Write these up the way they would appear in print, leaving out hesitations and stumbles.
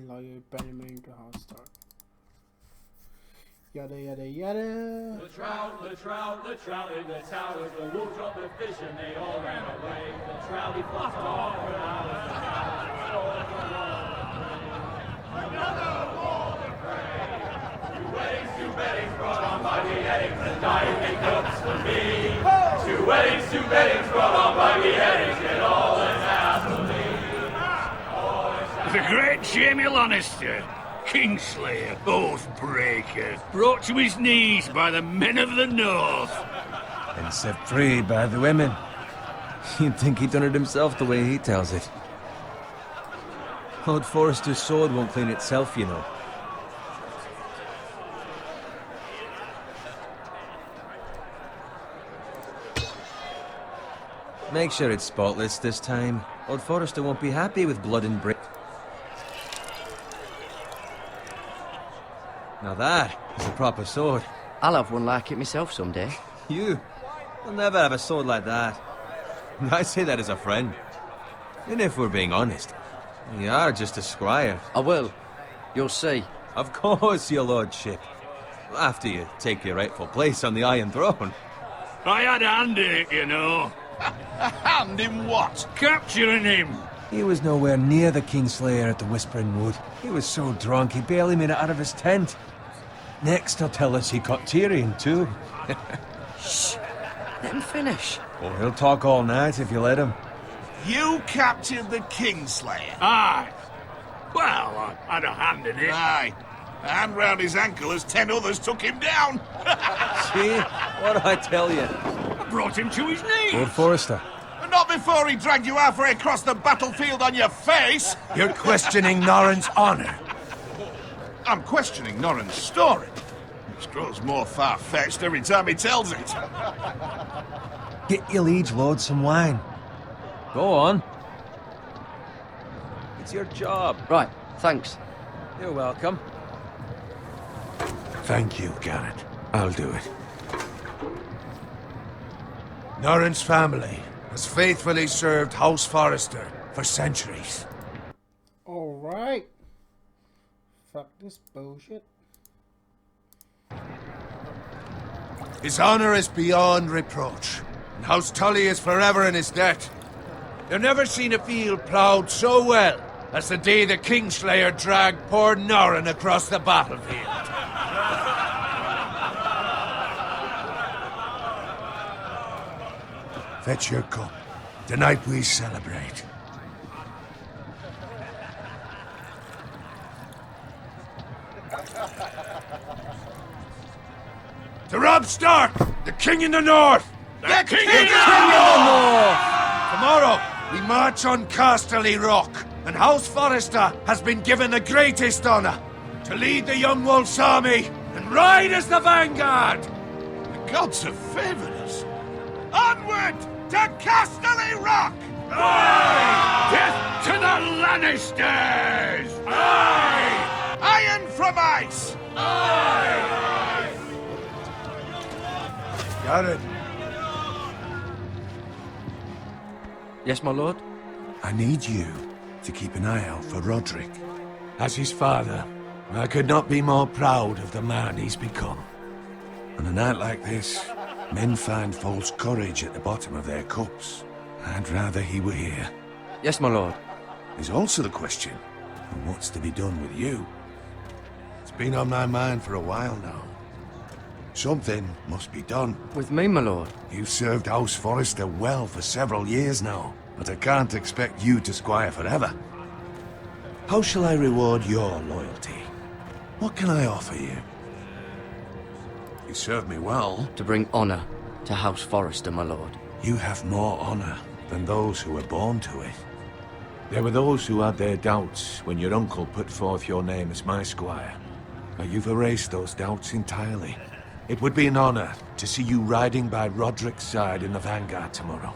Lawyer Benjamin to house start. Yada yada yada. The trout in the towers, the wolves dropped the fish and they all ran away. The trout he flopped off when I was the another war to pray. Two weddings brought on by the eggs and dying cooks for me. Two weddings brought on by the eggs and all is happily. The great Jamie Lannister, Kingslayer, Oathbreaker, brought to his knees by the men of the North. And set free by the women. You'd think he'd done it himself the way he tells it. Lord Forrester's sword won't clean itself, you know. Make sure it's spotless this time. Lord Forrester won't be happy with blood and brick. Now that is a proper sword. I'll have one like it myself someday. You will never have a sword like that. I say that as a friend. And if we're being honest, you are just a squire. I will. You'll see. Of course, your lordship. After you take your rightful place on the Iron Throne. I had a hand in it, you know. A hand in what? Capturing him. He was nowhere near the Kingslayer at the Whispering Wood. He was so drunk he barely made it out of his tent. Next he'll tell us he caught Tyrion too. Shh. Let him finish. Oh, he'll talk all night if you let him. You captured the Kingslayer? Aye. Well, I had a hand in it. Aye. A hand round his ankle as 10 others took him down. See? What'd I tell you? I brought him to his knees. Lord Forrester. Not before he dragged you halfway across the battlefield on your face. You're questioning Norrin's honor. I'm questioning Norrin's story. Which grows more far-fetched every time he tells it. Get your liege lord some wine. Go on. It's your job. Right, thanks. You're welcome. Thank you, Garrett. I'll do it. Norrin's family has faithfully served House Forrester for centuries. Alright. Fuck this bullshit. His honor is beyond reproach, and House Tully is forever in his debt. You've never seen a field ploughed so well as the day the Kingslayer dragged poor Norrin across the battlefield. Fetch your cup. Tonight we celebrate. To Robb Stark, the King in the North! The King in the North! Tomorrow, we march on Casterly Rock, and House Forrester has been given the greatest honor to lead the Young Wolf's army and ride as the vanguard! The gods have favored us. Onward to Casterly Rock! Aye! Death to the Lannisters! Aye! Iron from ice! Aye! Garrett, Yes, my lord? I need you to keep an eye out for Roderick. As his father, I could not be more proud of the man he's become. On a night like this, men find false courage at the bottom of their cups. I'd rather he were here. Yes, my lord. There's also the question of what's to be done with you. It's been on my mind for a while now. Something must be done. With me, my lord. You've served House Forrester well for several years now, but I can't expect you to squire forever. How shall I reward your loyalty? What can I offer you? You served me well. To bring honor to House Forrester, my lord. You have more honor than those who were born to it. There were those who had their doubts when your uncle put forth your name as my squire. But you've erased those doubts entirely. It would be an honor to see you riding by Roderick's side in the vanguard tomorrow.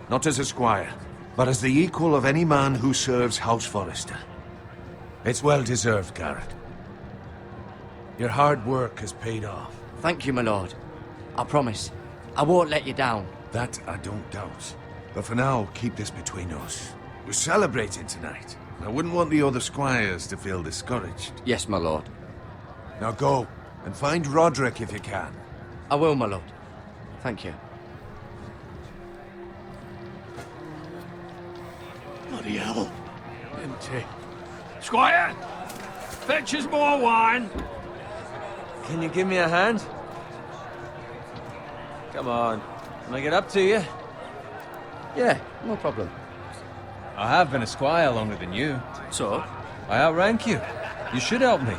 Not as a squire, but as the equal of any man who serves House Forrester. It's well deserved, Garrett. Your hard work has paid off. Thank you, my lord. I promise. I won't let you down. That I don't doubt. But for now, keep this between us. We're celebrating tonight. I wouldn't want the other squires to feel discouraged. Yes, my lord. Now go, and find Roderick if you can. I will, my lord. Thank you. Bloody hell. Empty. Squire! Fetch us more wine! Can you give me a hand? Come on. Can I get up to you? Yeah, no problem. I have been a squire longer than you. So? I outrank you. You should help me.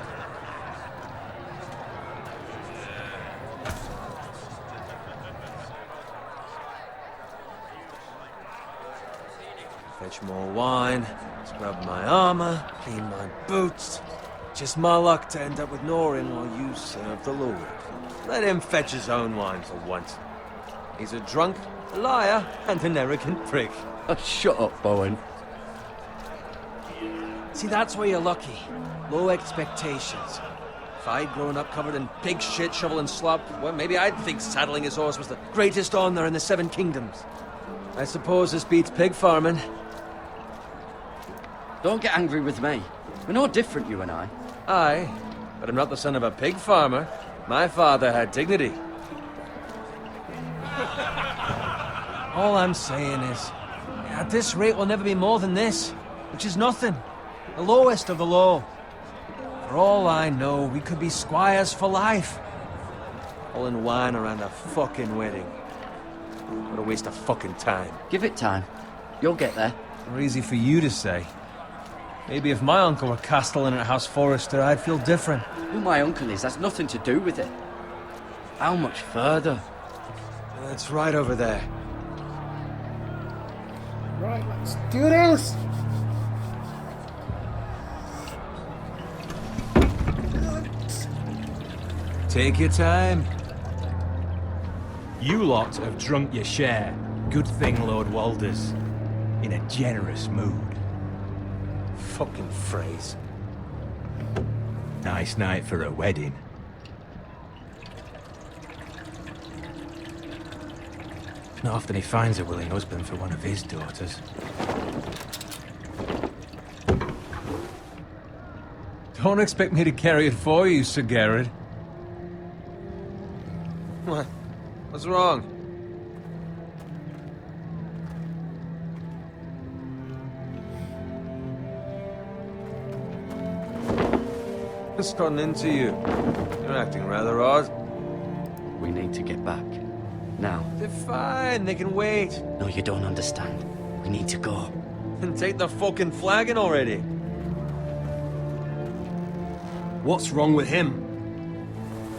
Fetch more wine, scrub my armor, clean my boots. Just my luck to end up with Norin while you serve the Lord. Let him fetch his own wine for once. He's a drunk, a liar, and an arrogant prick. Oh, shut up, Bowen. See, that's where you're lucky. Low expectations. If I'd grown up covered in pig shit, shovel and slop, well, maybe I'd think saddling his horse was the greatest honor in the Seven Kingdoms. I suppose this beats pig farming. Don't get angry with me. We're no different, you and I. Aye, but I'm not the son of a pig farmer. My father had dignity. All I'm saying is, at this rate we'll never be more than this, which is nothing. The lowest of the low. For all I know, we could be squires for life. All in wine around a fucking wedding. What a waste of fucking time. Give it time. You'll get there. Or easy for you to say. Maybe if my uncle were castellan at House Forrester, I'd feel different. Who my uncle is has nothing to do with it. How much further? It's right over there. Right, let's do this. Take your time. You lot have drunk your share. Good thing Lord Walder's in a generous mood. Fucking phrase. Nice night for a wedding. Not often he finds a willing husband for one of his daughters. Don't expect me to carry it for you, Sir Garrett. What? What's wrong? What's gotten into you? You're acting rather odd. We need to get back. Now. They're fine, they can wait. No, you don't understand. We need to go. And take the fucking flagon already. What's wrong with him?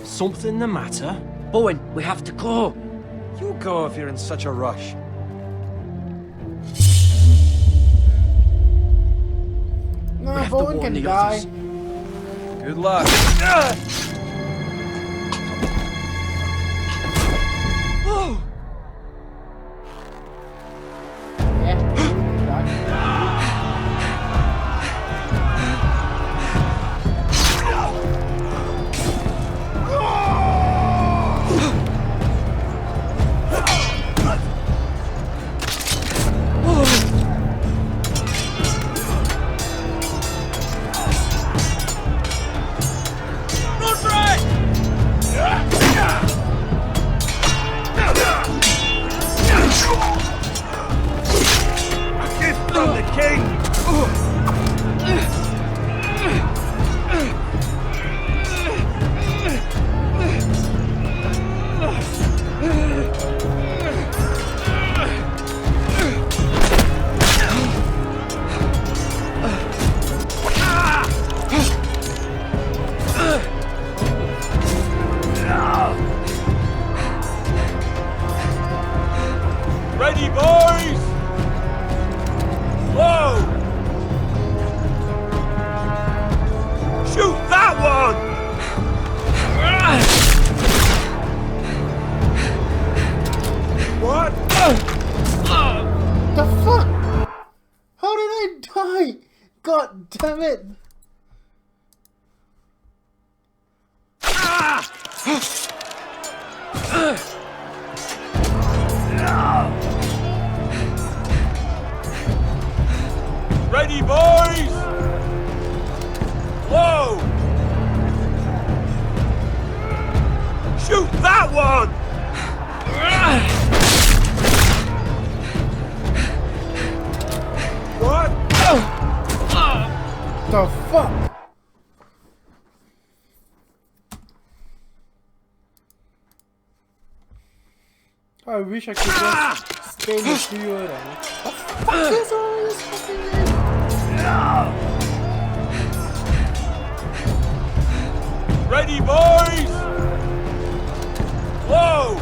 Something the matter? Bowen, we have to go. You go if you're in such a rush. We No, have to Bowen warn can the die. others. Good luck. Ready, boys! Whoa! Shoot that one! What? The fuck? How did I die? God damn it! Ready, boys! that one! What? The fuck? I wish I could just stay in the studio and what the fuck is all this fucking game? Ready, boys! Whoa!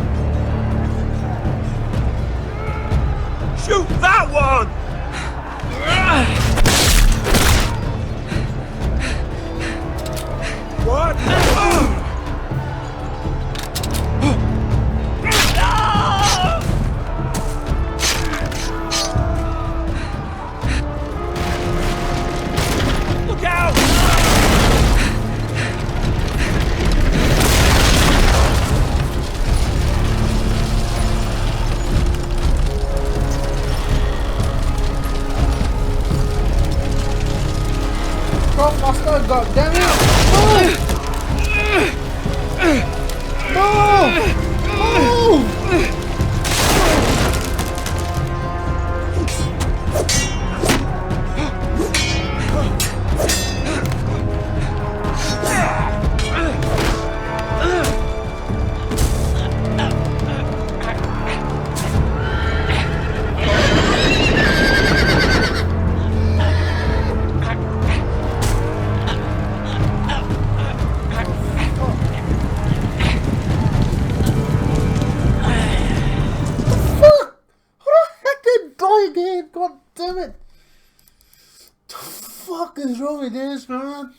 Shoot that one! What? Look out! Go faster, goddammit! Move! Move! Again, god damn it! The fuck is wrong with this, man?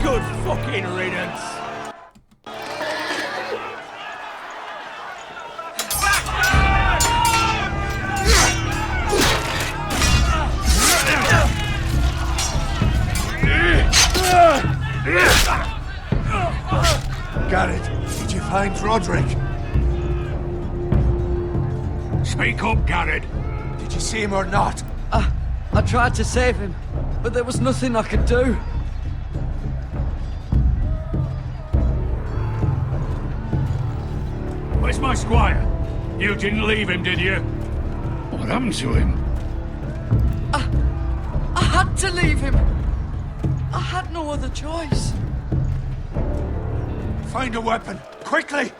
Good fucking riddance! Garrett, did you find Roderick? Speak up, Garrett. Did you see him or not? I tried to save him, but there was nothing I could do. Where's my squire? You didn't leave him, did you? What happened to him? I had to leave him. I had no other choice. Find a weapon, quickly!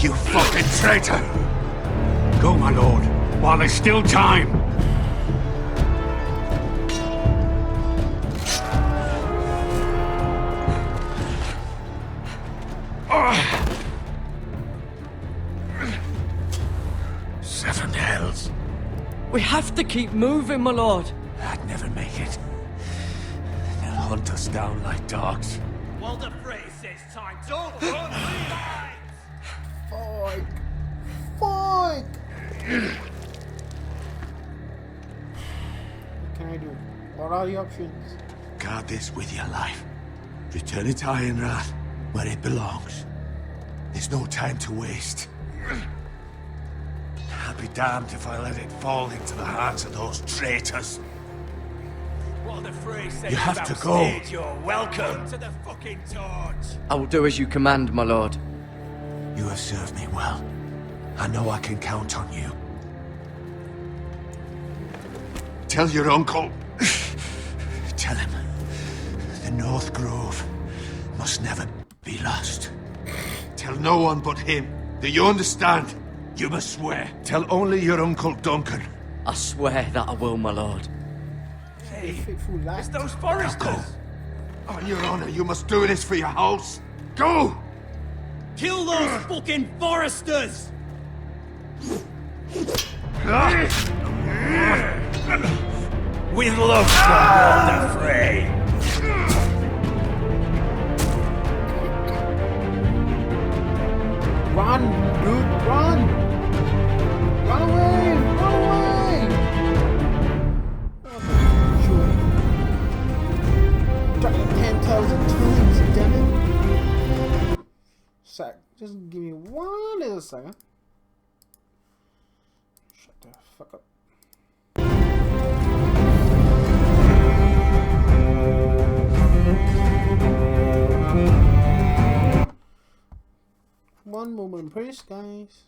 You fucking traitor! Go, my lord, while there's still time. Seven hells. We have to keep moving, my lord. I'd never make it. They'll hunt us down like dogs. Well, the phrase says time. Don't run, Fuck. Fuck. What can I do? What are the options? Guard this with your life. Return it to Ironrath, where it belongs. There's no time to waste. I'll be damned if I let it fall into the hands of those traitors. What the phrase says You have about to go. stage, you're welcome to the fucking torch. I will do as you command, my lord. You have served me well. I know I can count on you. Tell your uncle. Tell him. The North Grove must never be lost. Tell no one but him. Do you understand? You must swear. Tell only your Uncle Duncan. I swear that I will, my lord. Faithful lad. It's those foresters! On your honor, you must do this for your house. Go! Kill those fucking foresters! With love, the fray. Run, dude, run! Run away! Run away! Try it 10,000 times, damn it! Sec, just give me one little second. Shut the fuck up. One moment, please, guys.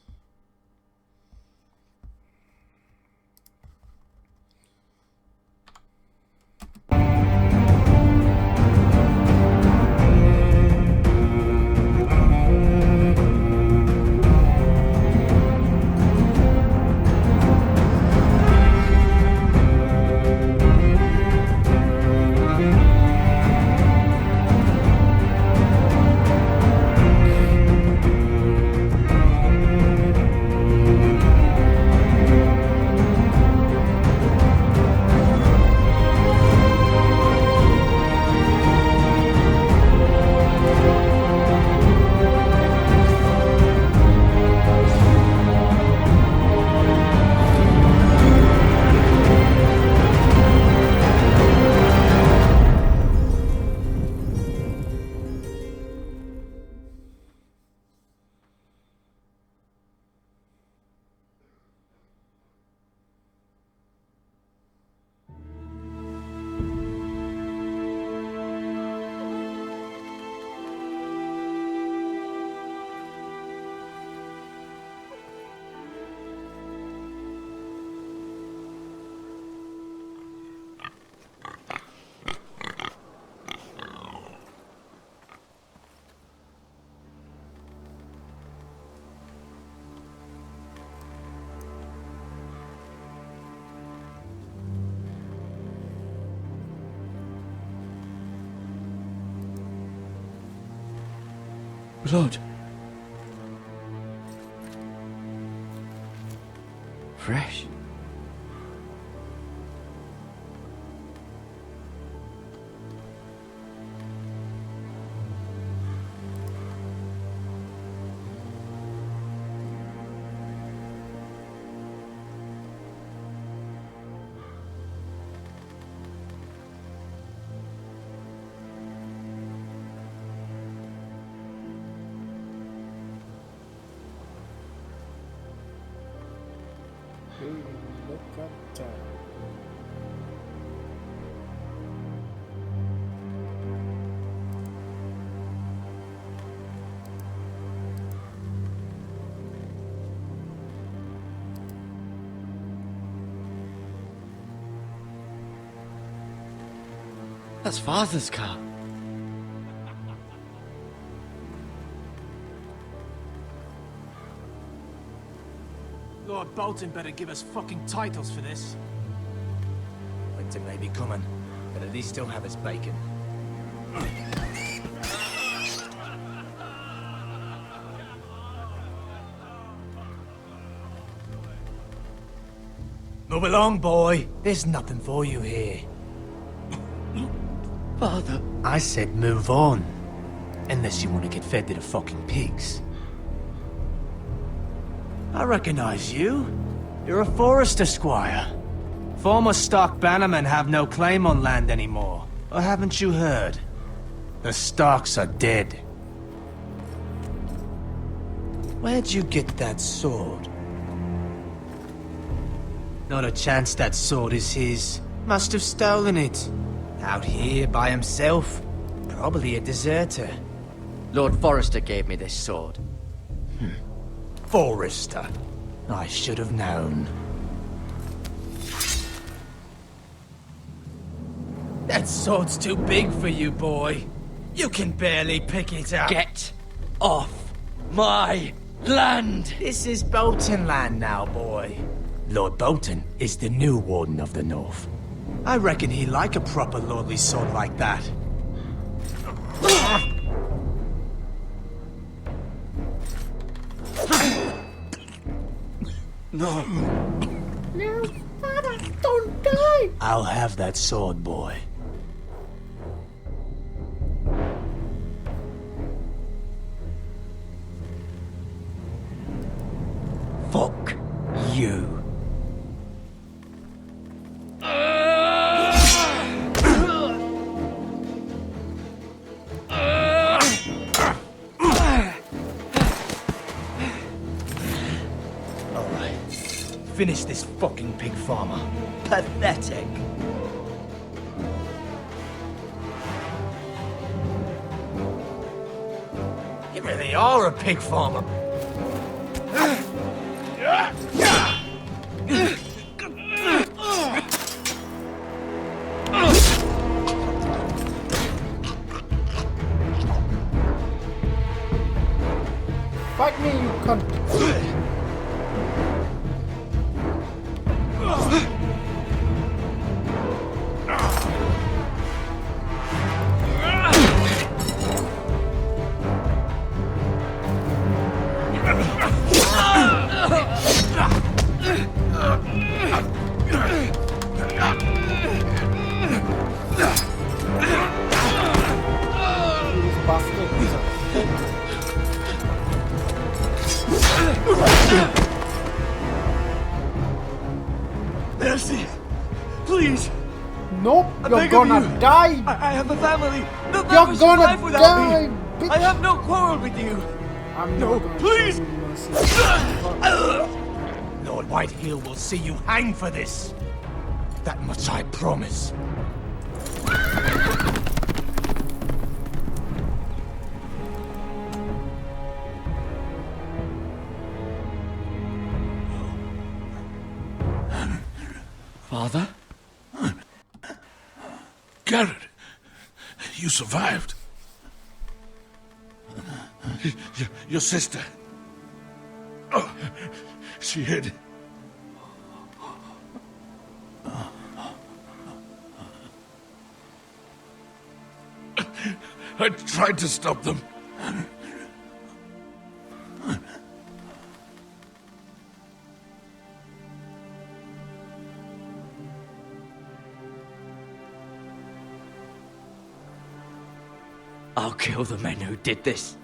Blood. Fresh. Look at that. That's Father's car. Lord Bolton better give us fucking titles for this. Winter may be coming, but at least he'll have his bacon. Move along, boy. There's nothing for you here. Father. I said move on. Unless you want to get fed to the fucking pigs. I recognize you. You're a forester squire. Former Stark bannermen have no claim on land anymore. Or haven't you heard? The Starks are dead. Where'd you get that sword? Not a chance that sword is his. Must have stolen it. Out here by himself. Probably a deserter. Lord Forrester gave me this sword. Forester. I should have known. That sword's too big for you, boy. You can barely pick it up. Get off my land! This is Bolton land now, boy. Lord Bolton is the new Warden of the North. I reckon he'd like a proper lordly sword like that. No. No, Father, don't die! I'll have that sword, boy. Fuck you. Finish this fucking pig farmer. Pathetic. You really are a pig farmer. Fight me, you cunt! Mercy! Please! Nope, you're gonna die! I have a family! They'll You're never survive gonna without die, me! bitch! I have no quarrel with you! I'm No, not gonna please! show you mercy. Lord Whitehill will see you hang for this. That much I promise. Father? Garrett, you survived. Your sister. Oh, she hid. I tried to stop them. I'll kill the men who did this.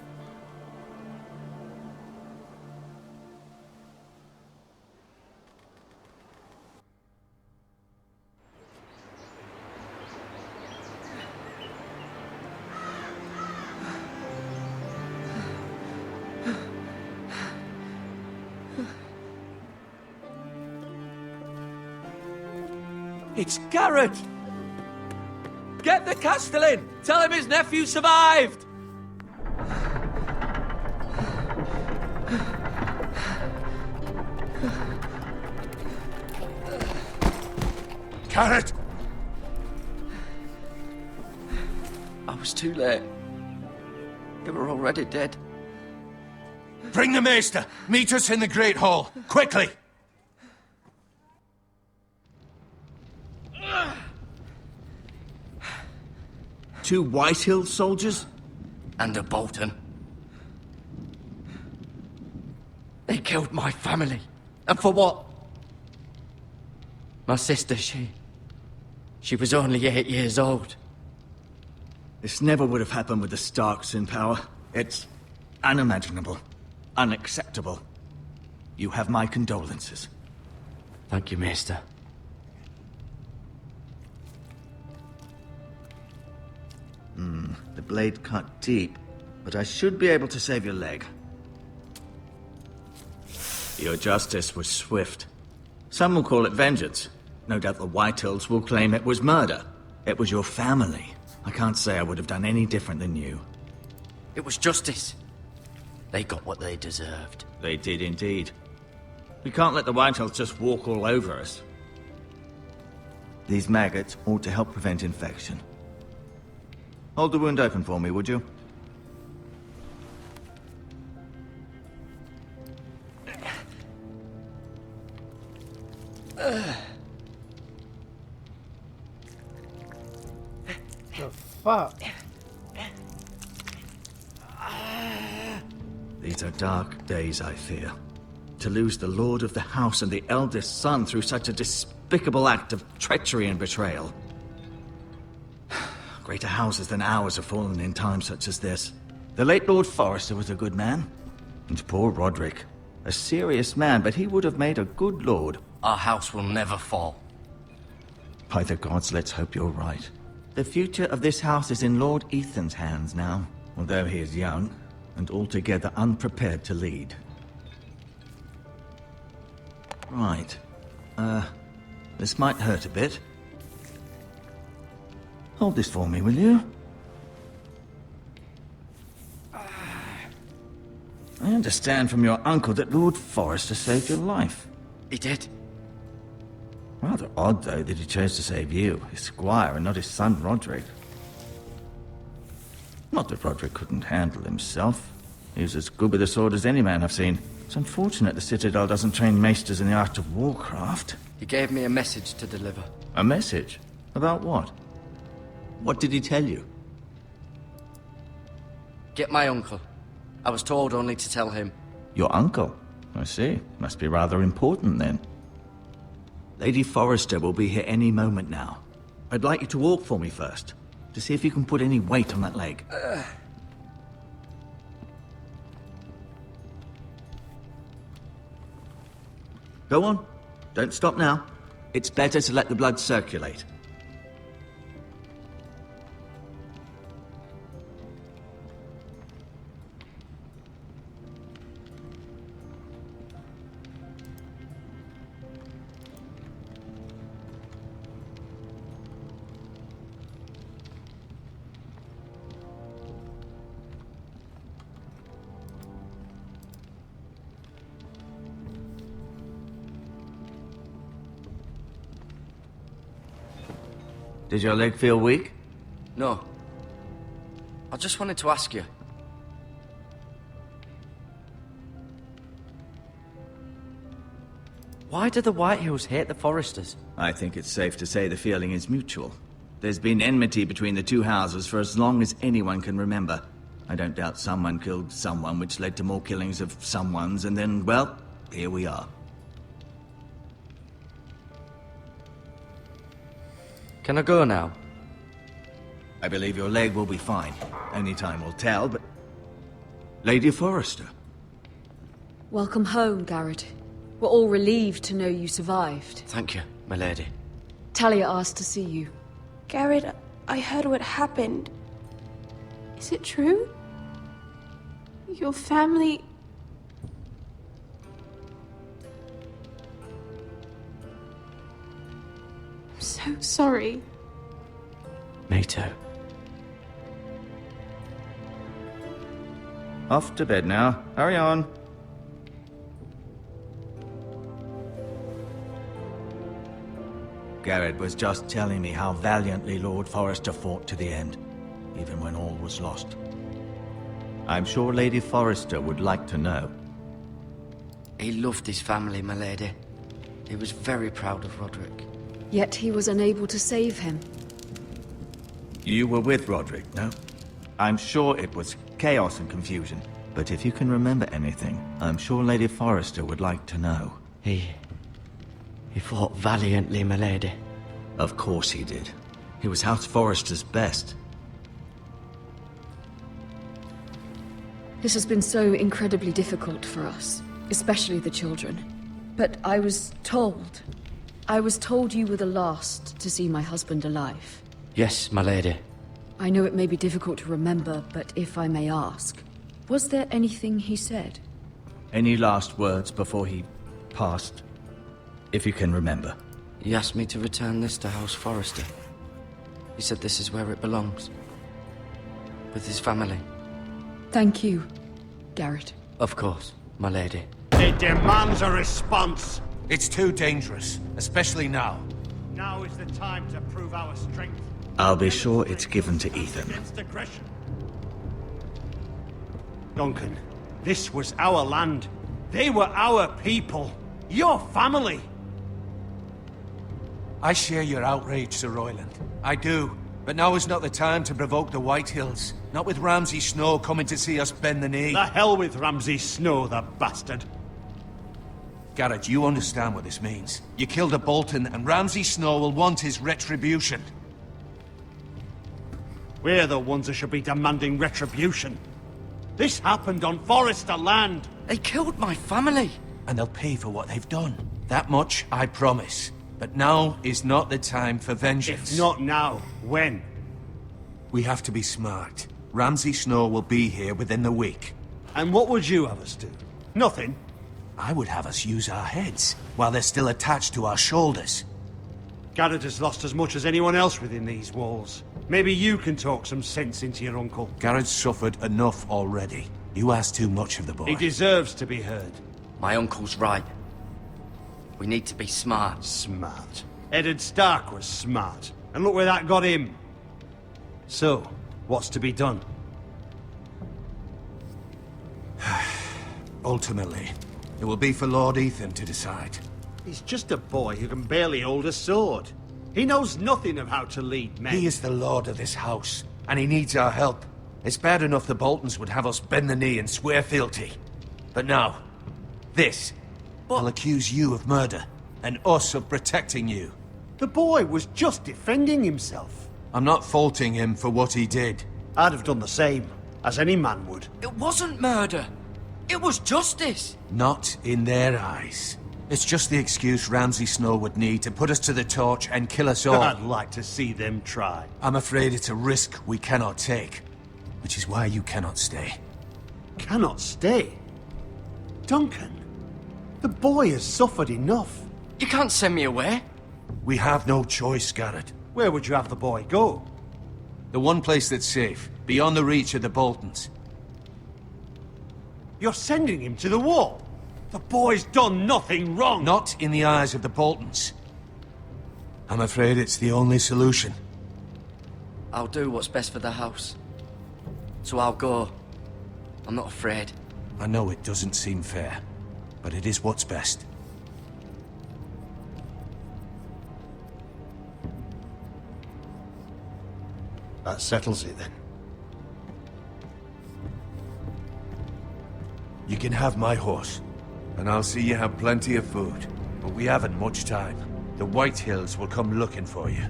It's Garrett! Get the Castellan! Tell him his nephew survived! Garrett! I was too late. They were already dead. Bring the Maester! Meet us in the Great Hall! Quickly! Two Whitehill soldiers? And a Bolton. They killed my family. And for what? My sister, she was only 8 years old. This never would have happened with the Starks in power. It's unimaginable. Unacceptable. You have my condolences. Thank you, Maester. The blade cut deep, but I should be able to save your leg. Your justice was swift. Some will call it vengeance. No doubt the Whitehills will claim it was murder. It was your family. I can't say I would have done any different than you. It was justice. They got what they deserved. They did indeed. We can't let the Whitehills just walk all over us. These maggots ought to help prevent infection. Hold the wound open for me, would you? The fuck? These are dark days, I fear. To lose the lord of the house and the eldest son through such a despicable act of treachery and betrayal. Greater houses than ours have fallen in times such as this. The late Lord Forrester was a good man. And poor Roderick. A serious man, but he would have made a good lord. Our house will never fall. By the gods, let's hope you're right. The future of this house is in Lord Ethan's hands now, although he is young and altogether unprepared to lead. Right. This might hurt a bit. Hold this for me, will you? I understand from your uncle that Lord Forrester saved your life. He did. Rather odd, though, that he chose to save you, his squire, and not his son, Roderick. Not that Roderick couldn't handle himself. He was as good with a sword as any man I've seen. It's unfortunate the Citadel doesn't train maesters in the art of warcraft. He gave me a message to deliver. A message? About what? What did he tell you? Get my uncle. I was told only to tell him. Your uncle? I see. Must be rather important, then. Lady Forrester will be here any moment now. I'd like you to walk for me first, to see if you can put any weight on that leg. Go on. Don't stop now. It's better to let the blood circulate. Did your leg feel weak? No. I just wanted to ask you. Why did the Whitehills hate the Forresters? I think it's safe to say the feeling is mutual. There's been enmity between the two houses for as long as anyone can remember. I don't doubt someone killed someone, which led to more killings of someones, and then, well, here we are. Can I go now? I believe your leg will be fine. Only time will tell, but... Lady Forrester. Welcome home, Garrett. We're all relieved to know you survived. Thank you, my lady. Talia asked to see you. Garrett, I heard what happened. Is it true? Your family... I'm so sorry. Me too. Off to bed now. Hurry on. Garrett was just telling me how valiantly Lord Forrester fought to the end, even when all was lost. I'm sure Lady Forrester would like to know. He loved his family, my lady. He was very proud of Roderick. Yet he was unable to save him. You were with Roderick, no? I'm sure it was chaos and confusion. But if you can remember anything, I'm sure Lady Forrester would like to know. He fought valiantly, my lady. Of course he did. He was House Forrester's best. This has been so incredibly difficult for us, especially the children. But I was told you were the last to see my husband alive. Yes, my lady. I know it may be difficult to remember, but if I may ask, was there anything he said? Any last words before he passed? If you can remember. He asked me to return this to House Forrester. He said this is where it belongs. With his family. Thank you, Garrett. Of course, my lady. It demands a response. It's too dangerous, especially now. Now is the time to prove our strength. I'll be sure it's given to Ethan. Against aggression. Duncan, this was our land. They were our people. Your family. I share your outrage, Sir Royland. I do. But now is not the time to provoke the White Hills. Not with Ramsay Snow coming to see us bend the knee. The hell with Ramsay Snow, the bastard. Garrett, you understand what this means. You killed a Bolton, and Ramsay Snow will want his retribution. We're the ones that should be demanding retribution. This happened on Forester land. They killed my family. And they'll pay for what they've done. That much, I promise. But now is not the time for vengeance. If not now, when? We have to be smart. Ramsay Snow will be here within the week. And what would you have us do? Nothing. I would have us use our heads, while they're still attached to our shoulders. Garrett has lost as much as anyone else within these walls. Maybe you can talk some sense into your uncle. Garrett's suffered enough already. You ask too much of the boy. He deserves to be heard. My uncle's right. We need to be smart. Smart. Eddard Stark was smart. And look where that got him. So, what's to be done? Ultimately, it will be for Lord Ethan to decide. He's just a boy who can barely hold a sword. He knows nothing of how to lead men. He is the lord of this house, and he needs our help. It's bad enough the Boltons would have us bend the knee and swear fealty. But now, this. I'll accuse you of murder, and us of protecting you. The boy was just defending himself. I'm not faulting him for what he did. I'd have done the same, as any man would. It wasn't murder. It was justice. Not in their eyes. It's just the excuse Ramsay Snow would need to put us to the torch and kill us all. I'd like to see them try. I'm afraid it's a risk we cannot take, which is why you cannot stay. Cannot stay? Duncan, the boy has suffered enough. You can't send me away. We have no choice, Garrett. Where would you have the boy go? The one place that's safe, beyond the reach of the Boltons. You're sending him to the wall? The boy's done nothing wrong! Not in the eyes of the Boltons. I'm afraid it's the only solution. I'll do what's best for the house. So I'll go. I'm not afraid. I know it doesn't seem fair, but it is what's best. That settles it then. You can have my horse, and I'll see you have plenty of food. But we haven't much time. The White Hills will come looking for you.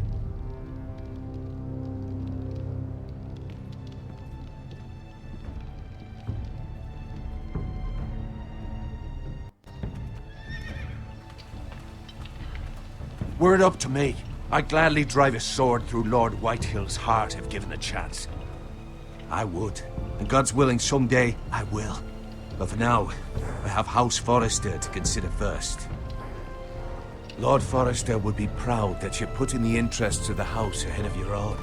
Were it up to me, I'd gladly drive a sword through Lord Whitehill's heart if given the chance. I would, and God's willing someday I will. But for now, I have House Forrester to consider first. Lord Forrester would be proud that you're putting the interests of the house ahead of your own.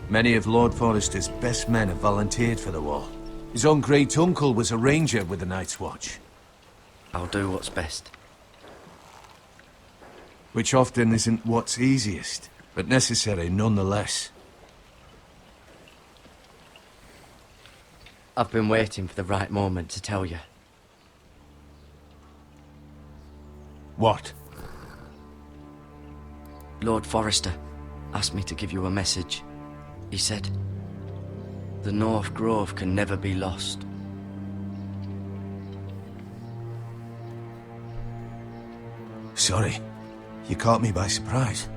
Many of Lord Forrester's best men have volunteered for the war. His own great-uncle was a ranger with the Night's Watch. I'll do what's best. Which often isn't what's easiest, but necessary nonetheless. I've been waiting for the right moment to tell you. What? Lord Forrester asked me to give you a message. He said, the North Grove can never be lost. Sorry. You caught me by surprise.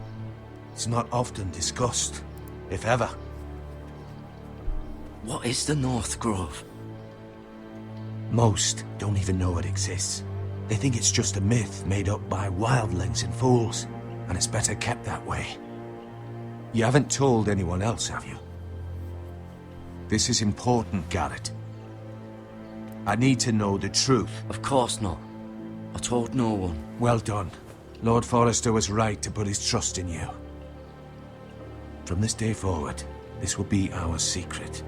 It's not often discussed, if ever. What is the North Grove? Most don't even know it exists. They think it's just a myth made up by wildlings and fools, and it's better kept that way. You haven't told anyone else, have you? This is important, Garrett. I need to know the truth. Of course not. I told no one. Well done. Lord Forrester was right to put his trust in you. From this day forward, this will be our secret.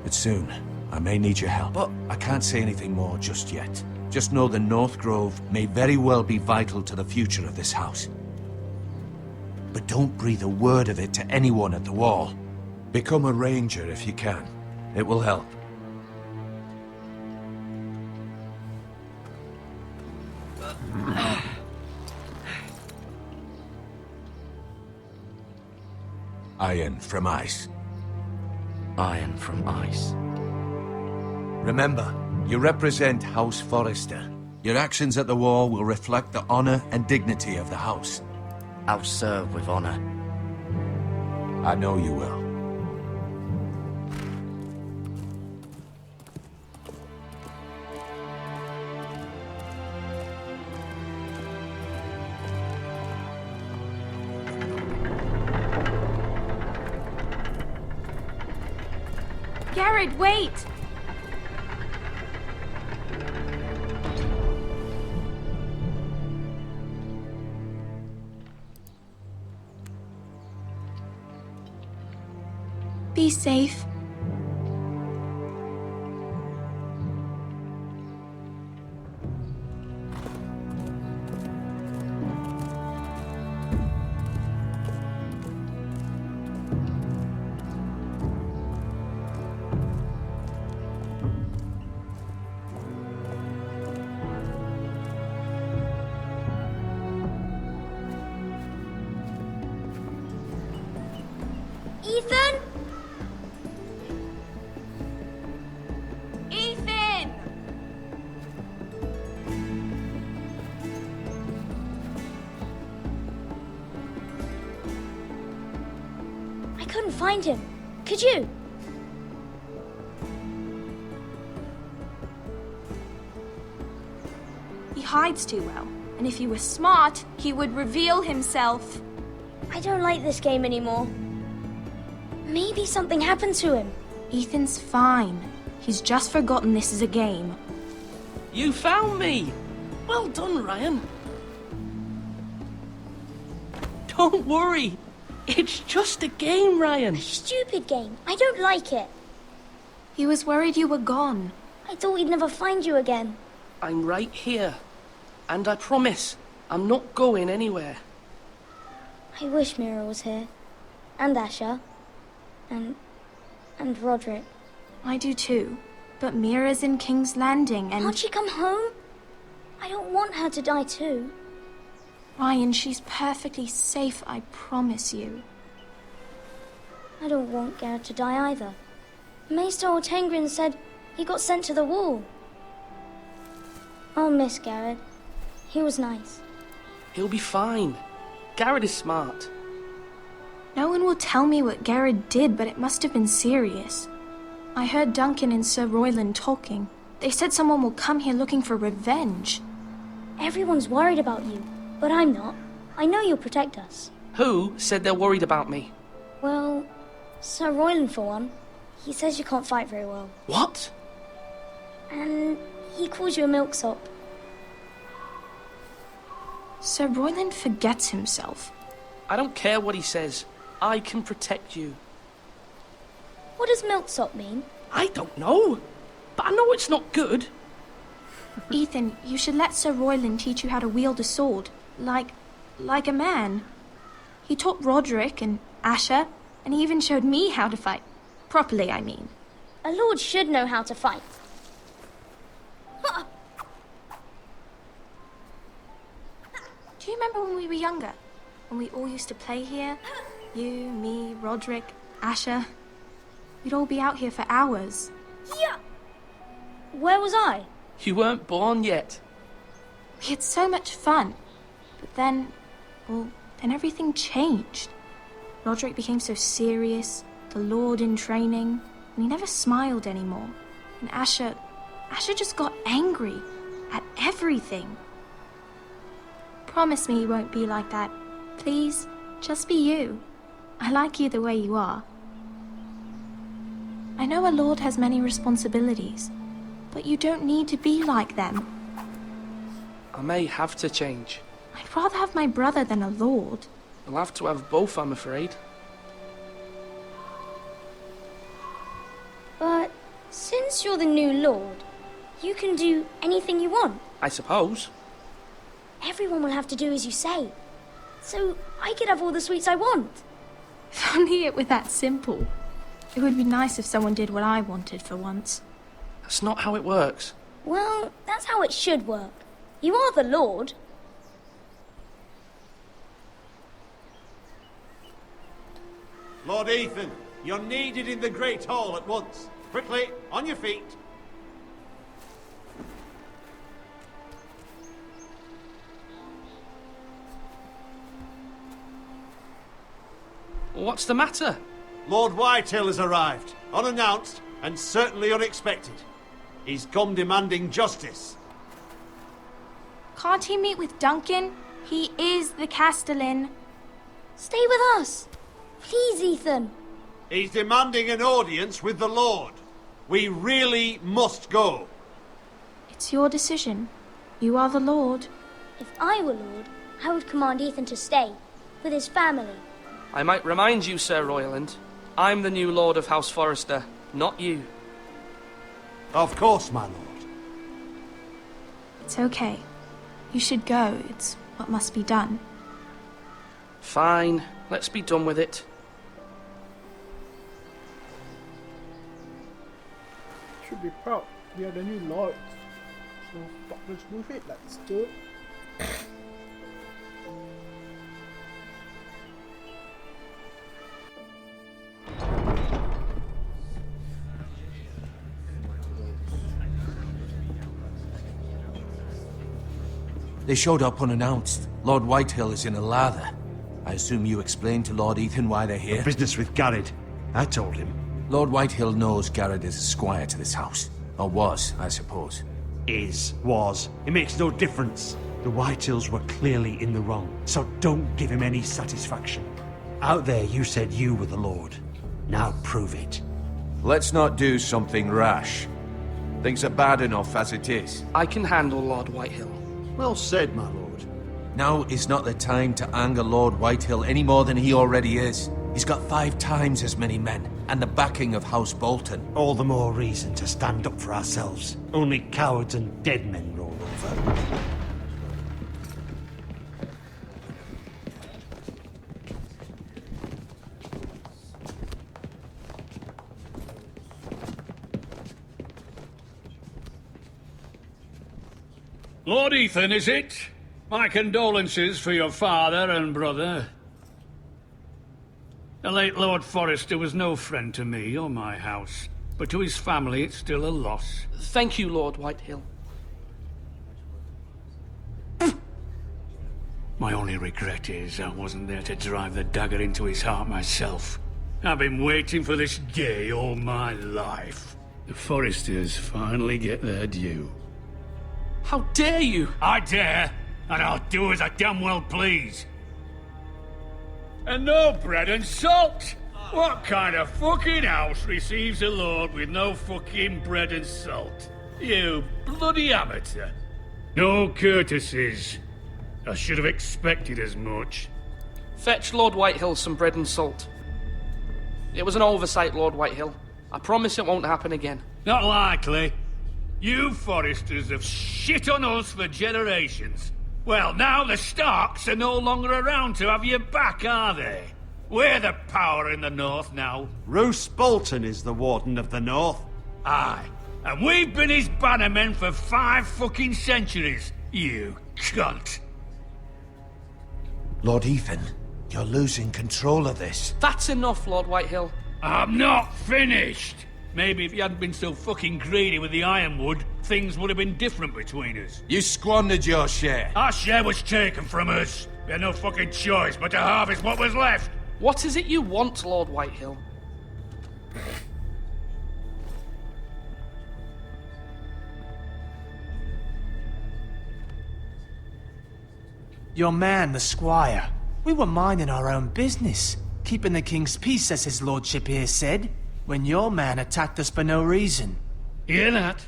But soon, I may need your help. But I can't say anything more just yet. Just know the North Grove may very well be vital to the future of this house. But don't breathe a word of it to anyone at the wall. Become a ranger if you can. It will help. Iron from ice. Iron from ice. Remember, you represent House Forrester. Your actions at the war will reflect the honor and dignity of the house. I'll serve with honor. I know you will. Garrett, wait! Be safe. Ethan? Ethan! I couldn't find him. Could you? He hides too well, and if he were smart, he would reveal himself. I don't like this game anymore. Maybe something happened to him. Ethan's fine. He's just forgotten this is a game. You found me! Well done, Ryan. Don't worry. It's just a game, Ryan. Stupid game. I don't like it. He was worried you were gone. I thought we'd never find you again. I'm right here. And I promise, I'm not going anywhere. I wish Mira was here. And Asher. And Roderick. I do too. But Mira's in King's Landing and... Can't she come home? I don't want her to die too. Ryan, she's perfectly safe, I promise you. I don't want Garrett to die either. Maester Ortengrin said he got sent to the wall. I'll miss Garrett. He was nice. He'll be fine. Garrett is smart. No one will tell me what Garrett did, but it must have been serious. I heard Duncan and Sir Royland talking. They said someone will come here looking for revenge. Everyone's worried about you, but I'm not. I know you'll protect us. Who said they're worried about me? Well, Sir Royland for one. He says you can't fight very well. What? And he calls you a milksop. Sir Royland forgets himself. I don't care what he says. I can protect you. What does milksop mean? I don't know. But I know it's not good. Ethan, you should let Sir Royland teach you how to wield a sword. Like a man. He taught Roderick and Asher, and he even showed me how to fight. Properly, I mean. A lord should know how to fight. Do you remember when we were younger? When we all used to play here? You, me, Roderick, Asher. We'd all be out here for hours. Yeah. Where was I? You weren't born yet. We had so much fun. But then, well, then everything changed. Roderick became so serious, the Lord in training, and he never smiled anymore. And Asher just got angry at everything. Promise me you won't be like that. Please, just be you. I like you the way you are. I know a lord has many responsibilities, but you don't need to be like them. I may have to change. I'd rather have my brother than a lord. I'll have to have both, I'm afraid. But since you're the new lord, you can do anything you want. I suppose. Everyone will have to do as you say. so I could have all the sweets I want. If only it were that simple. It would be nice if someone did what I wanted for once. That's not how it works. Well, that's how it should work. You are the Lord. Lord Ethan, you're needed in the Great Hall at once. Quickly, on your feet. What's the matter? Lord Whitehill has arrived, unannounced and certainly unexpected. He's come demanding justice. Can't he meet with Duncan? He is the Castellan. Stay with us. Please, Ethan. He's demanding an audience with the Lord. We really must go. It's your decision. You are the Lord. If I were Lord, I would command Ethan to stay, with his family. I might remind you, Sir Royland, I'm the new Lord of House Forrester, not you. Of course, my lord. It's okay. You should go. It's what must be done. Fine, let's be done with it. Should be proud. We are the new lord. So fuck, let's move it. Let's do it. They showed up unannounced. Lord Whitehill is in a lather. I assume you explained to Lord Ethan why they're here? Business with Garrett. I told him. Lord Whitehill knows Garrett is a squire to this house. Or was, I suppose. Was. It makes no difference. The Whitehills were clearly in the wrong, so don't give him any satisfaction. Out there you said you were the Lord. Now prove it. Let's not do something rash. Things are bad enough as it is. I can handle Lord Whitehill. Well said, my lord. Now is not the time to anger Lord Whitehill any more than he already is. He's got 5 times as many men, and the backing of House Bolton. All the more reason to stand up for ourselves. Only cowards and dead men roll over. Lord Ethan, is it? My condolences for your father and brother. The late Lord Forrester was no friend to me or my house, but to his family it's still a loss. Thank you, Lord Whitehill. My only regret is I wasn't there to drive the dagger into his heart myself. I've been waiting for this day all my life. The Forresters finally get their due. How dare you! I dare, and I'll do as I damn well please. And no bread and salt! What kind of fucking house receives a lord with no fucking bread and salt? You bloody amateur. No courtesies. I should have expected as much. Fetch Lord Whitehill some bread and salt. It was an oversight, Lord Whitehill. I promise it won't happen again. Not likely. You Forresters have shit on us for generations. Well, now the Starks are no longer around to have your back, are they? We're the power in the north now. Roose Bolton is the Warden of the North. Aye. And we've been his bannermen for 5 fucking centuries, you cunt. Lord Ethan, you're losing control of this. That's enough, Lord Whitehill. I'm not finished. Maybe if you hadn't been so fucking greedy with the ironwood, things would have been different between us. You squandered your share. Our share was taken from us. We had no fucking choice but to harvest what was left. What is it you want, Lord Whitehill? Your man, the squire. We were minding our own business. Keeping the king's peace, as his lordship here said. When your man attacked us for no reason. Hear that?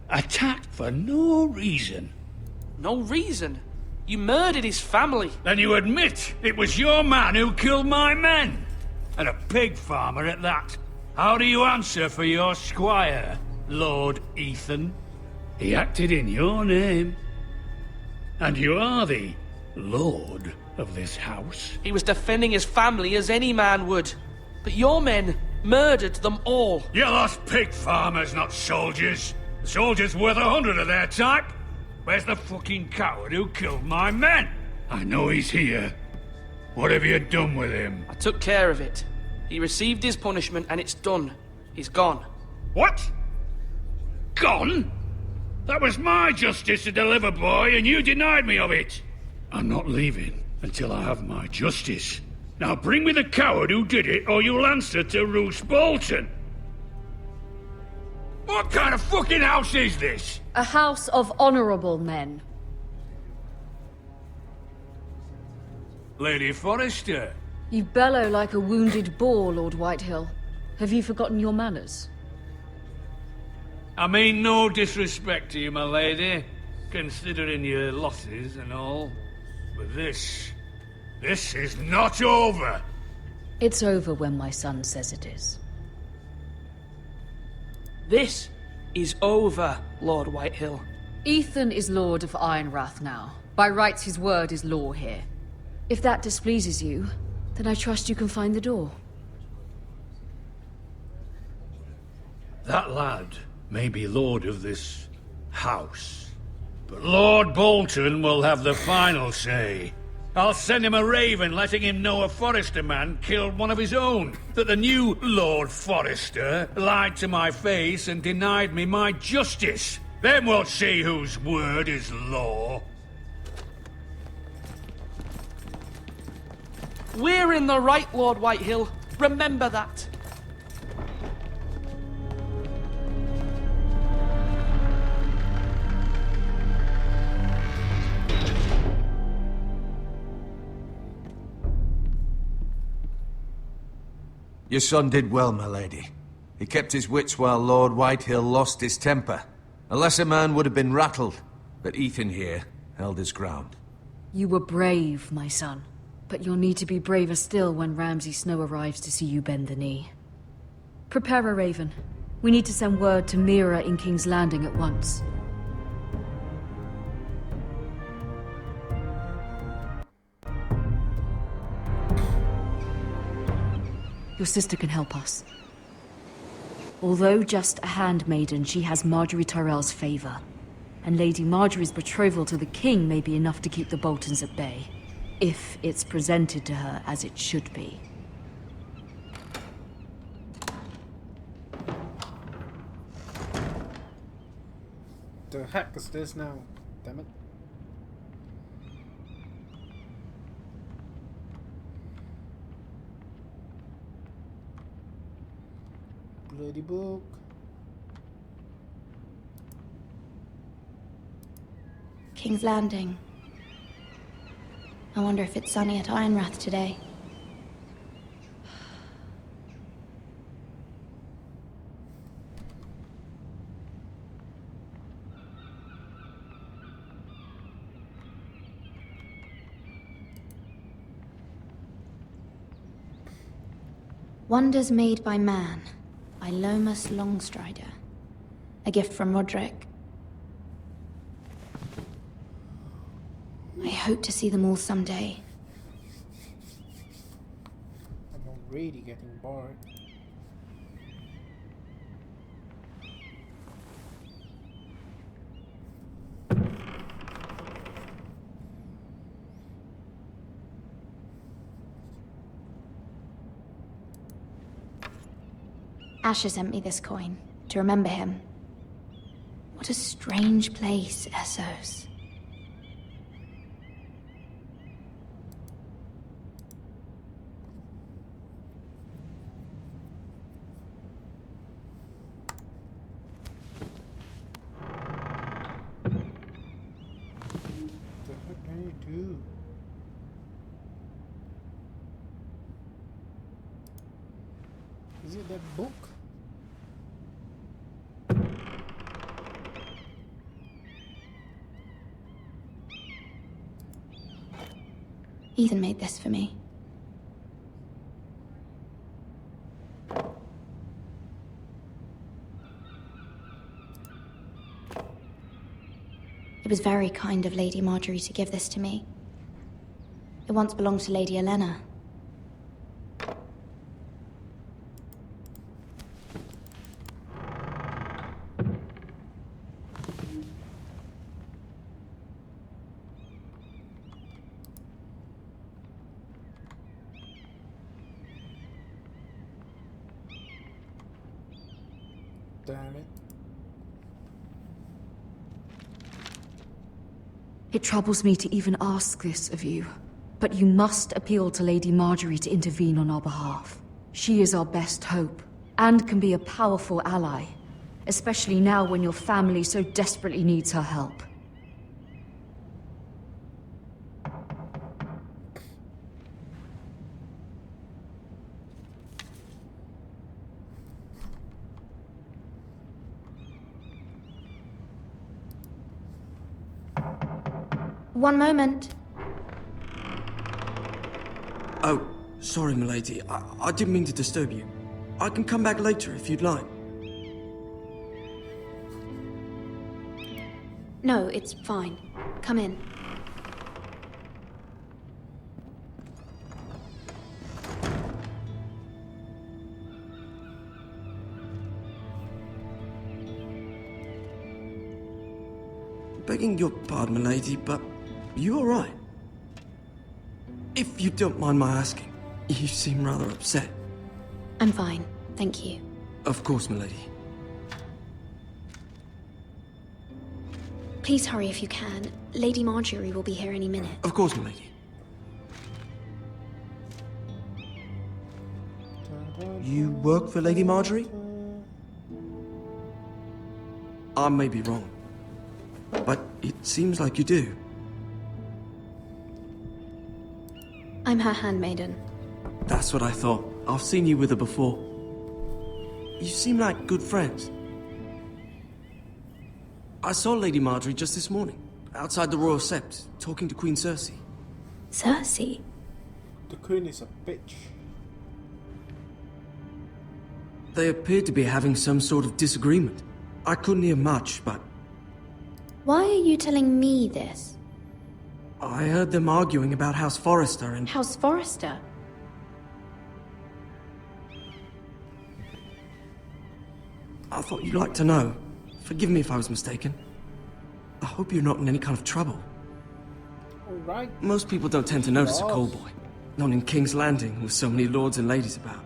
Attacked for no reason. No reason? You murdered his family. Then you admit it was your man who killed my men. And a pig farmer at that. How do you answer for your squire, Lord Ethan? He acted in your name. And you are the Lord of this house? He was defending his family as any man would. But your men murdered them all. You lost pig farmers, not soldiers. The soldiers worth 100 of their type. Where's the fucking coward who killed my men? I know he's here. What have you done with him? I took care of it. He received his punishment and it's done. He's gone. What? Gone? That was my justice to deliver, boy, and you denied me of it. I'm not leaving until I have my justice. Now bring me the coward who did it, or you'll answer to Roose Bolton. What kind of fucking house is this? A house of honorable men. Lady Forrester. You bellow like a wounded boar, Lord Whitehill. Have you forgotten your manners? I mean no disrespect to you, my lady, considering your losses and all. But this is not over. It's over when my son says it is. This is over, Lord Whitehill. Ethan is Lord of Ironrath now. By rights, his word is law here. If that displeases you, then I trust you can find the door. That lad may be lord of this house, but Lord Bolton will have the final say. I'll send him a raven letting him know a Forrester man killed one of his own, that the new Lord Forrester lied to my face and denied me my justice. Then we'll see whose word is law. We're in the right, Lord Whitehill. Remember that. Your son did well, my lady. He kept his wits while Lord Whitehill lost his temper. A lesser man would have been rattled, but Ethan here held his ground. You were brave, my son. But you'll need to be braver still when Ramsay Snow arrives to see you bend the knee. Prepare a raven. We need to send word to Mira in King's Landing at once. Your sister can help us. Although just a handmaiden, she has Marjorie Tyrell's favor. And Lady Marjorie's betrothal to the king may be enough to keep the Boltons at bay. If it's presented to her as it should be. The heck is this now? Damn it. Bloody book. King's Landing. I wonder if it's sunny at Ironrath today. Wonders Made by Man, by Lomas Longstrider. A gift from Roderick. I hope to see them all someday. I'm already getting bored. Asher sent me this coin, to remember him. What a strange place, Essos. Is it that book? Ethan made this for me. It was very kind of Lady Marjorie to give this to me. It once belonged to Lady Elena. Damn it. It troubles me to even ask this of you, but you must appeal to Lady Marjorie to intervene on our behalf. She is our best hope, and can be a powerful ally, especially now when your family so desperately needs her help. One moment. Oh, sorry, milady. I didn't mean to disturb you. I can come back later if you'd like. No, it's fine. Come in. Begging your pardon, milady, but you all right? If you don't mind my asking, you seem rather upset. I'm fine, thank you. Of course, milady. Please hurry if you can. Lady Marjorie will be here any minute. Of course, milady. You work for Lady Marjorie? I may be wrong, but it seems like you do. I'm her handmaiden. That's what I thought. I've seen you with her before. You seem like good friends. I saw Lady Marjorie just this morning, outside the Royal Sept, talking to Queen Cersei. Cersei? The Queen is a bitch. They appeared to be having some sort of disagreement. I couldn't hear much, but Why are you telling me this? I heard them arguing about House Forrester and... House Forrester? I thought you'd like to know. Forgive me if I was mistaken. I hope you're not in any kind of trouble. Alright. Most people don't tend to notice a call boy. Not in King's Landing, with so many lords and ladies about.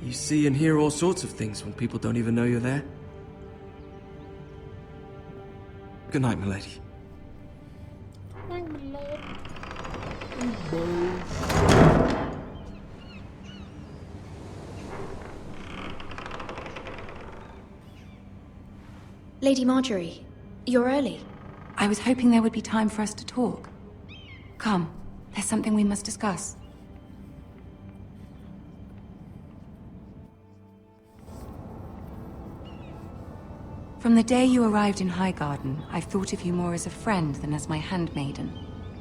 You see and hear all sorts of things when people don't even know you're there. Good night, milady. Lady Marjorie, you're early. I was hoping there would be time for us to talk. Come, there's something we must discuss. From the day you arrived in Highgarden, I've thought of you more as a friend than as my handmaiden.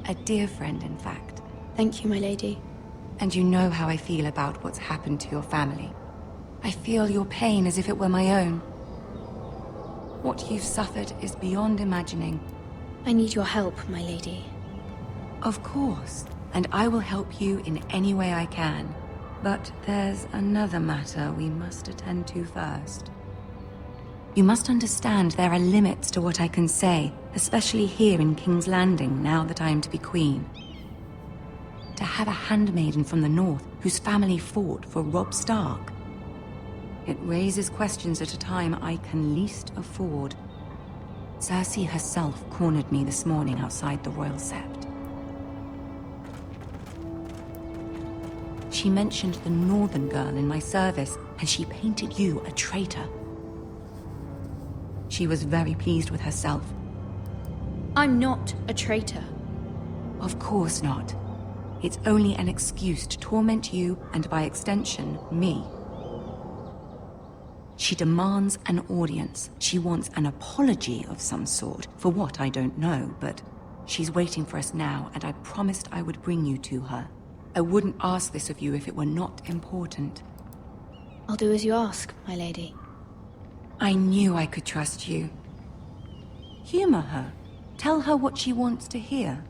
A dear friend, in fact. Thank you, my lady. And you know how I feel about what's happened to your family. I feel your pain as if it were my own. What you've suffered is beyond imagining. I need your help, my lady. Of course, and I will help you in any way I can. But there's another matter we must attend to first. You must understand there are limits to what I can say, especially here in King's Landing, now that I am to be queen. To have a handmaiden from the north whose family fought for Robb Stark. It raises questions at a time I can least afford. Cersei herself cornered me this morning outside the Royal Sept. She mentioned the northern girl in my service, and she painted you a traitor. She was very pleased with herself. I'm not a traitor. Of course not. It's only an excuse to torment you, and by extension, me. She demands an audience. She wants an apology of some sort, for what I don't know, but she's waiting for us now, and I promised I would bring you to her. I wouldn't ask this of you if it were not important. I'll do as you ask, my lady. I knew I could trust you. Humor her. Tell her what she wants to hear.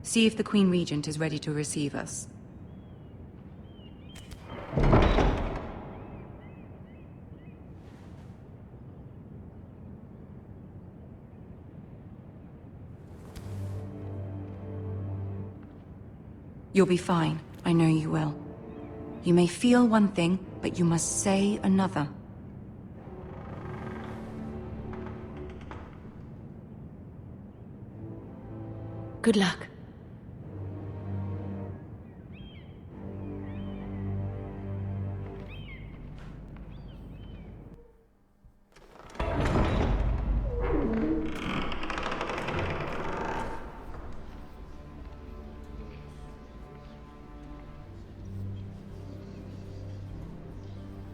See if the Queen Regent is ready to receive us. You'll be fine. I know you will. You may feel one thing, but you must say another. Good luck.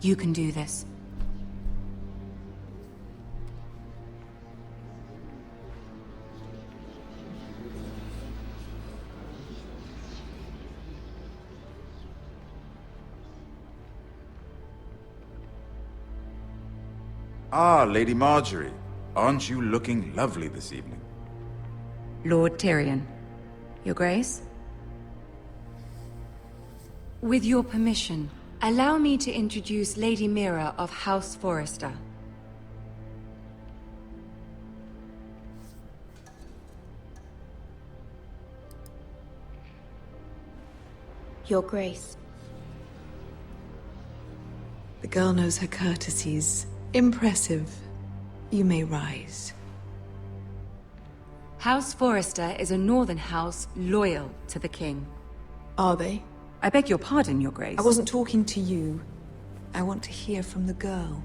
You can do this. Ah, Lady Marjorie. Aren't you looking lovely this evening? Lord Tyrion. Your Grace? With your permission, allow me to introduce Lady Mira of House Forrester. Your Grace. The girl knows her courtesies. Impressive. You may rise. House Forrester is a northern house loyal to the king. Are they? I beg your pardon, Your Grace. I wasn't talking to you. I want to hear from the girl.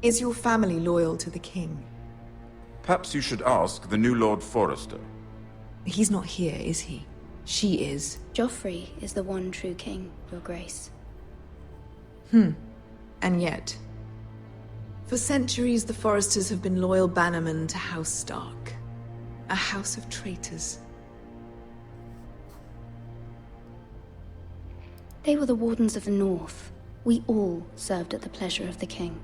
Is your family loyal to the king? Perhaps you should ask the new Lord Forrester. He's not here, is he? She is. Joffrey is the one true king, Your Grace. And yet, for centuries the Forresters have been loyal bannermen to House Stark. A house of traitors. They were the Wardens of the North. We all served at the pleasure of the king.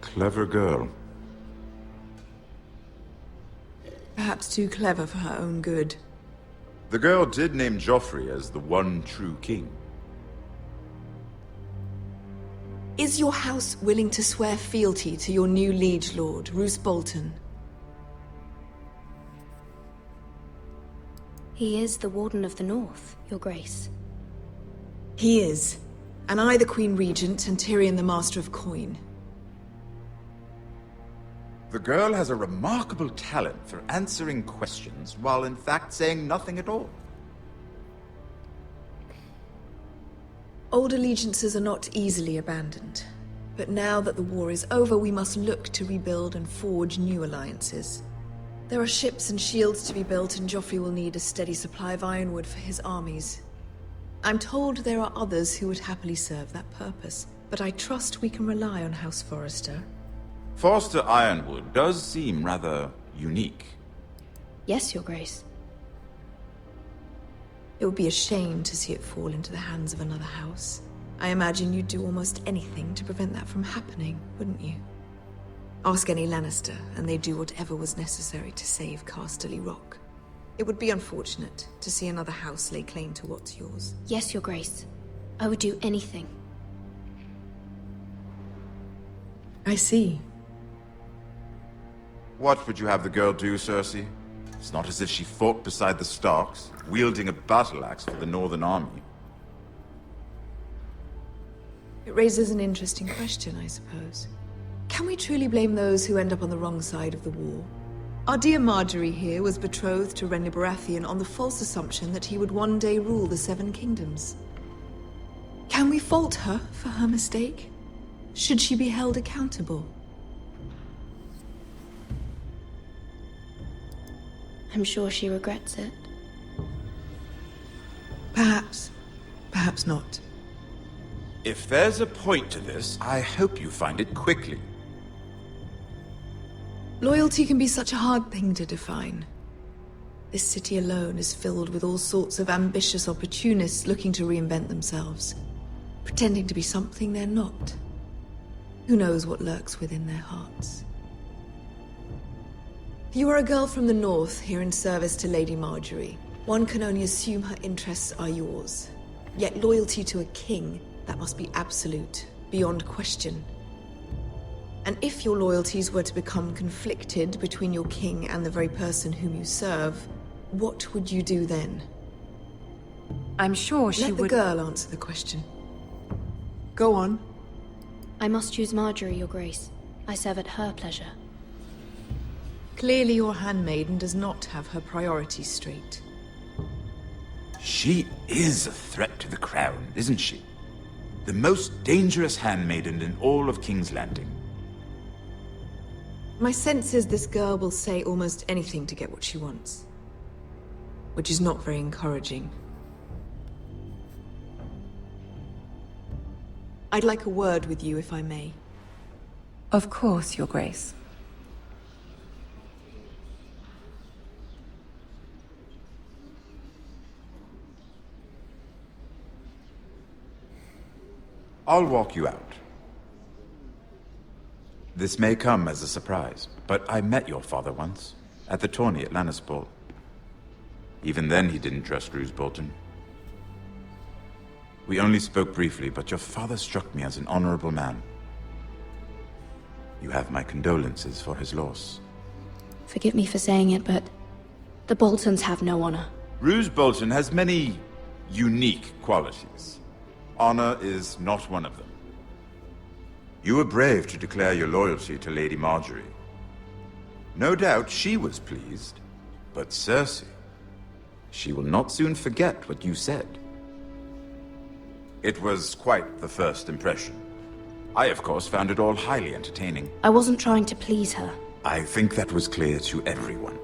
Clever girl. Perhaps too clever for her own good. The girl did name Joffrey as the one true king. Is your house willing to swear fealty to your new liege lord, Roose Bolton? He is the Warden of the North, Your Grace. He is. And I the Queen Regent and Tyrion the Master of Coin. The girl has a remarkable talent for answering questions while in fact saying nothing at all. Old allegiances are not easily abandoned. But now that the war is over, we must look to rebuild and forge new alliances. There are ships and shields to be built, and Joffrey will need a steady supply of ironwood for his armies. I'm told there are others who would happily serve that purpose, but I trust we can rely on House Forrester. Forrester Ironwood does seem rather unique. Yes, Your Grace. It would be a shame to see it fall into the hands of another house. I imagine you'd do almost anything to prevent that from happening, wouldn't you? Ask any Lannister, and they'd do whatever was necessary to save Casterly Rock. It would be unfortunate to see another house lay claim to what's yours. Yes, Your Grace. I would do anything. I see. What would you have the girl do, Cersei? It's not as if she fought beside the Starks, wielding a battle axe for the Northern Army. It raises an interesting question, I suppose. Can we truly blame those who end up on the wrong side of the war? Our dear Marjorie here was betrothed to Renly Baratheon on the false assumption that he would one day rule the Seven Kingdoms. Can we fault her for her mistake? Should she be held accountable? I'm sure she regrets it. Perhaps. Perhaps not. If there's a point to this, I hope you find it quickly. Loyalty can be such a hard thing to define. This city alone is filled with all sorts of ambitious opportunists looking to reinvent themselves, pretending to be something they're not. Who knows what lurks within their hearts? You are a girl from the north, here in service to Lady Marjorie. One can only assume her interests are yours. Yet loyalty to a king, that must be absolute, beyond question. And if your loyalties were to become conflicted between your king and the very person whom you serve, what would you do then? I'm sure she would... Let the girl answer the question. Go on. I must choose Marjorie, Your Grace. I serve at her pleasure. Clearly your handmaiden does not have her priorities straight. She is a threat to the crown, isn't she? The most dangerous handmaiden in all of King's Landing. My sense is this girl will say almost anything to get what she wants. Which is not very encouraging. I'd like a word with you, if I may. Of course, Your Grace. I'll walk you out. This may come as a surprise, but I met your father once, at the tourney at Lannisport. Even then he didn't trust Roose Bolton. We only spoke briefly, but your father struck me as an honorable man. You have my condolences for his loss. Forgive me for saying it, but the Boltons have no honor. Roose Bolton has many unique qualities. Honor is not one of them. You were brave to declare your loyalty to Lady Marjorie. No doubt she was pleased, but Cersei, she will not soon forget what you said. It was quite the first impression. I, of course, found it all highly entertaining. I wasn't trying to please her. I think that was clear to everyone.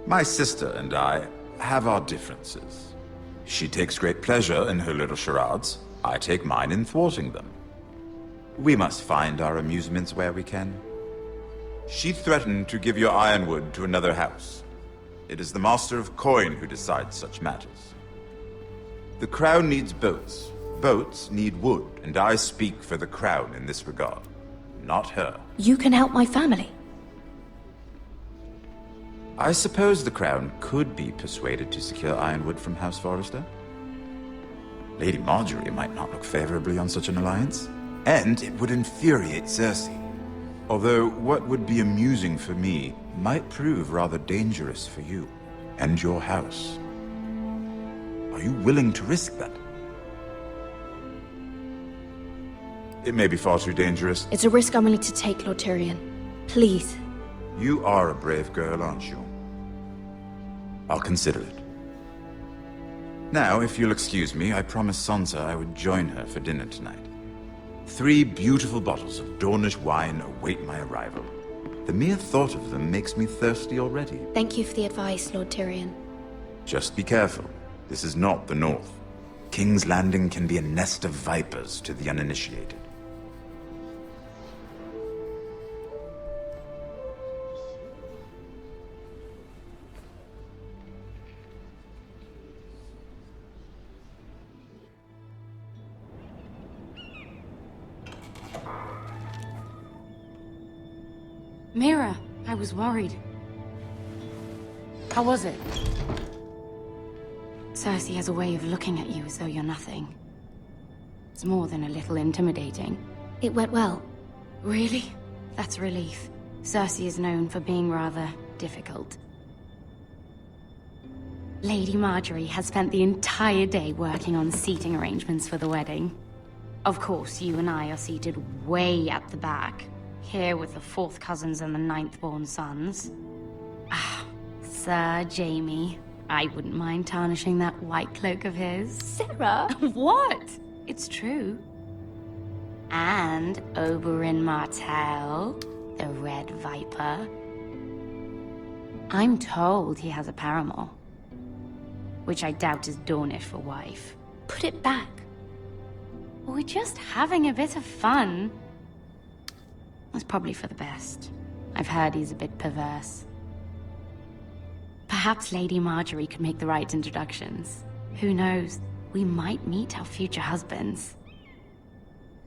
My sister and I have our differences. She takes great pleasure in her little charades. I take mine in thwarting them. We must find our amusements where we can. She threatened to give your ironwood to another house. It is the Master of Coin who decides such matters. The Crown needs boats. Boats need wood, and I speak for the Crown in this regard, not her. You can help my family. I suppose the Crown could be persuaded to secure ironwood from House Forrester. Lady Marjorie might not look favorably on such an alliance, and it would infuriate Cersei. Although what would be amusing for me might prove rather dangerous for you and your house. Are you willing to risk that? It may be far too dangerous. It's a risk I'm willing to take, Lord Tyrion. Please. You are a brave girl, aren't you? I'll consider it. Now, if you'll excuse me, I promised Sansa I would join her for dinner tonight. 3 beautiful bottles of Dornish wine await my arrival. The mere thought of them makes me thirsty already. Thank you for the advice, Lord Tyrion. Just be careful. This is not the North. King's Landing can be a nest of vipers to the uninitiated. Mira, I was worried. How was it? Cersei has a way of looking at you as though you're nothing. It's more than a little intimidating. It went well. Really? That's a relief. Cersei is known for being rather difficult. Lady Marjorie has spent the entire day working on seating arrangements for the wedding. Of course, you and I are seated way at the back, here with the 4th cousins and the 9th-born sons. Ah, Sir Jaime. I wouldn't mind tarnishing that white cloak of his. Sarah! What? It's true. And Oberyn Martell, the Red Viper. I'm told he has a paramour, which I doubt is Dornish for wife. Put it back. We're just having a bit of fun. That's probably for the best. I've heard he's a bit perverse. Perhaps Lady Marjorie could make the right introductions. Who knows? We might meet our future husbands.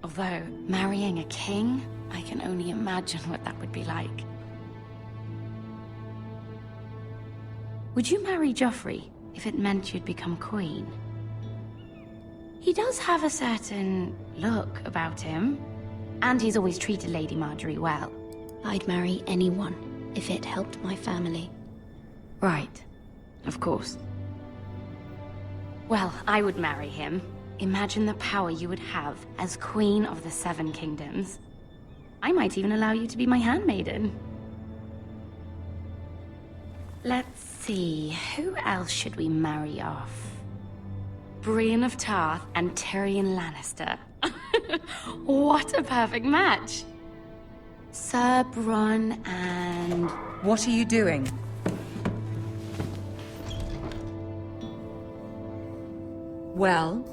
Although, marrying a king, I can only imagine what that would be like. Would you marry Joffrey if it meant you'd become queen? He does have a certain look about him, and he's always treated Lady Marjorie well. I'd marry anyone if it helped my family. Right. Of course. Well, I would marry him. Imagine the power you would have as Queen of the Seven Kingdoms. I might even allow you to be my handmaiden. Let's see, who else should we marry off? Brienne of Tarth and Tyrion Lannister. What a perfect match! Sir Bronn and... What are you doing? Well?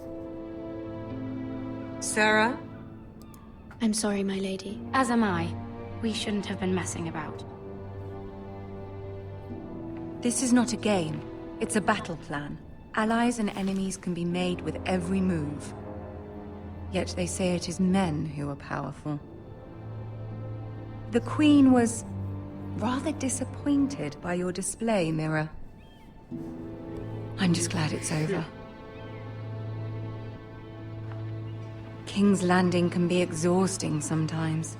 Sarah? I'm sorry, my lady. As am I. We shouldn't have been messing about. This is not a game. It's a battle plan. Allies and enemies can be made with every move. Yet they say it is men who are powerful. The Queen was rather disappointed by your display, Mira. I'm just glad it's over. King's Landing can be exhausting sometimes.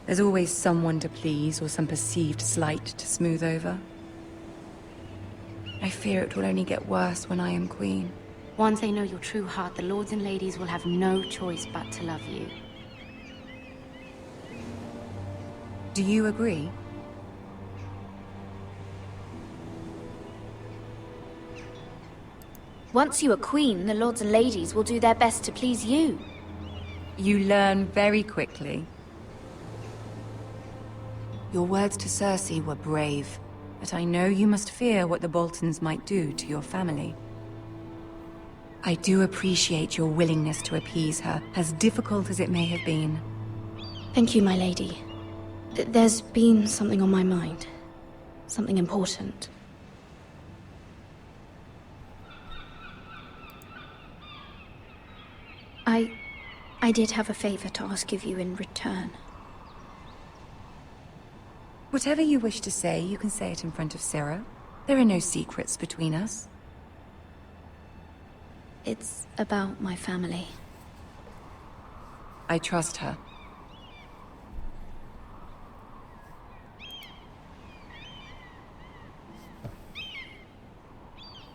There's always someone to please or some perceived slight to smooth over. I fear it will only get worse when I am queen. Once they know your true heart, the lords and ladies will have no choice but to love you. Do you agree? Once you are queen, the lords and ladies will do their best to please you. You learn very quickly. Your words to Cersei were brave, but I know you must fear what the Boltons might do to your family. I do appreciate your willingness to appease her, as difficult as it may have been. Thank you, my lady. There's been something on my mind. Something important. I did have a favor to ask of you in return. Whatever you wish to say, you can say it in front of Sarah. There are no secrets between us. It's about my family. I trust her.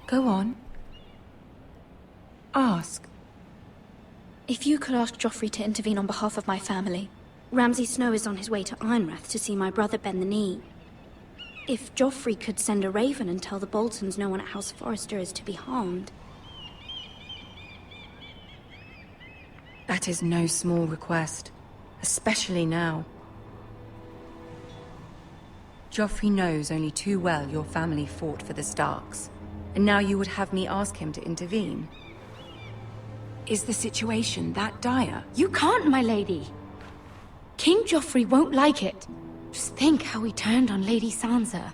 Go on. Ask. If you could ask Joffrey to intervene on behalf of my family. Ramsay Snow is on his way to Ironrath to see my brother bend the knee. If Joffrey could send a raven and tell the Boltons no one at House Forrester is to be harmed. That is no small request, especially now. Joffrey knows only too well your family fought for the Starks, and now you would have me ask him to intervene. Is the situation that dire? You can't, my lady! King Joffrey won't like it. Just think how he turned on Lady Sansa.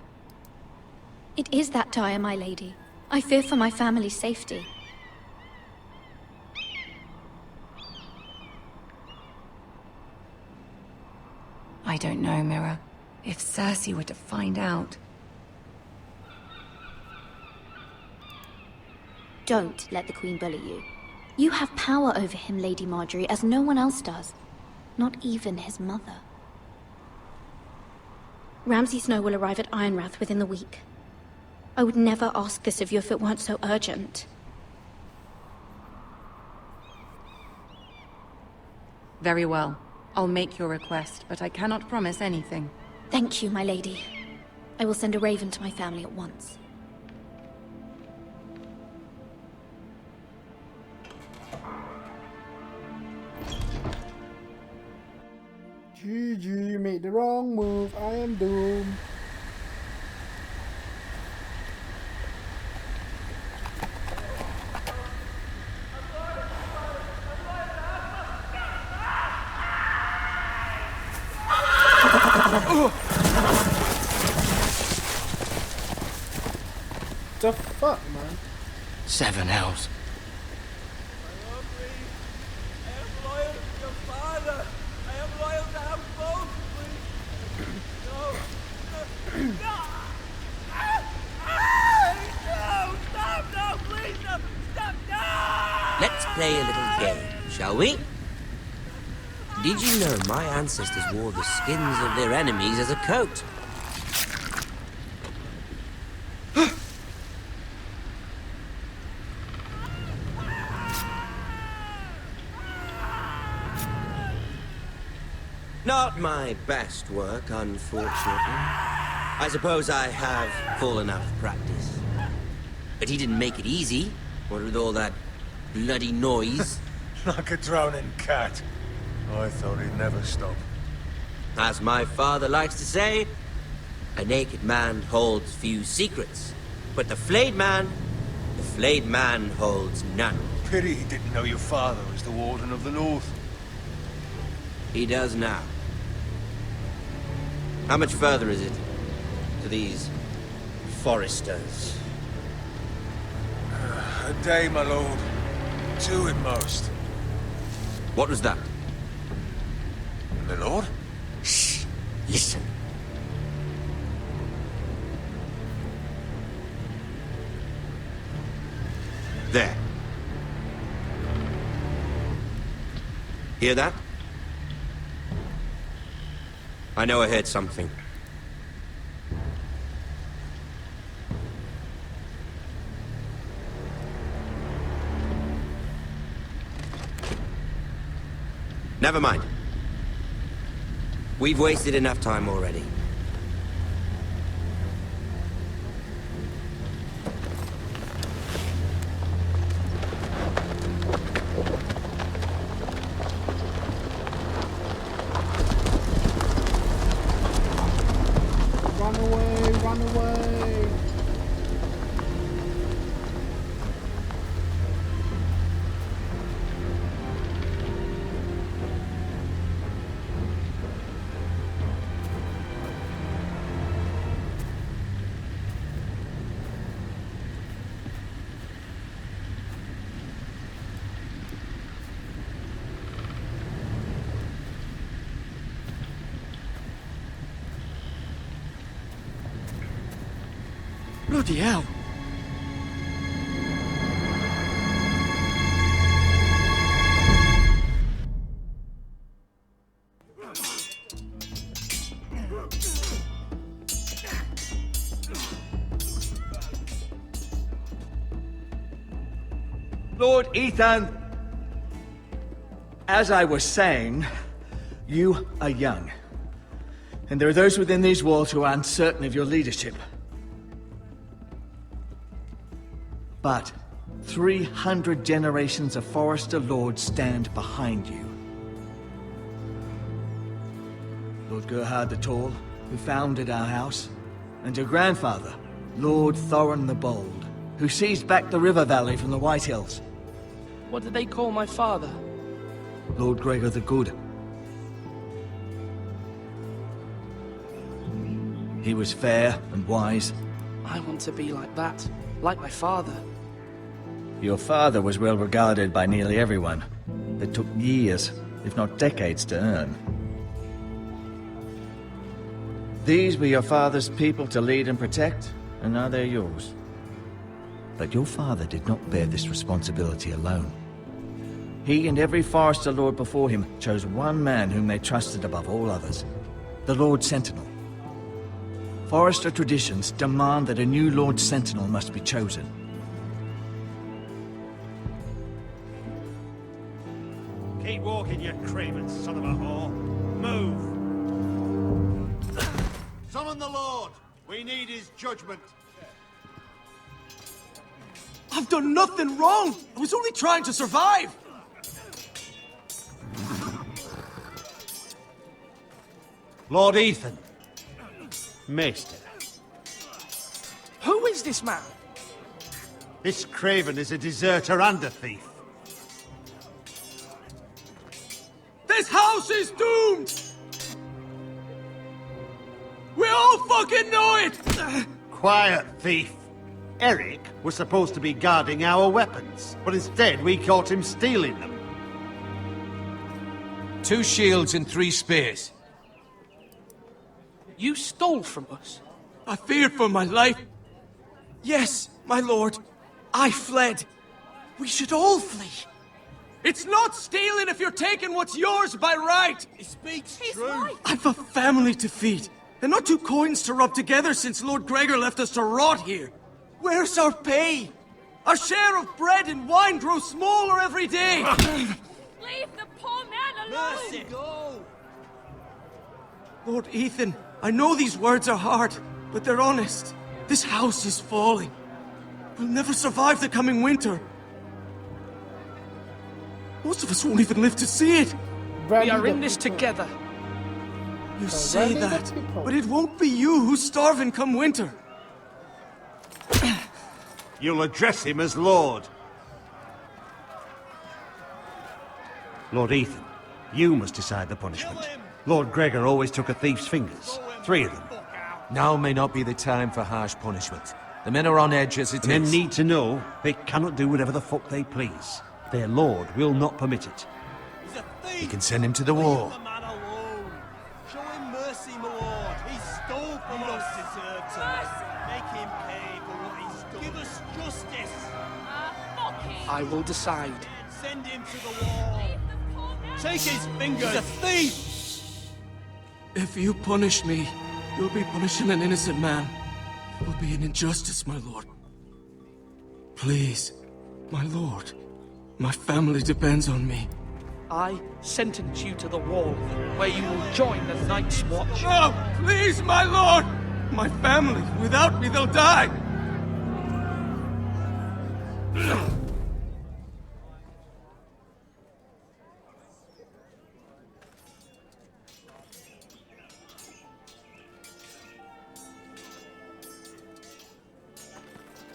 It is that dire, my lady. I fear for my family's safety. I don't know, Mira. If Cersei were to find out... Don't let the Queen bully you. You have power over him, Lady Marjorie, as no one else does. Not even his mother. Ramsay Snow will arrive at Ironrath within the week. I would never ask this of you if it weren't so urgent. Very well. I'll make your request, but I cannot promise anything. Thank you, my lady. I will send a raven to my family at once. GG, made the wrong move. I am doomed. The fuck, man? 7 L's. Let's play a little game, shall we? Did you know my ancestors wore the skins of their enemies as a coat? Not my best work, unfortunately. I suppose I have fallen out of practice. But he didn't make it easy, what with all that bloody noise. Like a drowning cat. I thought he'd never stop. As my father likes to say, a naked man holds few secrets, but the flayed man holds none. Pity he didn't know your father was the Warden of the North. He does now. How much further is it to these foresters? A day, my lord. 2 at most. What was that? My lord? Shh! Listen. There. Hear that? I know I heard something. Never mind. We've wasted enough time already. Run away, run away! Bloody hell! Lord Ethan, as I was saying, you are young. And there are those within these walls who are uncertain of your leadership. But 300 generations of Forester Lords stand behind you. Lord Gerhard the Tall, who founded our house, and your grandfather, Lord Thorin the Bold, who seized back the river valley from the White Hills. What did they call my father? Lord Gregor the Good. He was fair and wise. I want to be like that, like my father. Your father was well regarded by nearly everyone. It took years, if not decades, to earn. These were your father's people to lead and protect, and now they're yours. But your father did not bear this responsibility alone. He and every Forester Lord before him chose one man whom they trusted above all others, the Lord Sentinel. Forester traditions demand that a new Lord Sentinel must be chosen. Keep walking, you craven son of a whore. Move! Summon the Lord! We need his judgment. I've done nothing wrong! I was only trying to survive! Lord Ethan. Maester. Who is this man? This craven is a deserter and a thief. This house is doomed! We all fucking know it! Quiet, thief. Eric was supposed to be guarding our weapons, but instead we caught him stealing them. 2 shields and 3 spears. You stole from us. I feared for my life. Yes, my lord. I fled. We should all flee. It's not stealing if you're taking what's yours by right! He speaks true. I've a family to feed, and not two coins to rub together since Lord Gregor left us to rot here. Where's our pay? Our share of bread and wine grows smaller every day. Leave the poor man alone! Mercy, go! Lord Ethan, I know these words are hard, but they're honest. This house is falling. We'll never survive the coming winter. Most of us won't even live to see it. We are in this together. You say that, but it won't be you who's starving come winter. You'll address him as Lord. Lord Ethan, you must decide the punishment. Lord Gregor always took a thief's fingers. 3 of them. Now may not be the time for harsh punishment. The men are on edge as it is. Men need to know they cannot do whatever the fuck they please. Their lord will not permit it. You can send him to the war. Show him mercy, my lord. He stole from us. Deserve to make him pay for what he's done. Give us justice. I will decide. Send him to the wall. Take his fingers. He's a thief. If you punish me, you'll be punishing an innocent man. It will be an injustice, my lord. Please, my lord. My family depends on me. I sentence you to the wall, where you will join the Night's Watch. No, please, my lord! My family, without me, they'll die!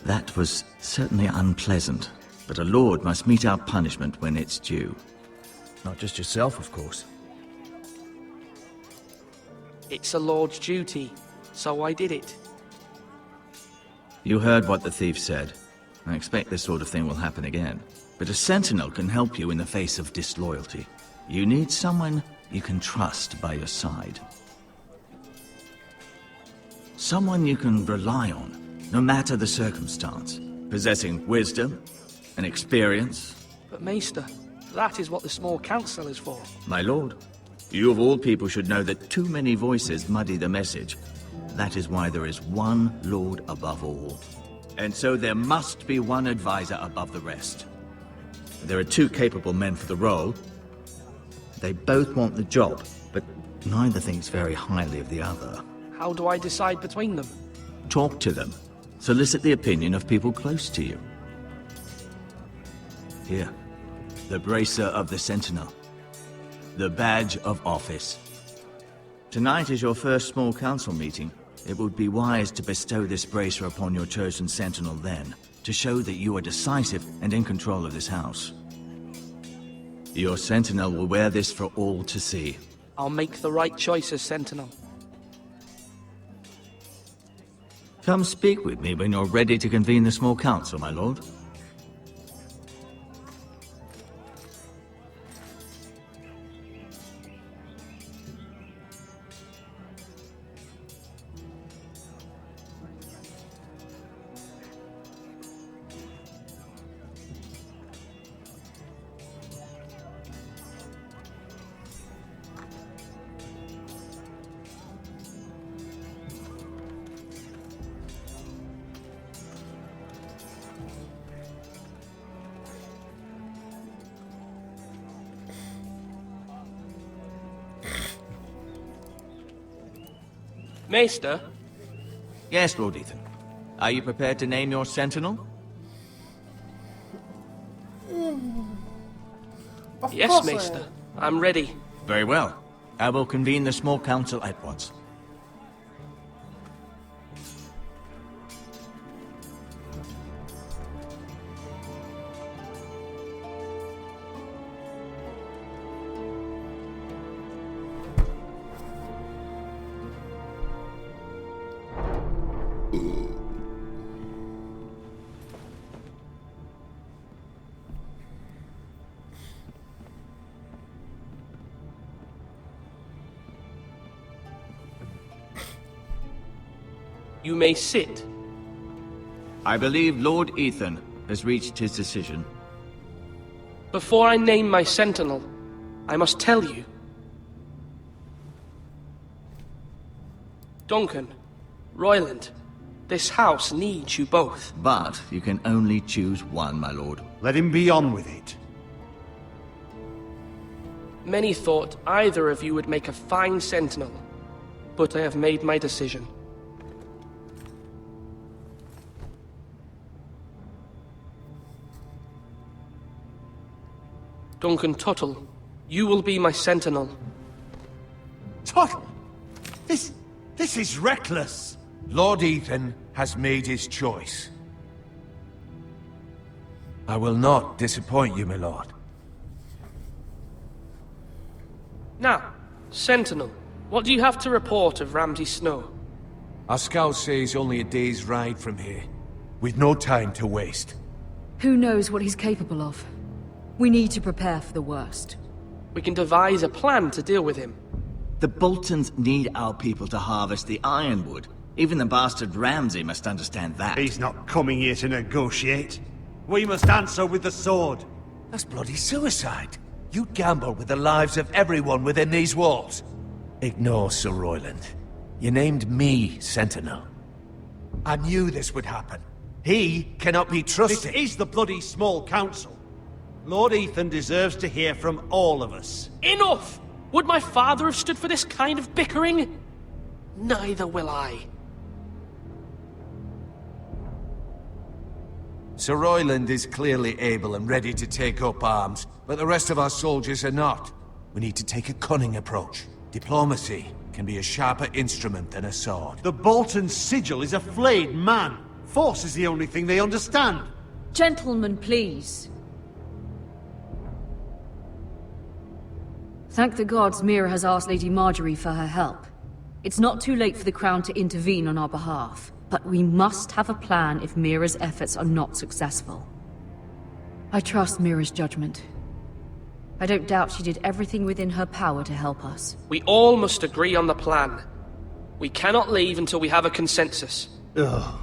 That was certainly unpleasant, but a lord must meet our punishment when it's due. Not just yourself, of course. It's a lord's duty, so I did it. You heard what the thief said. I expect this sort of thing will happen again. But a sentinel can help you in the face of disloyalty. You need someone you can trust by your side. Someone you can rely on, no matter the circumstance. Possessing wisdom and experience. But Maester, that is what the small council is for. My lord, you of all people should know that too many voices muddy the message. That is why there is one lord above all. And so there must be one advisor above the rest. There are 2 capable men for the role. They both want the job, but neither thinks very highly of the other. How do I decide between them? Talk to them. Solicit the opinion of people close to you. Here, the bracer of the Sentinel. The badge of office. Tonight is your first small council meeting. It would be wise to bestow this bracer upon your chosen Sentinel then, to show that you are decisive and in control of this house. Your Sentinel will wear this for all to see. I'll make the right choice as Sentinel. Come speak with me when you're ready to convene the small council, my lord. Maester? Yes, Lord Ethan. Are you prepared to name your sentinel? Yes, Maester. I'm ready. Very well. I will convene the small council at once. You may sit. I believe Lord Ethan has reached his decision. Before I name my sentinel, I must tell you. Duncan, Royland, this house needs you both. But you can only choose one, my lord. Let him be on with it. Many thought either of you would make a fine sentinel, but I have made my decision. Duncan Tuttle, you will be my sentinel. Tuttle? This is reckless. Lord Ethan has made his choice. I will not disappoint you, my lord. Now, Sentinel, what do you have to report of Ramsay Snow? Our scouts say he's only a day's ride from here, with no time to waste. Who knows what he's capable of? We need to prepare for the worst. We can devise a plan to deal with him. The Boltons need our people to harvest the ironwood. Even the bastard Ramsay must understand that. He's not coming here to negotiate. We must answer with the sword. That's bloody suicide. You'd gamble with the lives of everyone within these walls. Ignore Sir Royland. You named me Sentinel. I knew this would happen. He cannot be trusted. This is the bloody small council. Lord Ethan deserves to hear from all of us. Enough! Would my father have stood for this kind of bickering? Neither will I. Sir Royland is clearly able and ready to take up arms, but the rest of our soldiers are not. We need to take a cunning approach. Diplomacy can be a sharper instrument than a sword. The Bolton sigil is a flayed man. Force is the only thing they understand. Gentlemen, please. Thank the gods Mira has asked Lady Marjorie for her help. It's not too late for the Crown to intervene on our behalf, but we must have a plan if Mira's efforts are not successful. I trust Mira's judgment. I don't doubt she did everything within her power to help us. We all must agree on the plan. We cannot leave until we have a consensus. Ugh.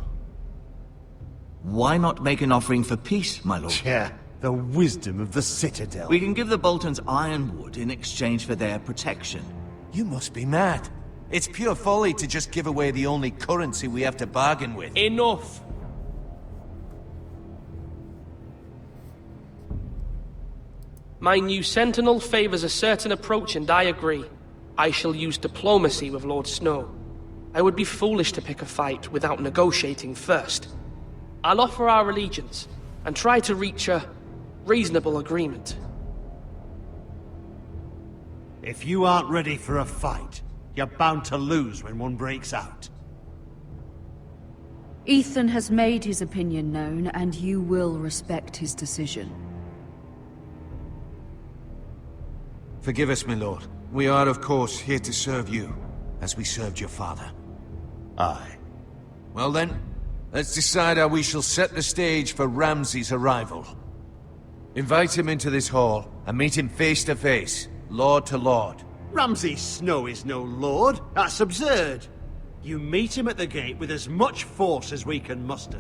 Why not make an offering for peace, my lord? Yeah, the wisdom of the Citadel. We can give the Boltons ironwood in exchange for their protection. You must be mad. It's pure folly to just give away the only currency we have to bargain with. Enough! My new sentinel favors a certain approach, and I agree. I shall use diplomacy with Lord Snow. I would be foolish to pick a fight without negotiating first. I'll offer our allegiance, and try to reach a reasonable agreement. If you aren't ready for a fight, you're bound to lose when one breaks out. Ethan has made his opinion known, and you will respect his decision. Forgive us, my lord. We are, of course, here to serve you, as we served your father. Aye. Well then, let's decide how we shall set the stage for Ramsay's arrival. Invite him into this hall, and meet him face to face, lord to lord. Ramsay Snow is no lord. That's absurd. You meet him at the gate with as much force as we can muster.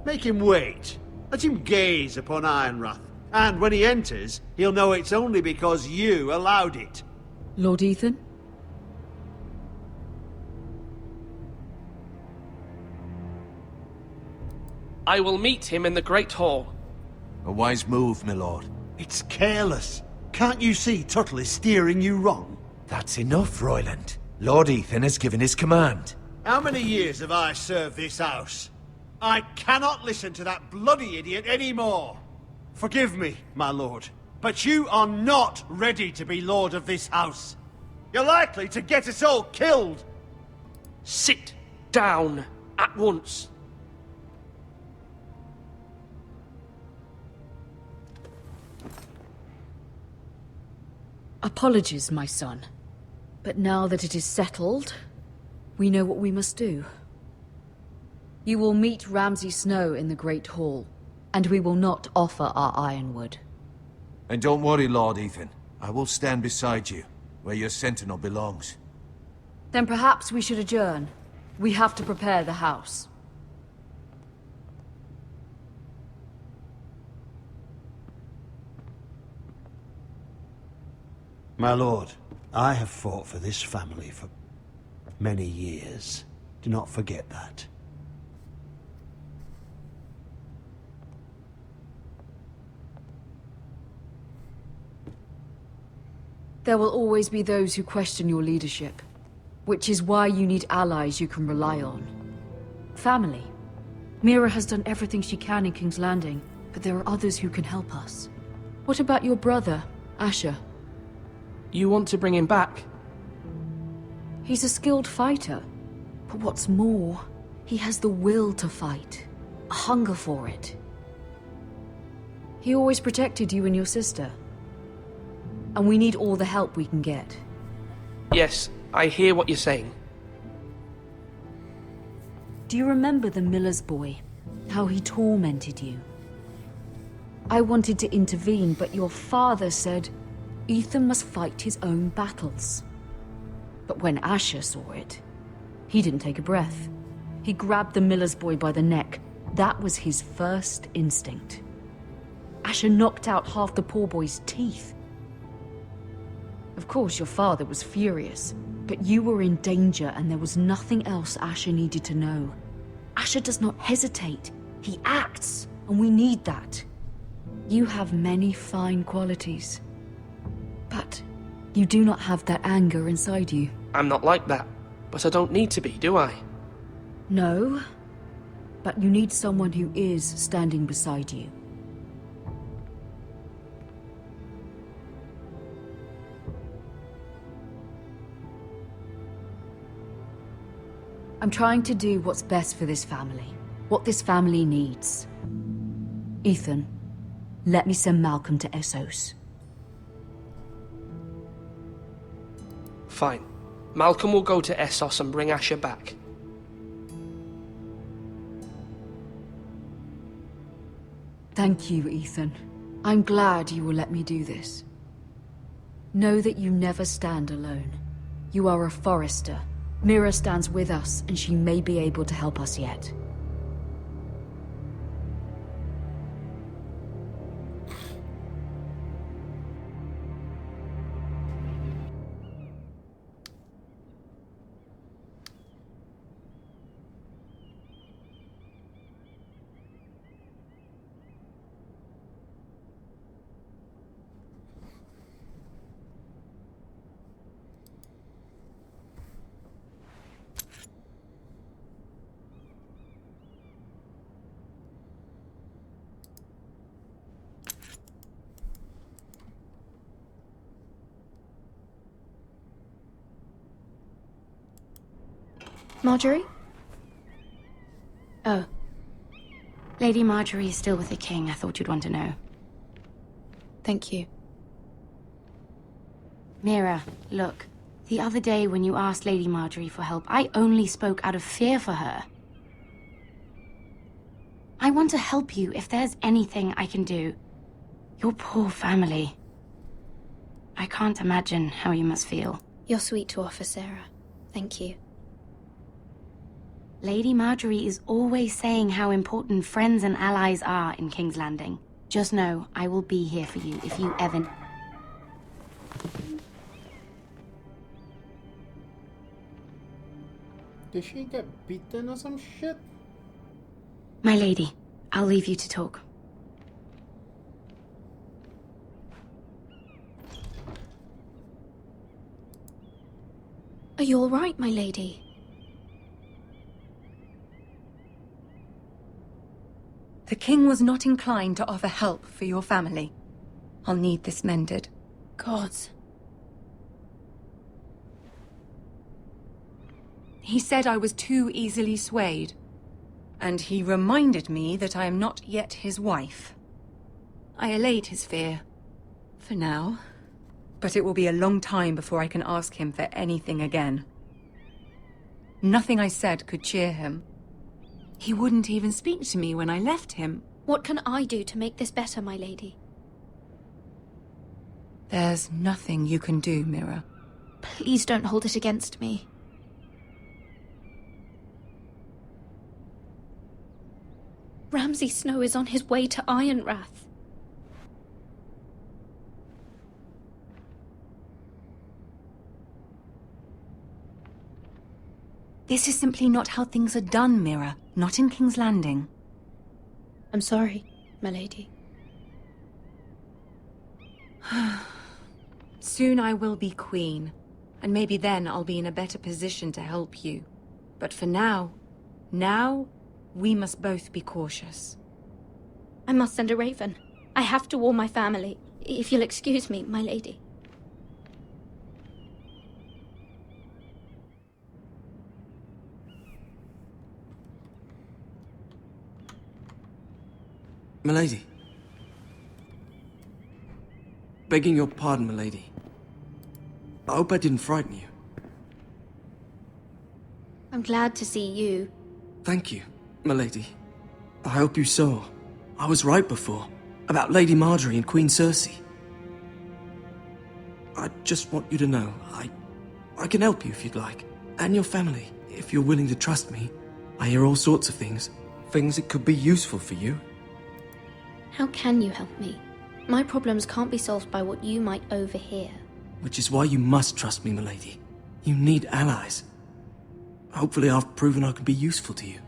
Make him wait. Let him gaze upon Ironrath. And when he enters, he'll know it's only because you allowed it. Lord Ethan? I will meet him in the Great Hall. A wise move, my lord. It's careless. Can't you see Tuttle is steering you wrong? That's enough, Royland. Lord Ethan has given his command. How many years have I served this house? I cannot listen to that bloody idiot anymore. Forgive me, my lord, but you are not ready to be lord of this house. You're likely to get us all killed. Sit down at once. Apologies, my son. But now that it is settled, we know what we must do. You will meet Ramsay Snow in the Great Hall, and we will not offer our ironwood. And don't worry, Lord Ethan. I will stand beside you, where your sentinel belongs. Then perhaps we should adjourn. We have to prepare the house. My lord, I have fought for this family for many years. Do not forget that. There will always be those who question your leadership, which is why you need allies you can rely on. Family. Mira has done everything she can in King's Landing, but there are others who can help us. What about your brother, Asher? You want to bring him back? He's a skilled fighter, but what's more, he has the will to fight, a hunger for it. He always protected you and your sister, and we need all the help we can get. Yes, I hear what you're saying. Do you remember the miller's boy? How he tormented you? I wanted to intervene, but your father said Ethan must fight his own battles. But when Asher saw it, he didn't take a breath. He grabbed the miller's boy by the neck. That was his first instinct. Asher knocked out half the poor boy's teeth. Of course, your father was furious, but you were in danger and there was nothing else Asher needed to know. Asher does not hesitate. He acts, and we need that. You have many fine qualities, but you do not have that anger inside you. I'm not like that, but I don't need to be, do I? No, but you need someone who is standing beside you. I'm trying to do what's best for this family, what this family needs. Ethan, let me send Malcolm to Essos. Fine. Malcolm will go to Essos and bring Asher back. Thank you, Ethan. I'm glad you will let me do this. Know that you never stand alone. You are a Forester. Mira stands with us, and she may be able to help us yet. Marjorie? Oh. Lady Marjorie is still with the king. I thought you'd want to know. Thank you. Mira, look. The other day when you asked Lady Marjorie for help, I only spoke out of fear for her. I want to help you if there's anything I can do. Your poor family. I can't imagine how you must feel. You're sweet to offer, Sarah. Thank you. Lady Marjorie is always saying how important friends and allies are in King's Landing. Just know, I will be here for you if you ever... Did she get beaten or some shit? My lady, I'll leave you to talk. Are you all right, my lady? The king was not inclined to offer help for your family. I'll need this mended. Gods. He said I was too easily swayed. And he reminded me that I am not yet his wife. I allayed his fear. For now. But it will be a long time before I can ask him for anything again. Nothing I said could cheer him. He wouldn't even speak to me when I left him. What can I do to make this better, my lady? There's nothing you can do, Mira. Please don't hold it against me. Ramsay Snow is on his way to Ironrath. This is simply not how things are done, Mira. Not in King's Landing. I'm sorry, my lady. Soon I will be queen, and maybe then I'll be in a better position to help you. But for now, we must both be cautious. I must send a raven. I have to warn my family. If you'll excuse me, my lady. Milady. Begging your pardon, milady. I hope I didn't frighten you. I'm glad to see you. Thank you, milady. I hope you saw. I was right before. About Lady Marjorie and Queen Cersei. I just want you to know, I can help you if you'd like. And your family, if you're willing to trust me. I hear all sorts of things. Things that could be useful for you. How can you help me? My problems can't be solved by what you might overhear. Which is why you must trust me, milady. You need allies. Hopefully I've proven I can be useful to you.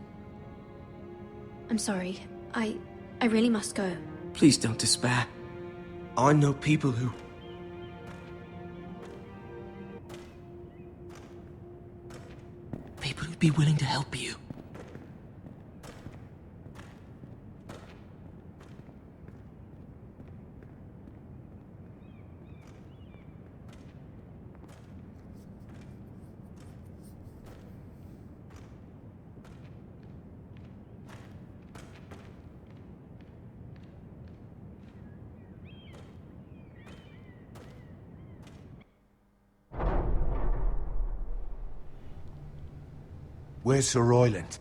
I'm sorry. I really must go. Please don't despair. I know people who... People who'd be willing to help you. Where's Sir Royland?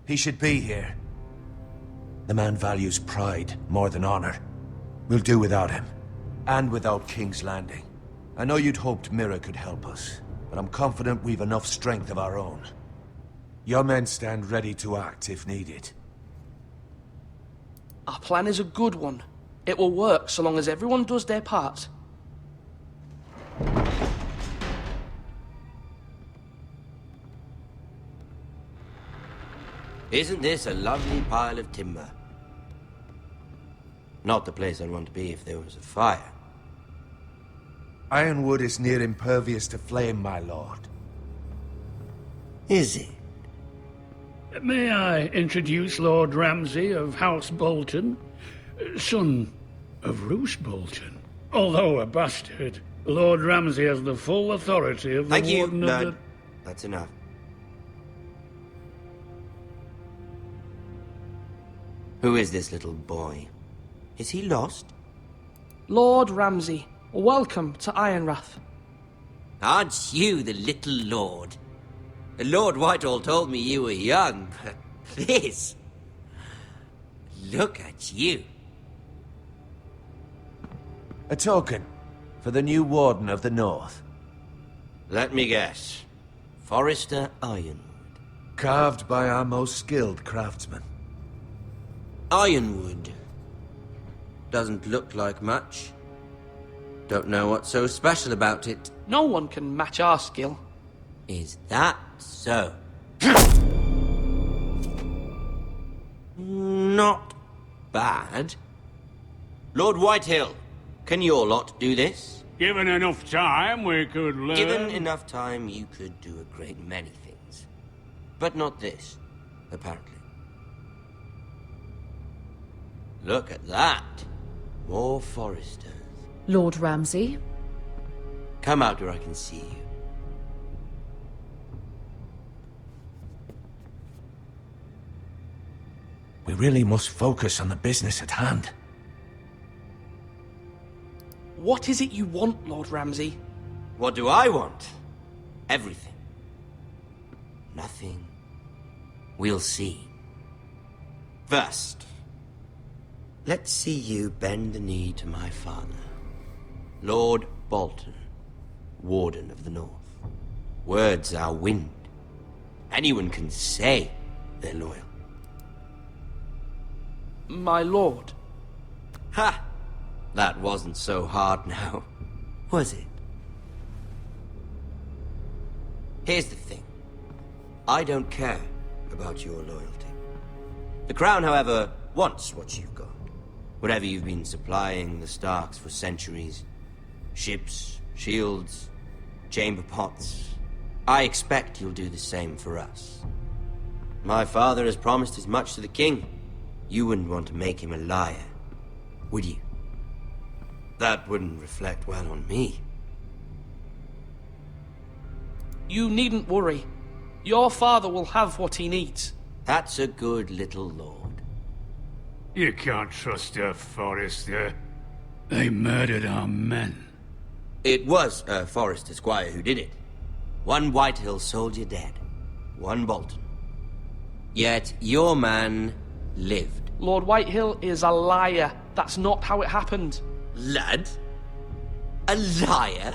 He should be here. The man values pride more than honor. We'll do without him. And without King's Landing. I know you'd hoped Mira could help us, but I'm confident we've enough strength of our own. Your men stand ready to act if needed. Our plan is a good one. It will work so long as everyone does their part. Isn't this a lovely pile of timber? Not the place I'd want to be if there was a fire. Ironwood is near impervious to flame, my lord. Is it? May I introduce Lord Ramsay of House Bolton, son of Roose Bolton. Although a bastard, Lord Ramsay has the full authority of the Thank you, Warden of Lord. the... That's enough. Who is this little boy? Is he lost? Lord Ramsay, welcome to Ironrath. Aren't you the little lord? Lord Whitehall told me you were young, but this... Look at you. A token for the new Warden of the North. Let me guess. Forrester Ironwood. Carved by our most skilled craftsmen. Ironwood. Doesn't look like much. Don't know what's so special about it. No one can match our skill. Is that so? Not bad. Lord Whitehill, can your lot do this? Given enough time, we could learn... Given enough time, you could do a great many things. But not this, apparently. Look at that. More Foresters. Lord Ramsay? Come out where I can see you. We really must focus on the business at hand. What is it you want, Lord Ramsay? What do I want? Everything. Nothing. We'll see. First, let's see you bend the knee to my father, Lord Bolton, Warden of the North. Words are wind. Anyone can say they're loyal. My lord. Ha! That wasn't so hard now, was it? Here's the thing. I don't care about your loyalty. The Crown, however, wants what you've got. Whatever you've been supplying the Starks for centuries. Ships, shields, chamber pots. I expect you'll do the same for us. My father has promised as much to the king. You wouldn't want to make him a liar, would you? That wouldn't reflect well on me. You needn't worry. Your father will have what he needs. That's a good little lord. You can't trust a Forrester. They murdered our men. It was a Forrester squire who did it. One Whitehill soldier dead. One Bolton. Yet your man lived. Lord Whitehill is a liar. That's not how it happened. Lad? A liar?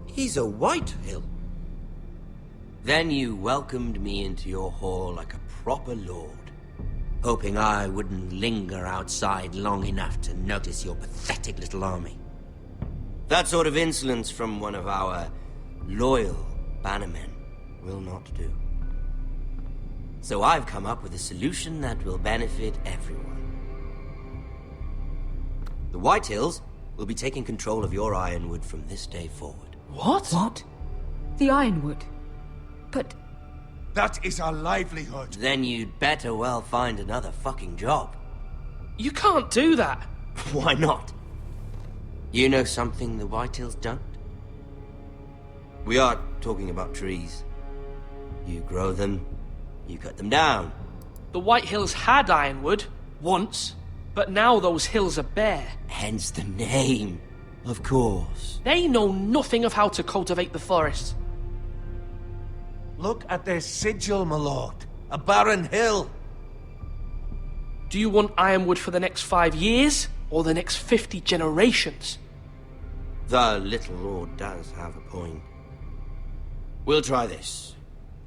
He's a Whitehill. Then you welcomed me into your hall like a proper lord, hoping I wouldn't linger outside long enough to notice your pathetic little army. That sort of insolence from one of our loyal bannermen will not do. So I've come up with a solution that will benefit everyone. The Whitehills will be taking control of your Ironwood from this day forward. What? What? The Ironwood? But... That is our livelihood. Then you'd better well find another fucking job. You can't do that. Why not? You know something the Whitehills don't? We are talking about trees. You grow them, you cut them down. The Whitehills had Ironwood, once, but now those hills are bare. Hence the name, of course. They know nothing of how to cultivate the forest. Look at their sigil, my lord. A barren hill. Do you want Ironwood for the next 5 years, or the next 50 generations? The little lord does have a point. We'll try this.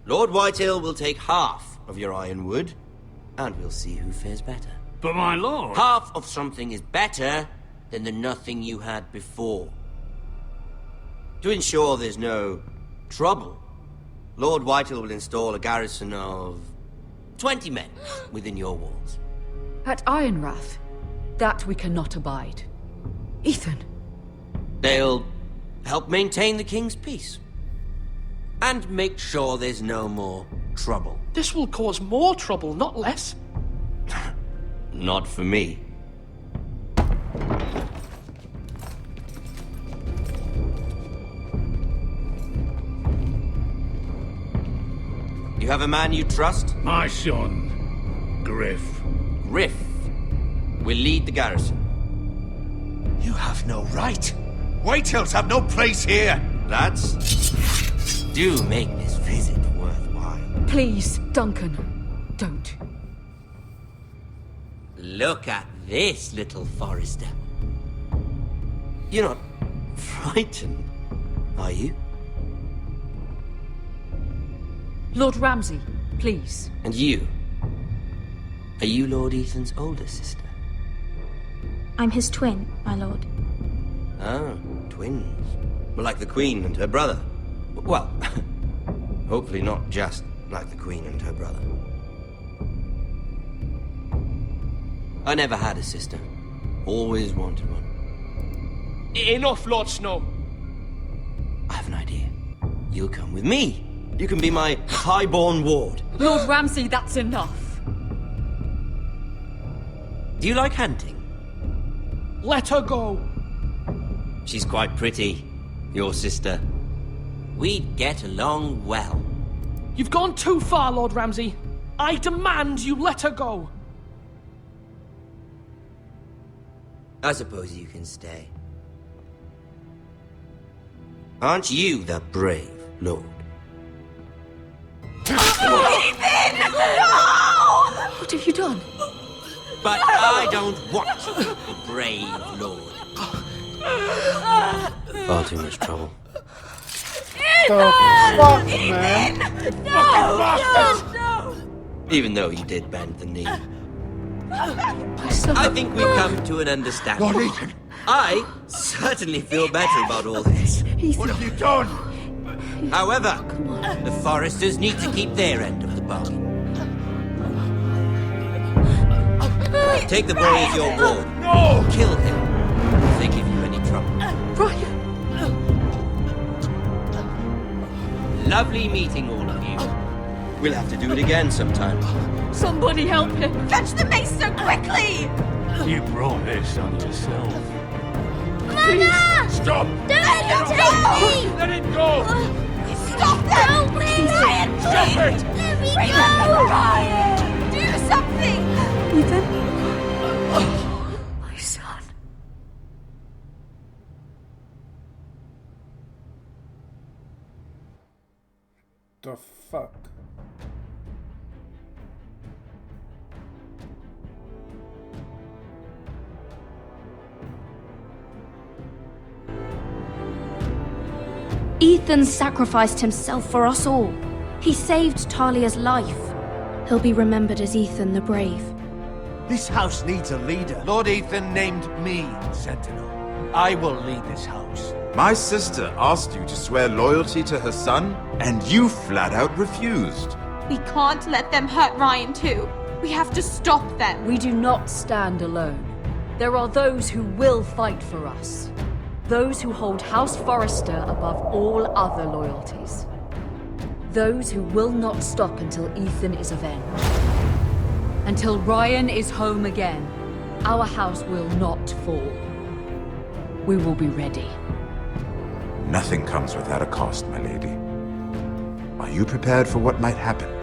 Lord Whitehill will take half of your Ironwood, and we'll see who fares better. But my lord... Half of something is better than the nothing you had before. To ensure there's no trouble, Lord Whitehill will install a garrison of 20 men within your walls. At Ironrath? That we cannot abide. Ethan. They'll help maintain the king's peace. And make sure there's no more trouble. This will cause more trouble, not less. Not for me. You have a man you trust? My son, Griff. Griff will lead the garrison. You have no right. Whitehills have no place here. Lads, do make this visit worthwhile. Please, Duncan, don't. Look at this, little Forrester. You're not frightened, are you? Lord Ramsay, please. And you? Are you Lord Ethan's older sister? I'm his twin, my lord. Ah, twins. Well, like the Queen and her brother. Well, hopefully not just like the Queen and her brother. I never had a sister. Always wanted one. Enough, Lord Snow. I have an idea. You'll come with me. You can be my highborn ward. Lord Ramsay, that's enough. Do you like hunting? Let her go. She's quite pretty, your sister. We'd get along well. You've gone too far, Lord Ramsay. I demand you let her go. I suppose you can stay. Aren't you the brave lord? Ethan! No! What have you done? But I don't want a brave lord. Far too much trouble. The fuck, man? No! Even though you did bend the knee. I think we've come to an understanding. Lord Ethan! I certainly feel better about all this. What have you done? However, the Foresters need to keep their end of the bargain. Take the boy as your ward. No! Kill him if they give you any trouble. Brian! Lovely meeting all of you. We'll have to do it again sometime. Somebody help him! Fetch the maester quickly! You brought this on yourself. Mama! Stop! Don't let them take me! Let it go! Stop them! Help me! Ryan, Stop it! Let me go! Ryan! Do something! Ethan? My son. The fuck? Ethan sacrificed himself for us all. He saved Talia's life. He'll be remembered as Ethan the Brave. This house needs a leader. Lord Ethan named me Sentinel. I will lead this house. My sister asked you to swear loyalty to her son, and you flat out refused. We can't let them hurt Ryan too. We have to stop them. We do not stand alone. There are those who will fight for us. Those who hold House Forrester above all other loyalties. Those who will not stop until Ethan is avenged. Until Ryan is home again, our house will not fall. We will be ready. Nothing comes without a cost, my lady. Are you prepared for what might happen?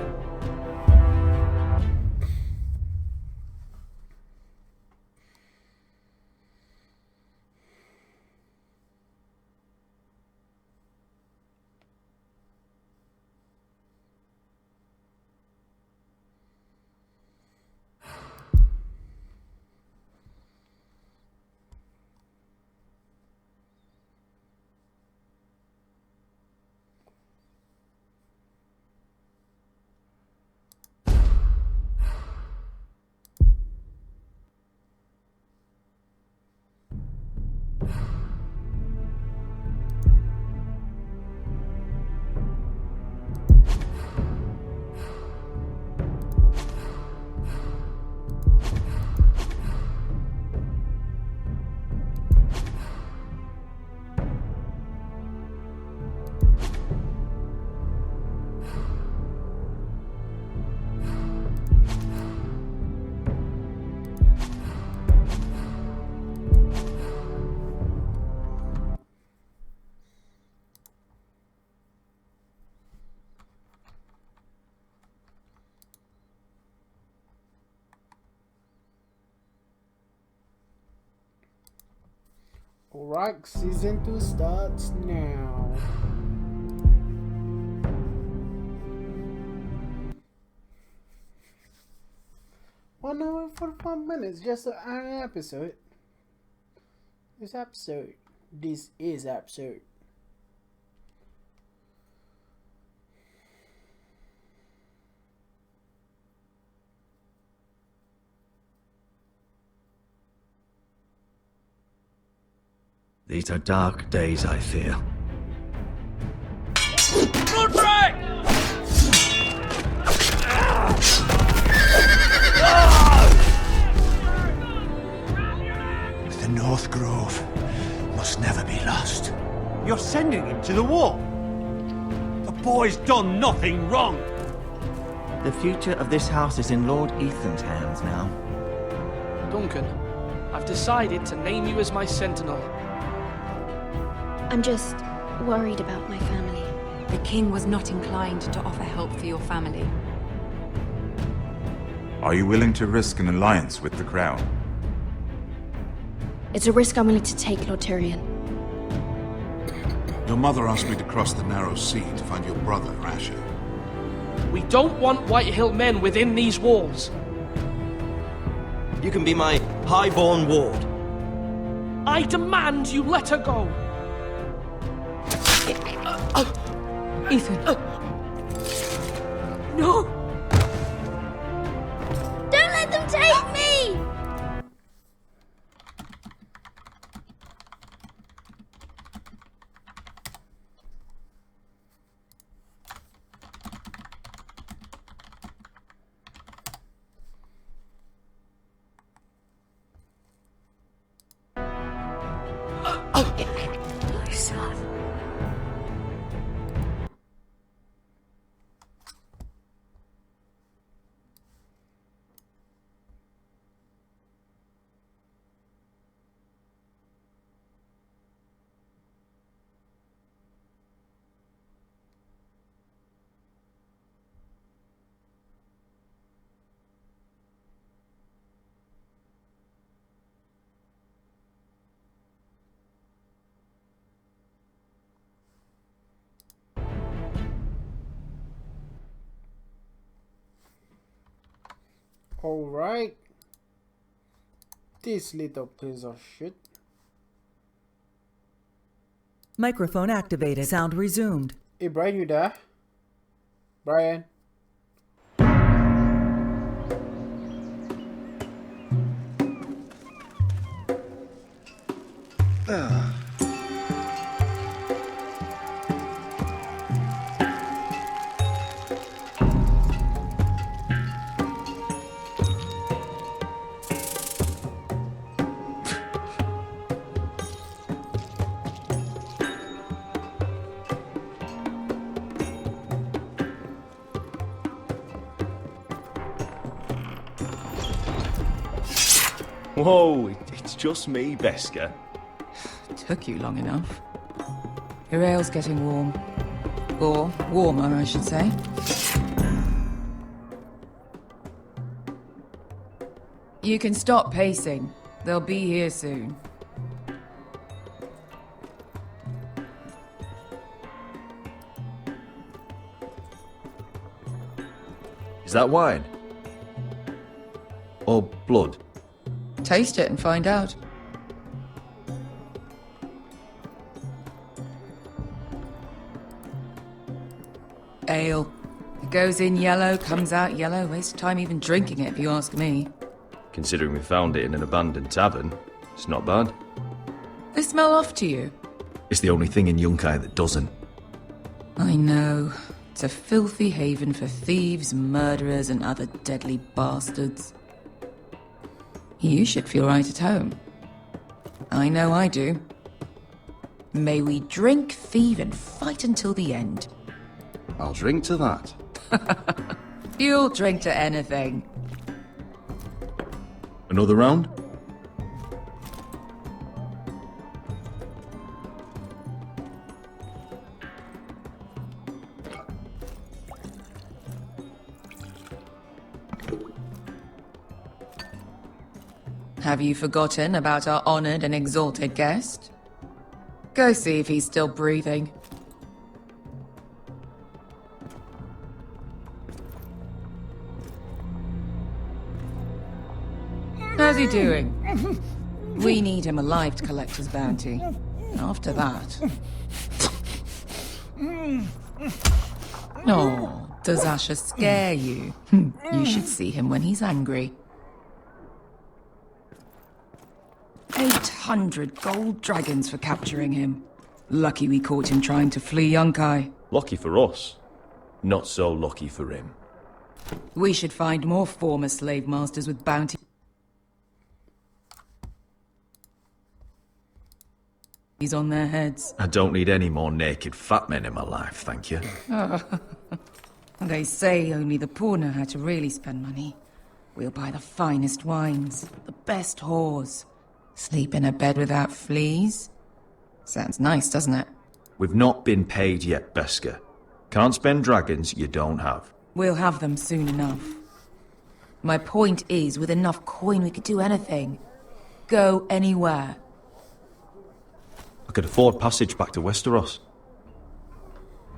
Alright, season 2 starts now. One hour and 45 minutes, just an episode. This is absurd. These are dark days, I fear. The North Grove must never be lost. You're sending him to the war. The boy's done nothing wrong. The future of this house is in Lord Ethan's hands now. Duncan, I've decided to name you as my sentinel. I'm just worried about my family. The king was not inclined to offer help for your family. Are you willing to risk an alliance with the Crown? It's a risk I'm willing to take, Lord Tyrion. Your mother asked me to cross the narrow sea to find your brother, Asher. We don't want Whitehill men within these walls. You can be my highborn ward. I demand you let her go. Ethan. No! Don't let them take me! Son. Alright. This little piece of shit. Microphone activated. Sound resumed. Hey, Brian, you there? Brian? Whoa, it's just me, Beskar. Took you long enough. Your ale's getting warm. Or warmer, I should say. You can stop pacing. They'll be here soon. Is that wine? Or blood? Taste it and find out. Ale. It goes in yellow, comes out yellow. Waste of time even drinking it, if you ask me. Considering we found it in an abandoned tavern, it's not bad. They smell off to you. It's the only thing in Yunkai that doesn't. I know. It's a filthy haven for thieves, murderers, and other deadly bastards. You should feel right at home. I know I do. May we drink, thieve, and fight until the end. I'll drink to that. You'll drink to anything. Another round? Have you forgotten about our honored and exalted guest? Go see if he's still breathing. How's he doing? We need him alive to collect his bounty. After that... Oh, does Asher scare you? You should see him when he's angry. 800 gold dragons for capturing him. Lucky we caught him trying to flee Yunkai. Lucky for us. Not so lucky for him. We should find more former slave masters with bounties on their heads. I don't need any more naked fat men in my life, thank you. They say only the poor know how to really spend money. We'll buy the finest wines, the best whores. Sleep in a bed without fleas? Sounds nice, doesn't it? We've not been paid yet, Beskar. Can't spend dragons you don't have. We'll have them soon enough. My point is, with enough coin we could do anything. Go anywhere. I could afford passage back to Westeros.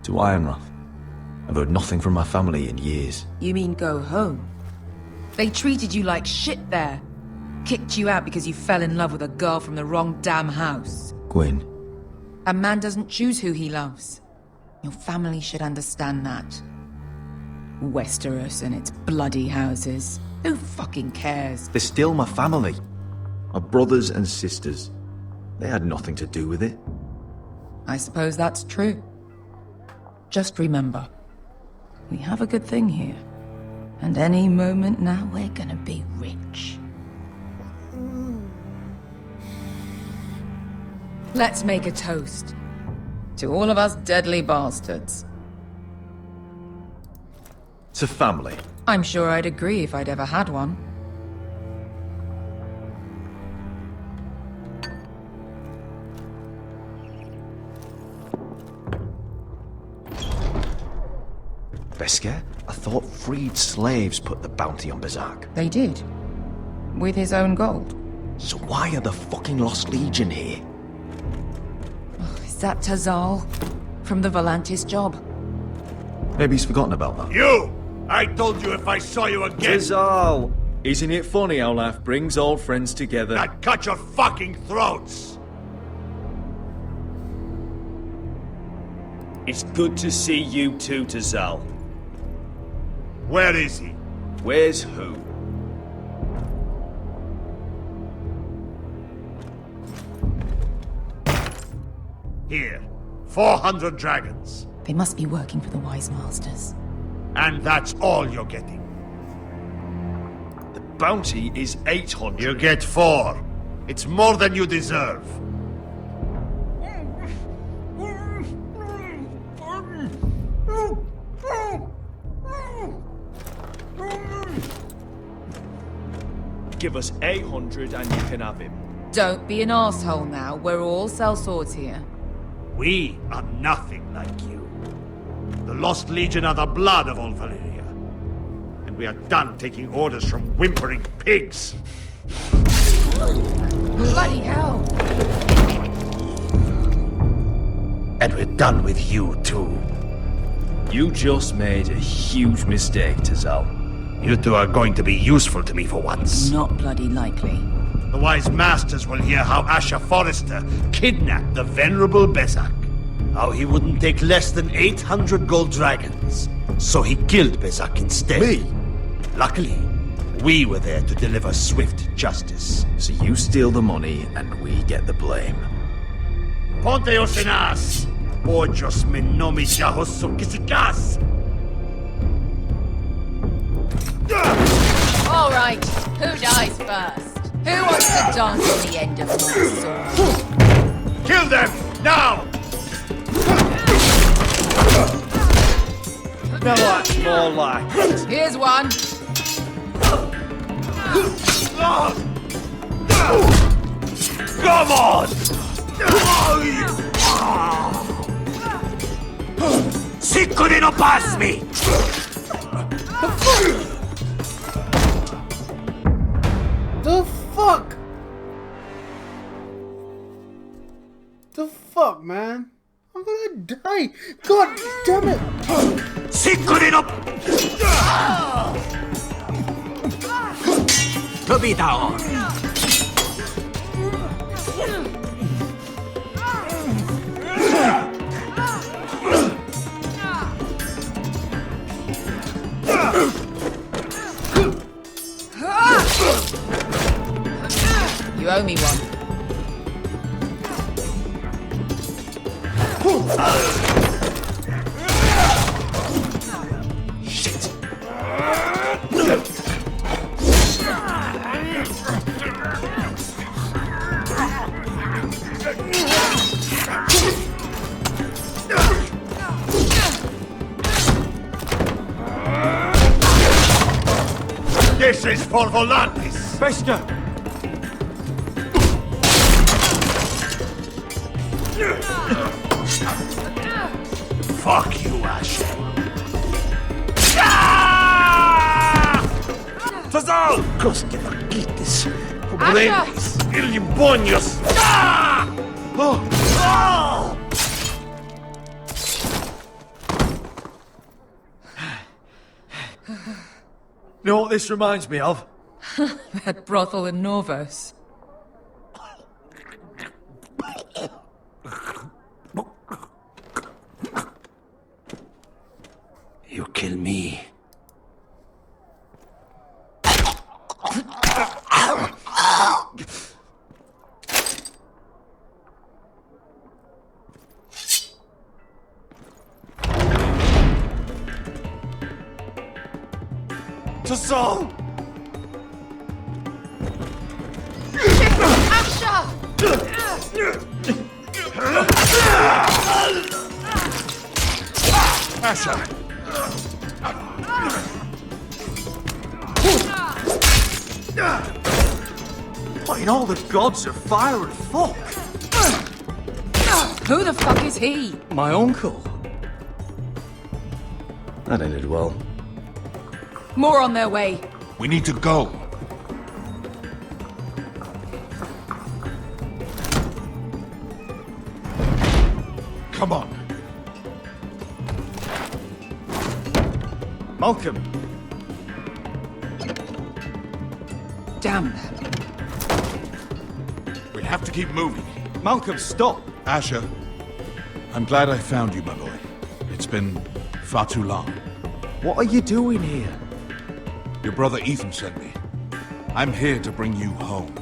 To Ironrath. I've heard nothing from my family in years. You mean go home? They treated you like shit there. Kicked you out because you fell in love with a girl from the wrong damn house. Gwyn. A man doesn't choose who he loves. Your family should understand that. Westeros and its bloody houses. Who fucking cares? They're still my family. My brothers and sisters. They had nothing to do with it. I suppose that's true. Just remember, we have a good thing here. And any moment now we're gonna be rich. Let's make a toast. To all of us deadly bastards. To family. I'm sure I'd agree if I'd ever had one. Beskar, I thought freed slaves put the bounty on Berserk. They did. With his own gold. So why are the fucking Lost Legion here? Is that Tazal? From the Volantis job? Maybe he's forgotten about that. You! I told you if I saw you again... Tazal! Isn't it funny how life brings old friends together? I'd cut your fucking throats! It's good to see you too, Tazal. Where is he? Where's who? Here. 400 dragons. They must be working for the Wise Masters. And that's all you're getting. The bounty is 800. You get 4. It's more than you deserve. Give us 800 and you can have him. Don't be an asshole now. We're all sellswords here. We are nothing like you. The Lost Legion are the blood of all Valyria. And we are done taking orders from whimpering pigs. Bloody hell! And we're done with you too. You just made a huge mistake, Tazal. You two are going to be useful to me for once. Not bloody likely. The Wise Masters will hear how Asher Forrester kidnapped the venerable Bezzak. How he wouldn't take less than 800 gold dragons. So he killed Bezzak instead. Me? Luckily, we were there to deliver swift justice. So you steal the money and we get the blame. Ponteos en as! Ojos me nomi jahoso kisikas! All right, who dies first? Who wants to dance on the end of my sword? Kill them, now! Now that's more like it. Here's one. Come on! Sicko di non passmi! The fuck? The fuck, man? I'm gonna die. God damn it! Sicko di non... Tobita on. You owe me one. Shit. This is for Volantis! Beskar! Fuck you, Asher. Tazal! Cos que vaquites, pobrenis, ilibonios! Oh! You know what this reminds me of? That brothel in Norvos. You kill me. Tazal! Asher! What in all the gods of fire and fuck? Who the fuck is he? My uncle. That ended well. More on their way. We need to go. Come on. Malcolm. Damn. We have to keep moving. Malcolm, stop. Asher, I'm glad I found you, my boy. It's been far too long. What are you doing here? Your brother Ethan sent me. I'm here to bring you home.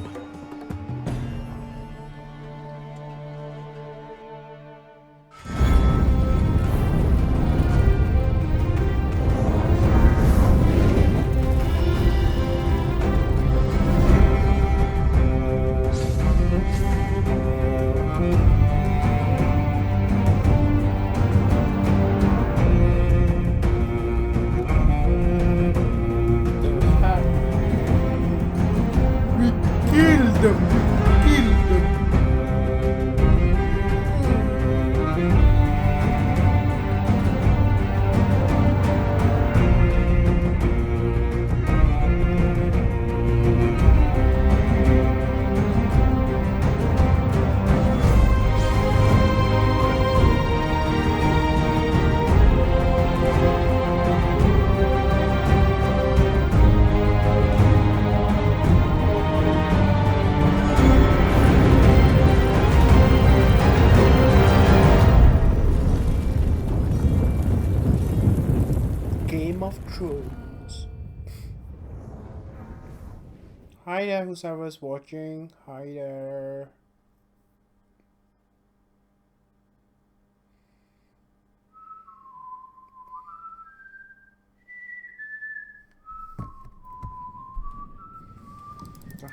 Hi there, whoever's watching. Hi there.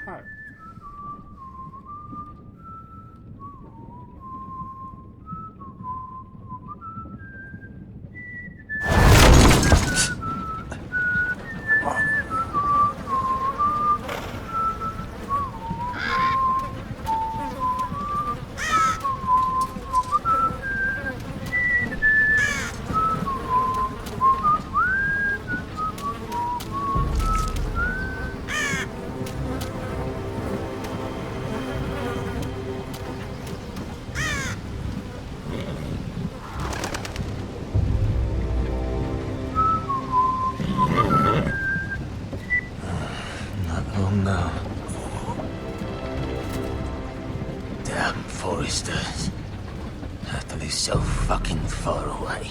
Hi. No. Damn foresters. Have to be so fucking far away.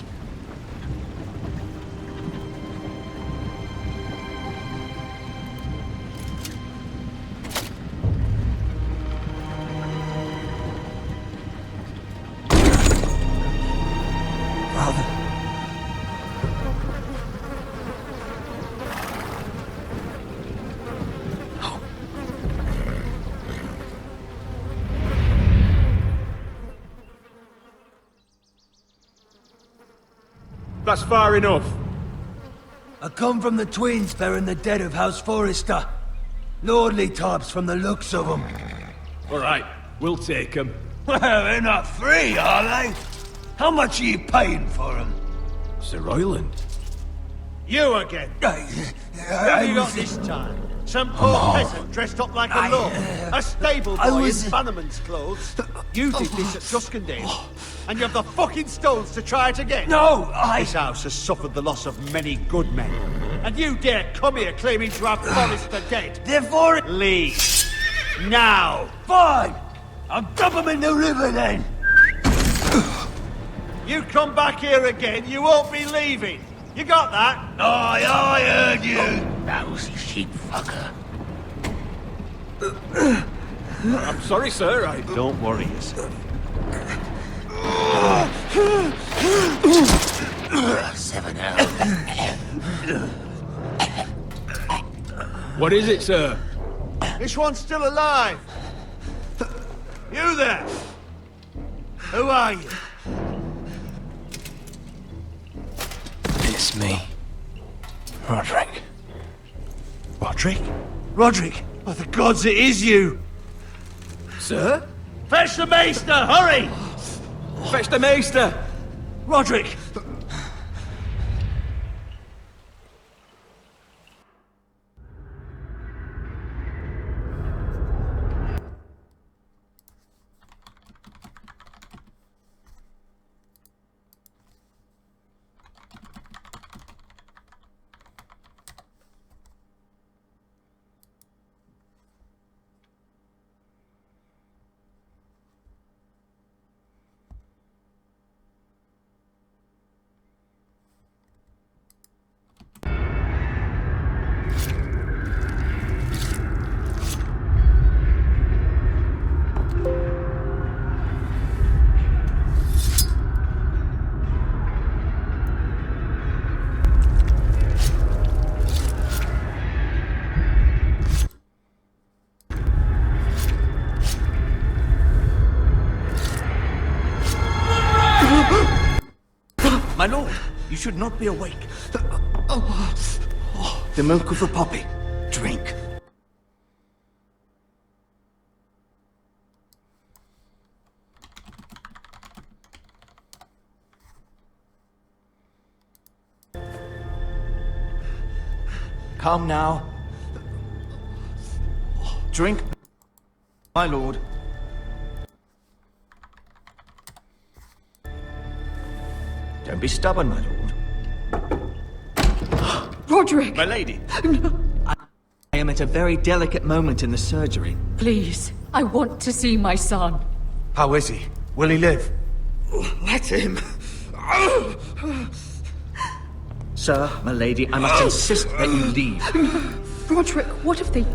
That's far enough. I come from the twins bearing the dead of House Forrester. Lordly types from the looks of them. All right, we'll take them. Well, they're not free, are they? How much are you paying for them? Sir Royland. You again. Who have you got this time? Some poor peasant dressed up like a lord. A stable boy in Bannerman's clothes. You did this at Duskendale. And you have the fucking stones to try it again? No, This house has suffered the loss of many good men. And you dare come here claiming to have Forrester dead? Therefore... Leave. Now. Fine. I'll dump them in the river then. You come back here again, you won't be leaving. You got that? Aye, I heard you. Lousy sheep fucker. I'm sorry, sir. Don't worry yourself. 7 hours. What is it, sir? This one's still alive. You there. Who are you? It's me. Roderick. Roderick? Roderick! By the gods, it is you! Sir? Fetch the maester, hurry! Fetch the maester! Roderick! My lord, you should not be awake. The milk of the poppy. Drink. Come now. Drink, my lord. Don't be stubborn, my lord. Roderick! My lady! I am at a very delicate moment in the surgery. Please, I want to see my son. How is he? Will he live? Let him! Sir, my lady, I must insist that you leave. Roderick, what have they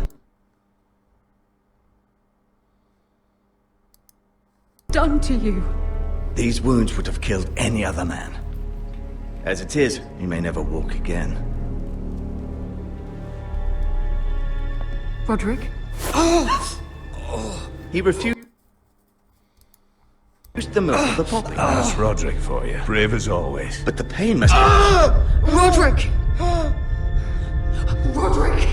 done to you? These wounds would have killed any other man. As it is, he may never walk again. Roderick? He refused the milk of the poppy. That's Roderick for you. Brave as always. But the pain must... Roderick! Roderick!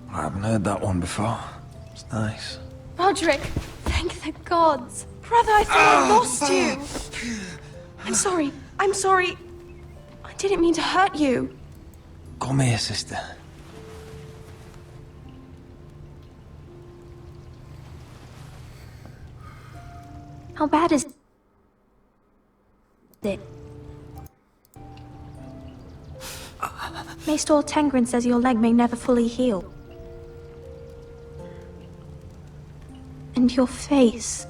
I haven't heard that one before. It's nice. Roderick, thank the gods. Brother, I thought I lost you. I'm sorry. I'm sorry. I didn't mean to hurt you. Come here, sister. How bad is it? Maester Tengrin says your leg may never fully heal. And your face.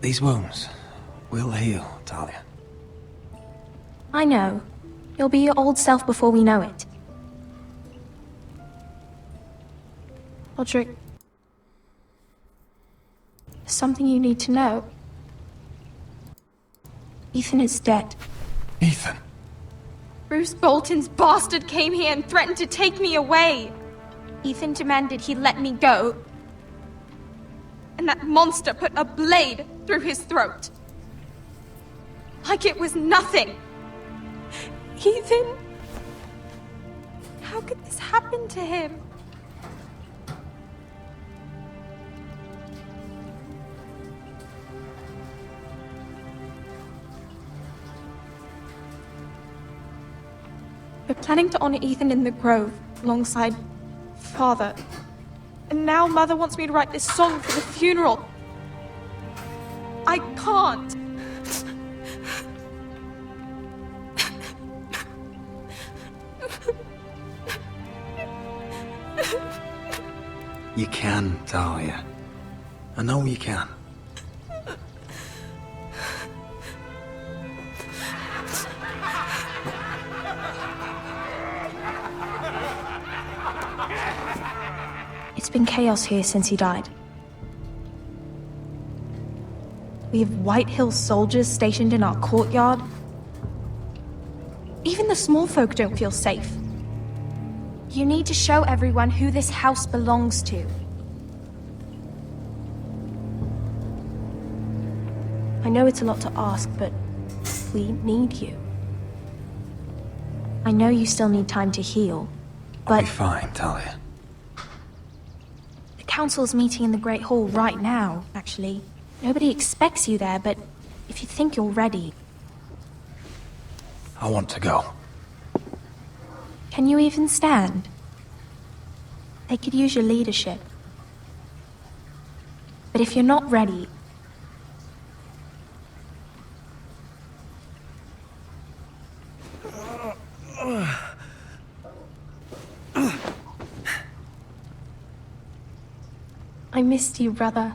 These wounds will heal, Talia. I know. You'll be your old self before we know it. Roderick, there's something you need to know. Ethan is dead. Ethan? Bruce Bolton's bastard came here and threatened to take me away. Ethan demanded he let me go. And that monster put a blade through his throat. Like it was nothing. Ethan? How could this happen to him? planning to honor Ethan in the grove alongside Father. And now Mother wants me to write this song for the funeral. I can't. You can, Talia. I know you can. It's been chaos here since he died. We have White Hill soldiers stationed in our courtyard. Even the small folk don't feel safe. You need to show everyone who this house belongs to. I know it's a lot to ask, but we need you. I know you still need time to heal, but... I'll be fine, Talia. The council's meeting in the Great Hall right now, actually. Nobody expects you there, but if you think you're ready... I want to go. Can you even stand? They could use your leadership. But if you're not ready... I missed you, brother.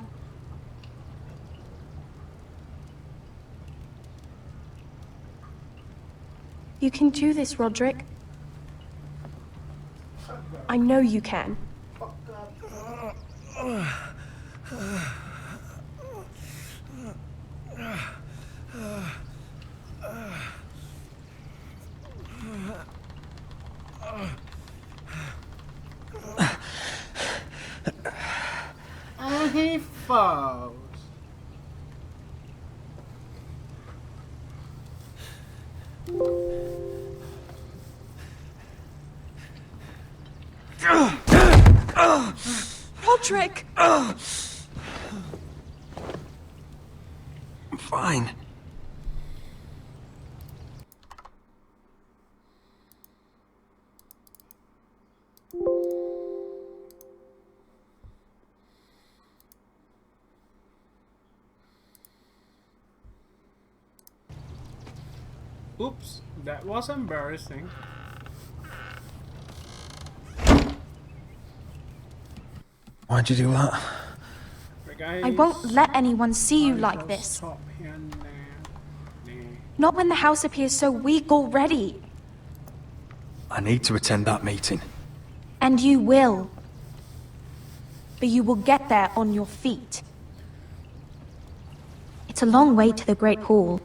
You can do this, Roderick. I know you can. And he falls. Roderick! I'm fine. Oops, that was embarrassing. Why'd you do that? I won't let anyone see you like this. Not when the house appears so weak already. I need to attend that meeting. And you will. But you will get there on your feet. It's a long way to the Great Hall.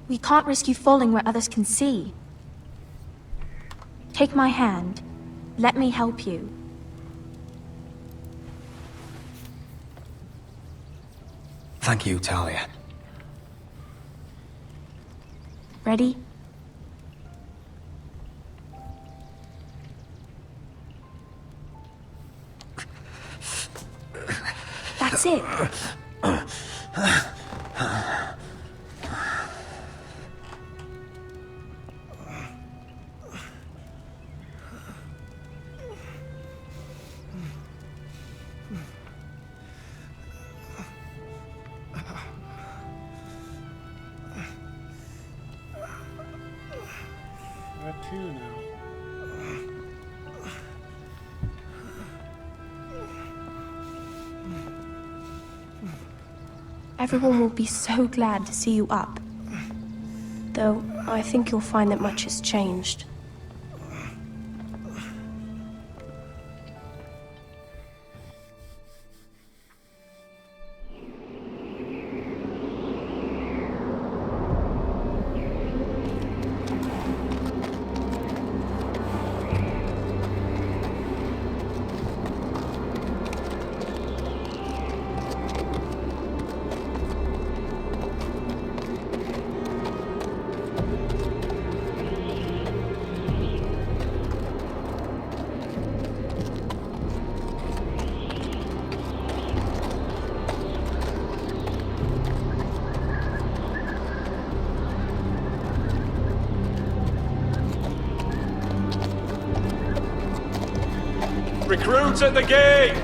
We can't risk you falling where others can see. Take my hand. Let me help you. Thank you, Talia. Ready? That's it. Where to now? Everyone will be so glad to see you up. Though, I think you'll find that much has changed. Recruits at the gate!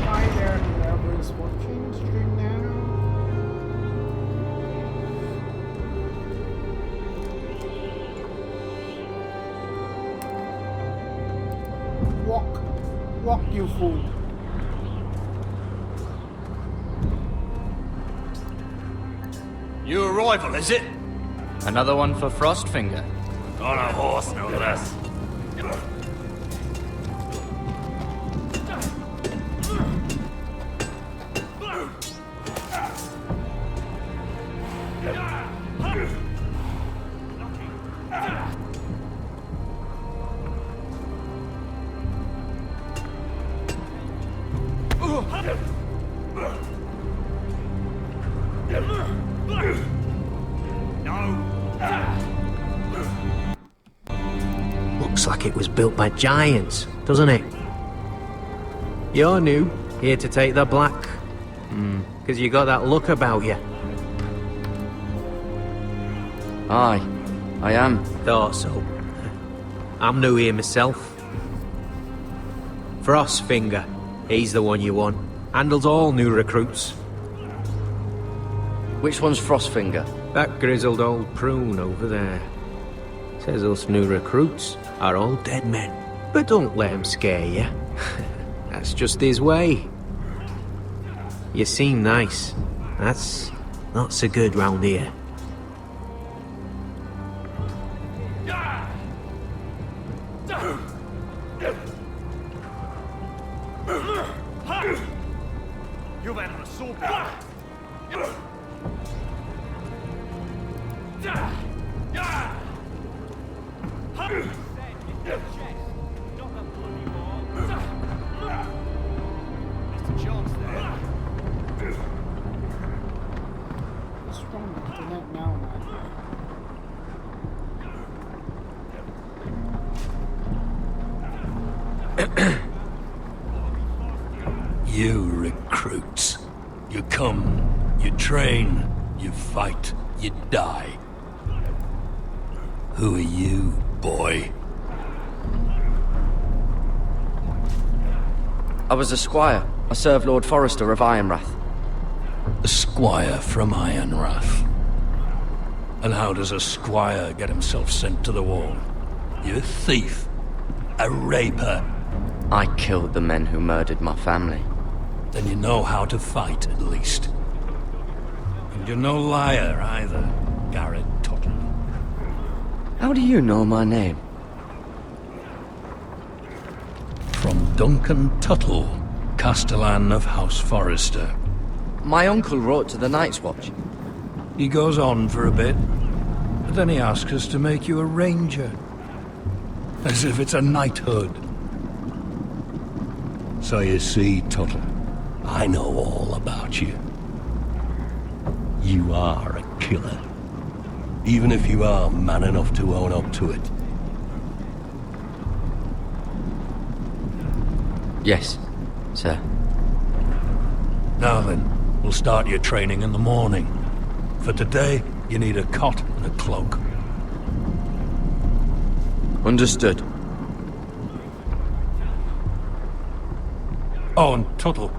Hi there, whoever is watching stream now. Walk, you fool. New arrival, is it? Another one for Frostfinger. On a horse, no less. Looks like it was built by giants, doesn't it? You're new, here to take the black. Because you got that look about you. Aye, I am. Thought so. I'm new here myself. Frostfinger, he's the one you want. Handles all new recruits. Which one's Frostfinger? That grizzled old prune over there. Says us new recruits are all dead men. But don't let him scare you. That's just his way. You seem nice. That's not so good round here. You've had an assault. What's wrong with the internet now, You recruits. You come, you train, you fight, you die. Who are you, boy? I was a squire. I served Lord Forrester of Ironrath. A squire from Ironrath. And how does a squire get himself sent to the wall? You're a thief. A raper. I killed the men who murdered my family. Then you know how to fight, at least. And you're no liar, either, Garrett Tuttle. How do you know my name? From Duncan Tuttle, Castellan of House Forrester. My uncle wrote to the Night's Watch. He goes on for a bit, but then he asks us to make you a ranger. As if it's a knighthood. So you see, Tuttle, I know all about you. You are a killer. Even if you are man enough to own up to it. Yes, sir. Now then, we'll start your training in the morning. For today, you need a cot and a cloak. Understood. Oh, and Tuttle.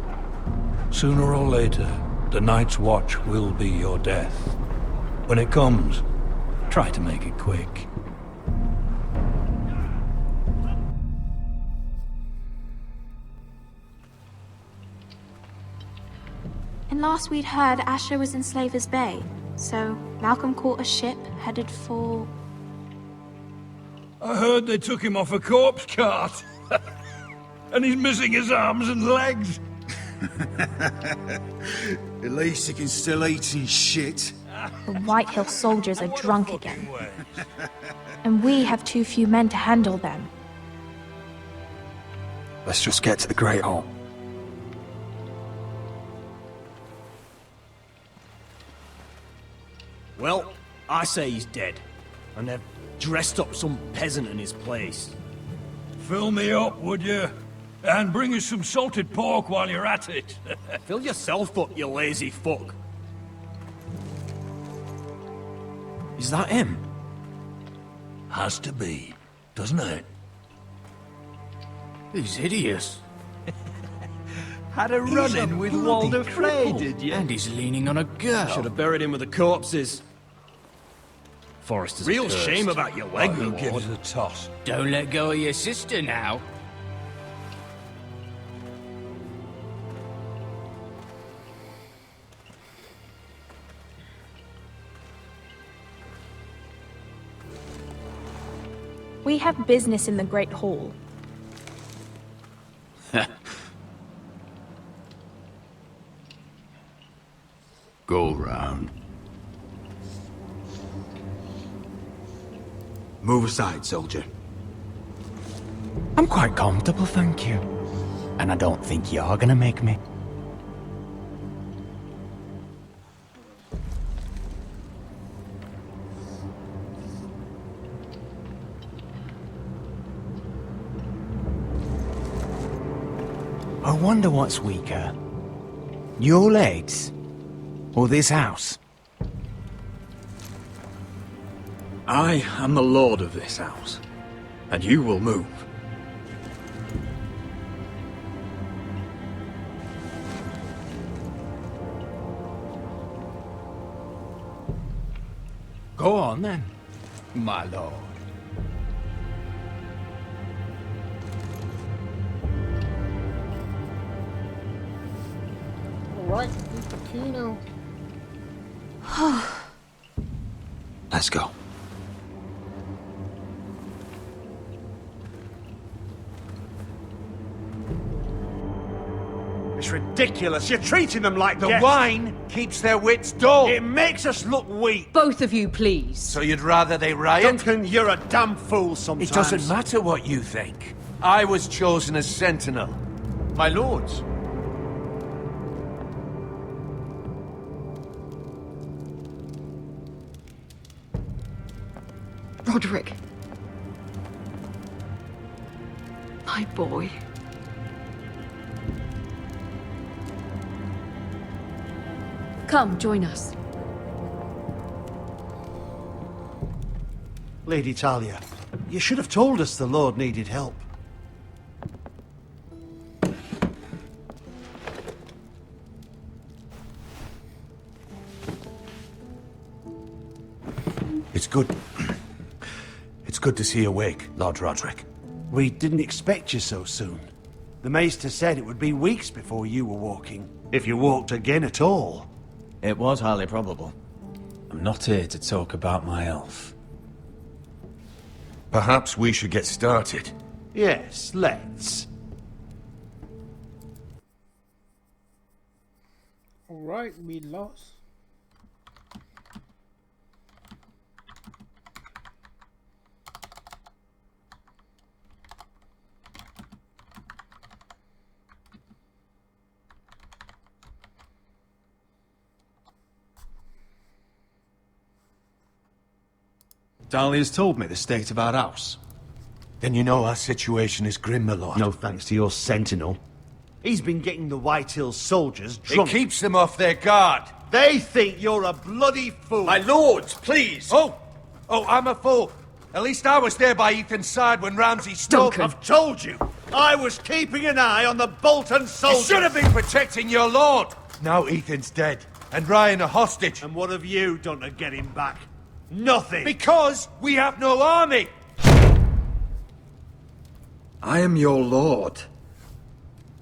Sooner or later, the Night's Watch will be your death. When it comes, try to make it quick. And last we'd heard, Asher was in Slaver's Bay, so Malcolm caught a ship headed for... I heard they took him off a corpse cart. And he's missing his arms and legs. At least he can still eat and shit. The White Hill soldiers are drunk again. And we have too few men to handle them. Let's just get to the Great Hall. Well, I say he's dead. And they've dressed up some peasant in his place. Fill me up, would you? And bring us some salted pork while you're at it. Fill yourself up, you lazy fuck. Is that him? Has to be, doesn't it? He's hideous. Had a run-in with Walder Frey, did you? And he's leaning on a girl. Should have buried him with the corpses. Forrester's Real cursed. shame about your leg, Who my gives lord. a toss? Don't let go of your sister now. We have business in the Great Hall. Go round. Move aside, soldier. I'm quite comfortable, thank you. And I don't think you're gonna make me. I wonder what's weaker. Your legs? Or this house? I am the lord of this house, and you will move. Go on then, my lord. Alright, leave the key now. Let's go. It's ridiculous. You're treating them like The guests. wine keeps their wits dull. It makes us look weak. Both of you, please. So you'd rather they riot? Duncan, you're a damn fool sometimes. It doesn't matter what you think. I was chosen as sentinel. My lords. Roderick. My boy. Come, join us. Lady Talia, you should have told us the Lord needed help. It's good. It's good to see you awake, Lord Roderick. We didn't expect you so soon. The Maester said it would be weeks before you were walking, if you walked again at all. It was highly probable. I'm not here to talk about my elf. Perhaps we should get started. Yes, let's. Alright, we lost. Dahlia's told me the state of our house. Then you know our situation is grim, my lord. No thanks to your sentinel. He's been getting the Whitehills soldiers drunk. It keeps them off their guard. They think you're a bloody fool. My lords, please! Oh, I'm a fool. At least I was there by Ethan's side when Ramsay Snow... I've told you. I was keeping an eye on the Bolton You soldiers. should have been protecting your lord. Now Ethan's dead, and Ryan a hostage. And what have you done to get him back? Nothing. Because we have no army. I am your lord.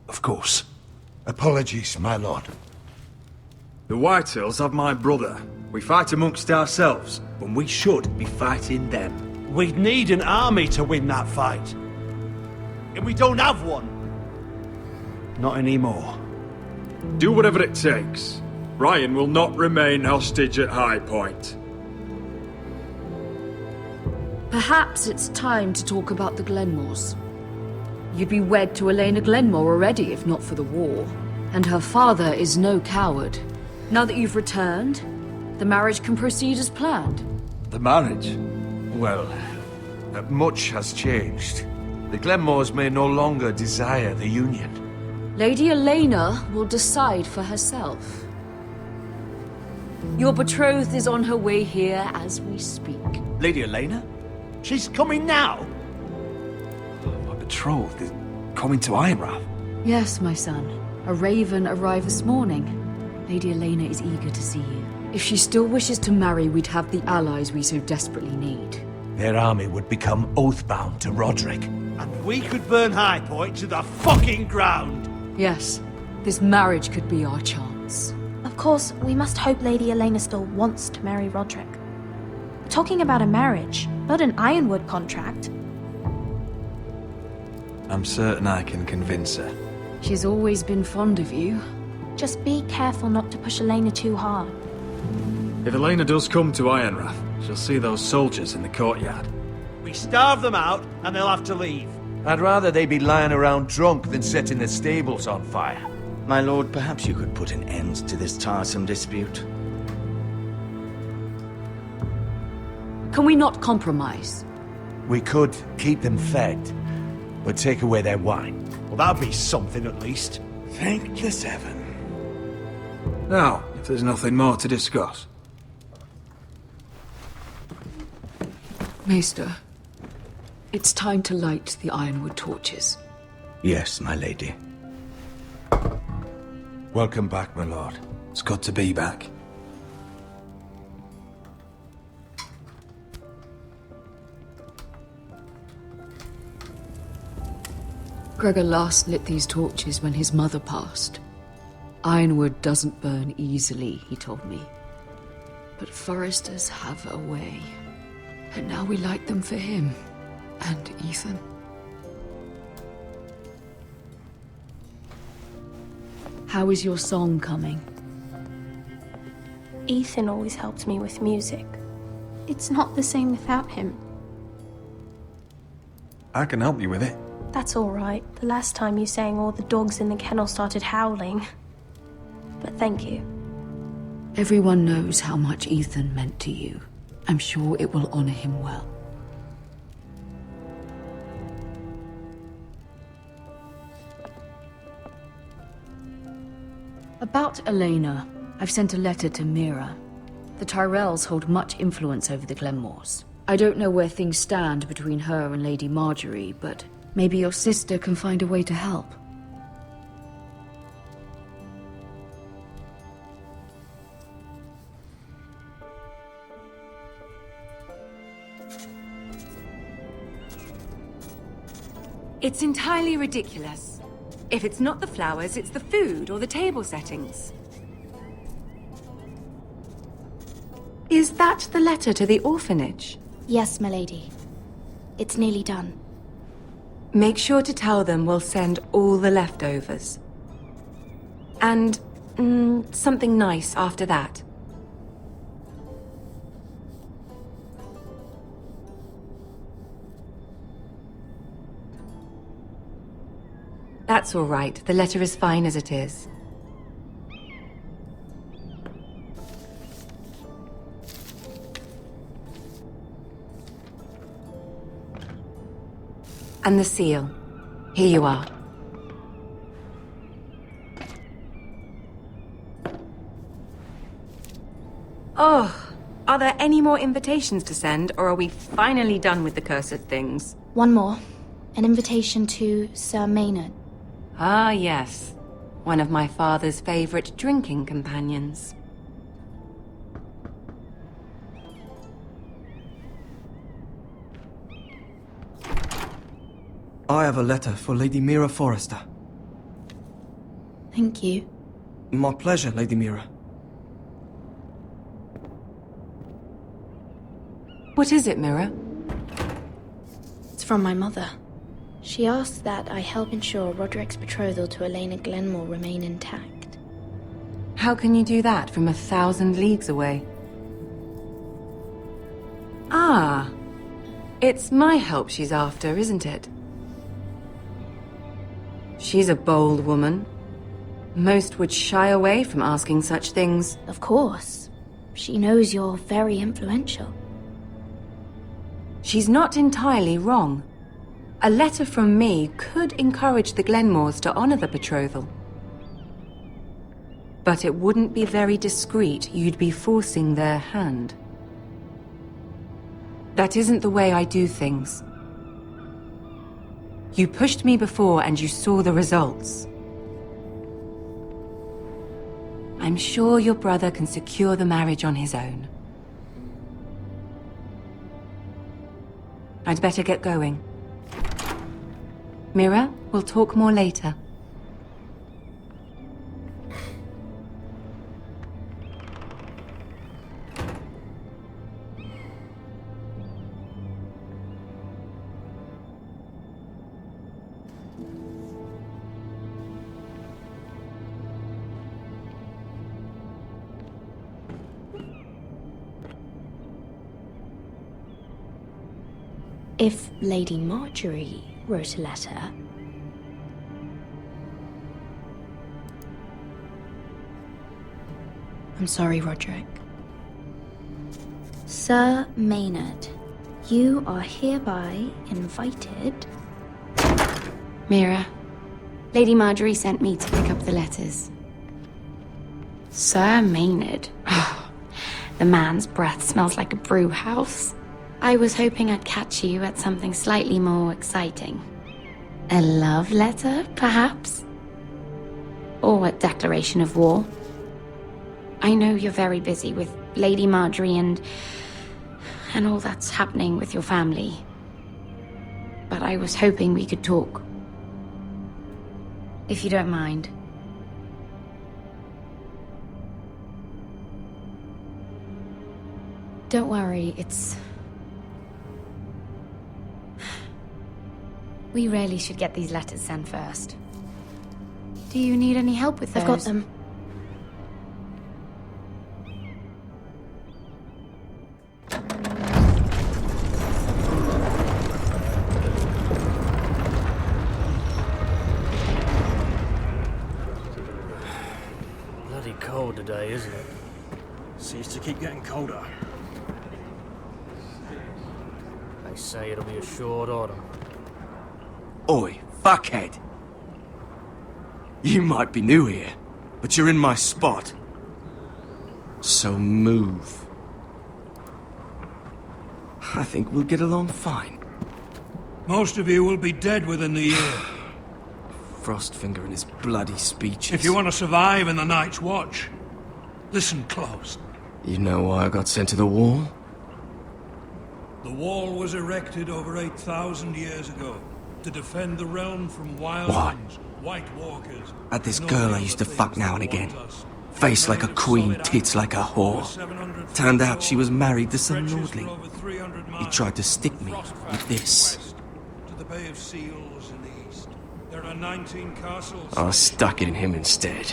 Of course. Apologies, my lord. The Whitehills have my brother. We fight amongst ourselves, when we should be fighting them. We'd need an army to win that fight. And we don't have one. Not anymore. Do whatever it takes. Ryan will not remain hostage at High Point. Perhaps it's time to talk about the Glenmores. You'd be wed to Elena Glenmore already if not for the war. And her father is no coward. Now that you've returned, the marriage can proceed as planned. The marriage? Well, much has changed. The Glenmores may no longer desire the Union. Lady Elena will decide for herself. Your betrothed is on her way here as we speak. Lady Elena? She's coming now? My betrothed is coming to Ironrath. Yes, my son. A raven arrived this morning. Lady Elena is eager to see you. If she still wishes to marry, we'd have the allies we so desperately need. Their army would become oathbound to Roderick. And we could burn High Point to the fucking ground! Yes, this marriage could be our chance. Of course, we must hope Lady Elena still wants to marry Roderick. We're talking about a marriage, not an Ironwood contract. I'm certain I can convince her. She's always been fond of you. Just be careful not to push Elena too hard. If Elena does come to Ironrath, she'll see those soldiers in the courtyard. We starve them out, and they'll have to leave. I'd rather they be lying around drunk than setting the stables on fire. My lord, perhaps you could put an end to this tiresome dispute. Can we not compromise? We could keep them fed, but take away their wine. Well, that'd be something at least. Thank the Seven. Now, if there's nothing more to discuss. Maester, it's time to light the Ironwood torches. Yes, my lady. Welcome back, my lord. It's good to be back. Gregor last lit these torches when his mother passed. Ironwood doesn't burn easily, he told me. But foresters have a way. And now we light them for him. And Ethan. How is your song coming? Ethan always helps me with music. It's not the same without him. I can help you with it. That's all right. The last time you sang, all the dogs in the kennel started howling. But thank you. Everyone knows how much Ethan meant to you. I'm sure it will honor him well. About Elena, I've sent a letter to Mira. The Tyrells hold much influence over the Glenmores. I don't know where things stand between her and Lady Marjorie, but maybe your sister can find a way to help. It's entirely ridiculous. If it's not the flowers, it's the food or the table settings. Is that the letter to the orphanage? Yes, my lady. It's nearly done. Make sure to tell them we'll send all the leftovers. And, something nice after that. That's all right. The letter is fine as it is. And the seal. Here you are. Oh, are there any more invitations to send, or are we finally done with the cursed things? One more. An invitation to Sir Maynard. Ah, yes. One of my father's favorite drinking companions. I have a letter for Lady Mira Forrester. Thank you. My pleasure, Lady Mira. What is it, Mira? It's from my mother. She asked that I help ensure Roderick's betrothal to Elena Glenmore remain intact. How can you do that from 1,000 leagues away? Ah, it's my help she's after, isn't it? She's a bold woman. Most would shy away from asking such things. Of course. She knows you're very influential. She's not entirely wrong. A letter from me could encourage the Glenmores to honor the betrothal. But it wouldn't be very discreet. You'd be forcing their hand. That isn't the way I do things. You pushed me before and you saw the results. I'm sure your brother can secure the marriage on his own. I'd better get going. Mira, we'll talk more later. If Lady Marjorie wrote a letter... I'm sorry, Roderick. Sir Maynard, you are hereby invited... Mira, Lady Marjorie sent me to pick up the letters. Sir Maynard? The man's breath smells like a brew house. I was hoping I'd catch you at something slightly more exciting. A love letter, perhaps? Or a declaration of war? I know you're very busy with Lady Marjorie and all that's happening with your family. But I was hoping we could talk. If you don't mind. Don't worry, we really should get these letters sent first. Do you need any help with those? I've got them. Bloody cold today, isn't it? Seems to keep getting colder. They say it'll be a short autumn. Oi, fuckhead! You might be new here, but you're in my spot. So move. I think we'll get along fine. Most of you will be dead within the year. Frostfinger and his bloody speeches. If you want to survive in the Night's Watch, listen close. You know why I got sent to the wall? The wall was erected over 8,000 years ago to defend the realm from wildlings, White Walkers. Had this girl I used to fuck now and again. Face like a queen, tits like a whore. Turned out she was married to some lordling. He tried to stick me with this. To the Bay of Seals in the east. There are 19 castles. I stuck it in him instead.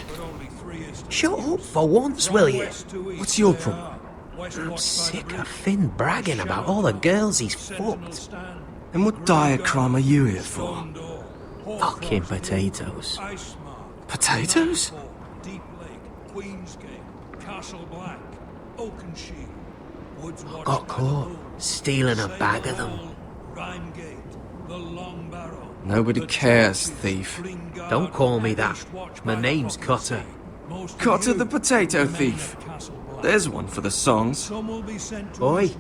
Shut up for once, will you? What's your problem? I'm sick of Finn bragging about all the girls he's fucked. And what dire crime are you here for? Fucking potatoes. Potatoes? Deep Lake, Queensgate, Castle Black, Oakenshield, Woods Watch. Got caught stealing a bag of them. Rhymegate, the Long Barrow. Nobody cares, thief. Don't call me that. My name's Cutter. Cutter the potato thief. There's one for the songs. Oi,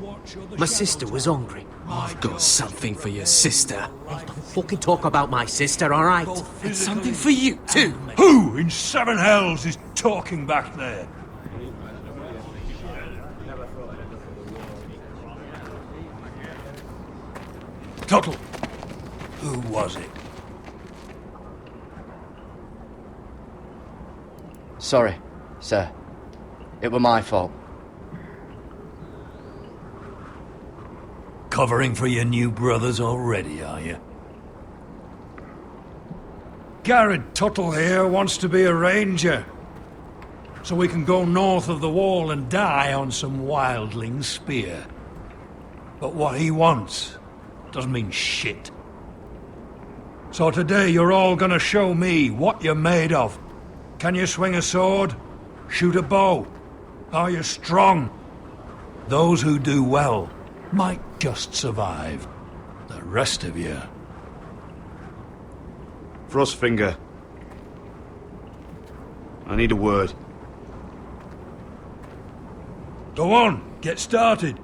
my sister was hungry. I've got something for your sister. Don't fucking talk about my sister, alright? And something for you, too. Who in seven hells is talking back there? Tuttle, who was it? Sorry, sir. It were my fault. Covering for your new brothers already, are you? Garrett Tuttle here wants to be a ranger. So we can go north of the wall and die on some wildling spear. But what he wants doesn't mean shit. So today you're all gonna show me what you're made of. Can you swing a sword? Shoot a bow? Are you strong? Those who do well might just survive. The rest of you... Frostfinger. I need a word. Go on, get started.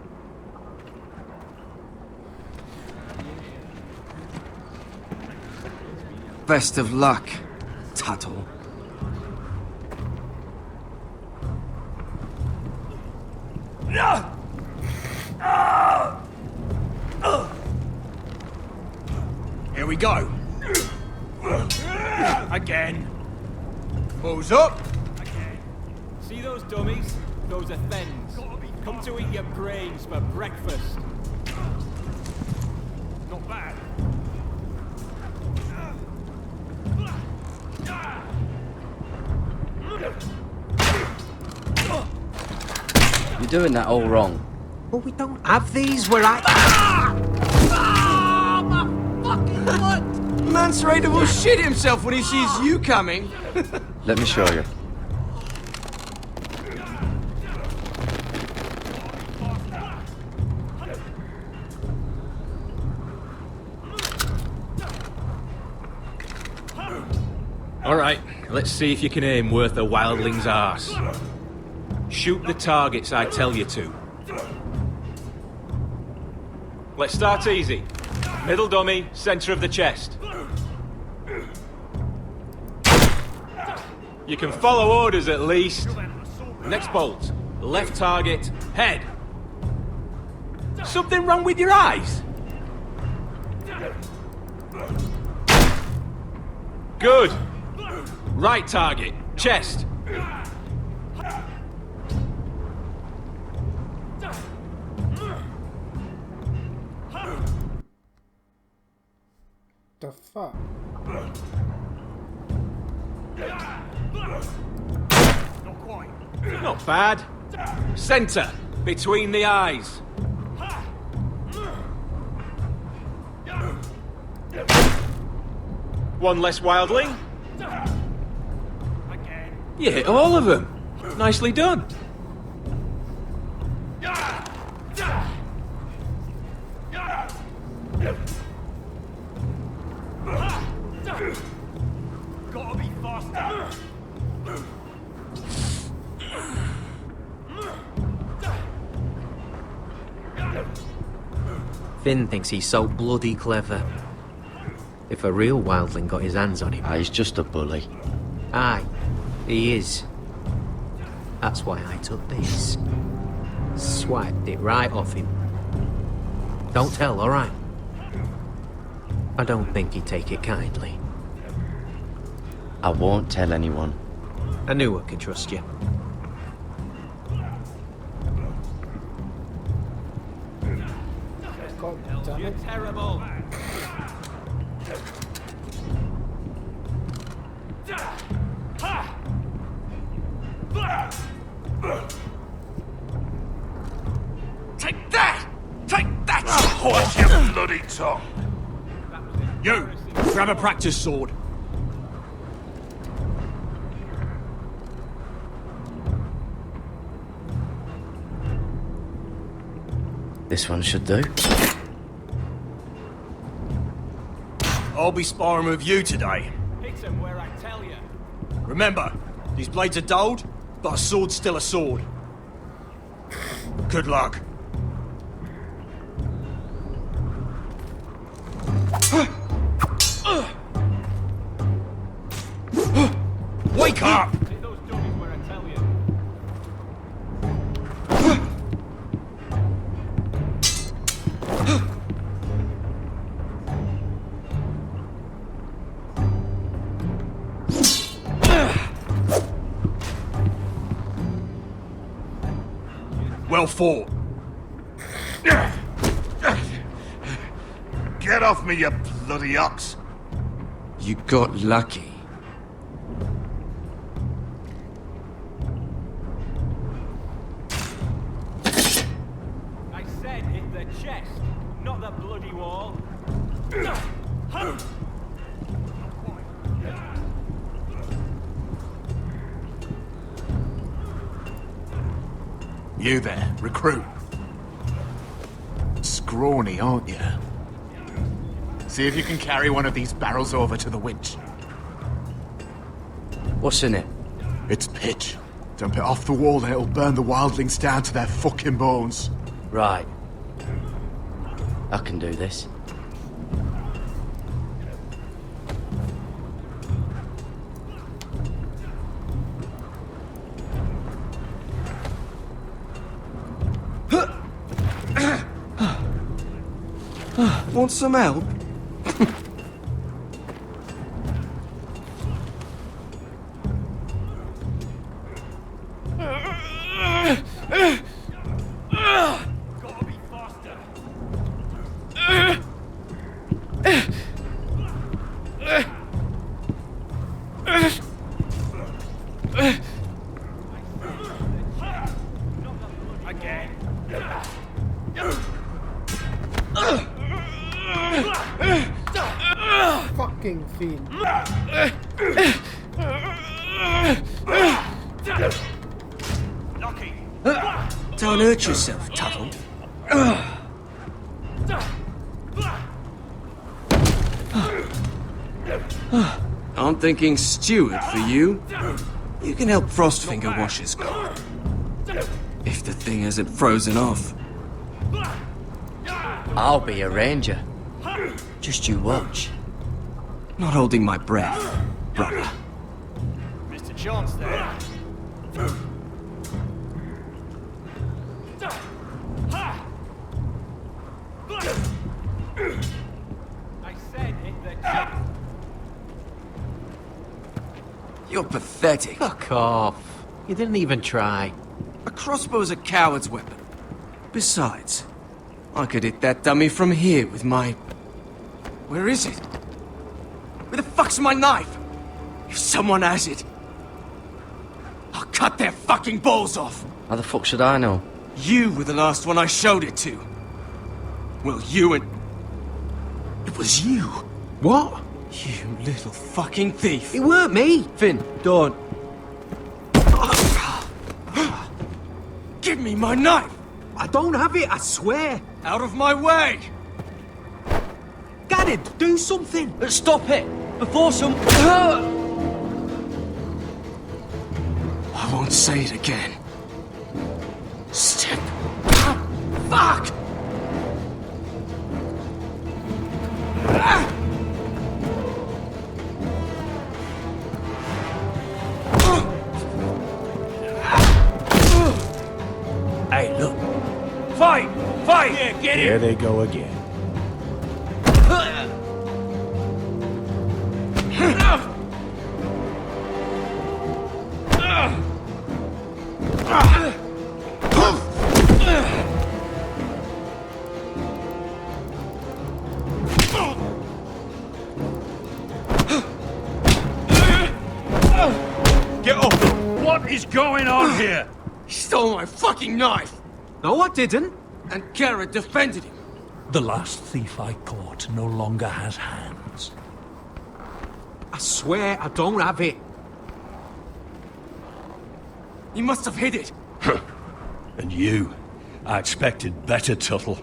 Best of luck, Tuttle. Here we go. Again. Balls up. Again. See those dummies? Those are thens. Come to eat your brains for breakfast. Not bad. You're doing that all wrong. But we don't have these where I... Mance Raider will shit himself when he sees you coming. Let me show you. Alright, let's see if you can aim worth a wildling's arse. Shoot the targets I tell you to. Let's start easy. Middle dummy, center of the chest. You can follow orders at least. Next bolt. Left target, head. Something wrong with your eyes? Good. Right target, chest. The fuck? Not bad. Center, between the eyes. One less wildling. You hit all of them. Nicely done. Gotta be faster. Finn thinks he's so bloody clever. If a real wildling got his hands on him... He's just a bully. Aye, he is. That's why I took this. Swiped it right off him. Don't tell, alright? I don't think he'd take it kindly. I won't tell anyone. I knew I could trust you. You're terrible. Take that! Take that! Hold your bloody tongue! You, grab a practice sword. This one should do. I'll be sparring with you today. Hit him where I tell you. Remember, these blades are dulled, but a sword's still a sword. Good luck. Wake up! Hit those dummies where I tell you. Well fought. Get off me, you bloody ox! You got lucky. I said hit the chest, not the bloody wall. You there, recruit. scrawny, aren't you? See if you can carry one of these barrels over to the winch. What's in it? It's pitch. Dump it off the wall and it'll burn the wildlings down to their fucking bones. Right. I can do this. Want some help? Gotta be faster. Again. Fucking fiend. Don't hurt yourself, Tuttle. I'm thinking steward for you. You can help Frostfinger wash his car. If the thing hasn't frozen off. I'll be a ranger. Just you watch. Not holding my breath, brother. Mr. Chance there. I said hit the jump. You're pathetic. Fuck off. You didn't even try. A crossbow's a coward's weapon. Besides, I could hit that dummy from here with my... Where is it? Where the fuck's my knife? If someone has it, I'll cut their fucking balls off. How the fuck should I know? You were the last one I showed it to. Well, you and... It was you. What? You little fucking thief. It weren't me. Finn, don't. Give me my knife! I don't have it, I swear. Out of my way! Garrett, do something. Stop it! Before some... I won't say it again. Step... Fuck! Hey, look. Fight! Fight! Yeah, get Here it! they go again. Get off! What is going on here? He stole my fucking knife! No, I didn't. And Garrett defended him. The last thief I caught no longer has hands. I swear I don't have it. He must have hid it. And you? I expected better, Tuttle.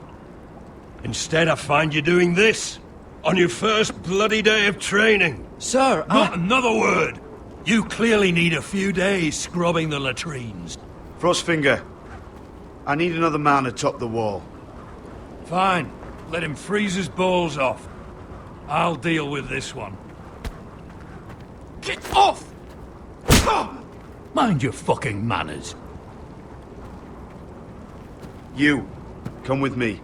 Instead, I find you doing this on your first bloody day of training. Sir, Not another word! You clearly need a few days scrubbing the latrines. Frostfinger, I need another man atop the wall. Fine. Let him freeze his balls off. I'll deal with this one. Get off! Mind your fucking manners. You, come with me.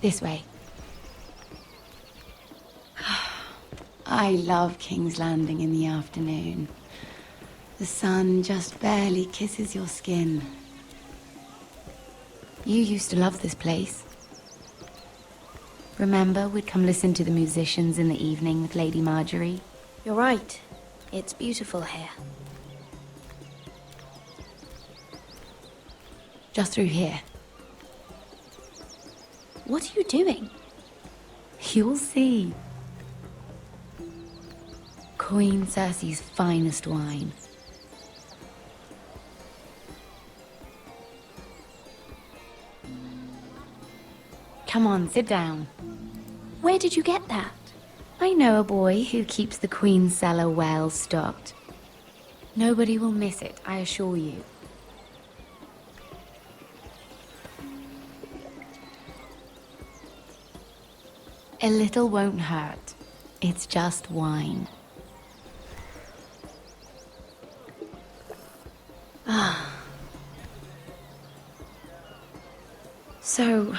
This way. I love King's Landing in the afternoon. The sun just barely kisses your skin. You used to love this place. Remember, we'd come listen to the musicians in the evening with Lady Marjorie? You're right. It's beautiful here. Just through here. What are you doing? You'll see. Queen Cersei's finest wine. Come on, sit down. Where did you get that? I know a boy who keeps the Queen's cellar well stocked. Nobody will miss it, I assure you. A little won't hurt. It's just wine. Ah. So,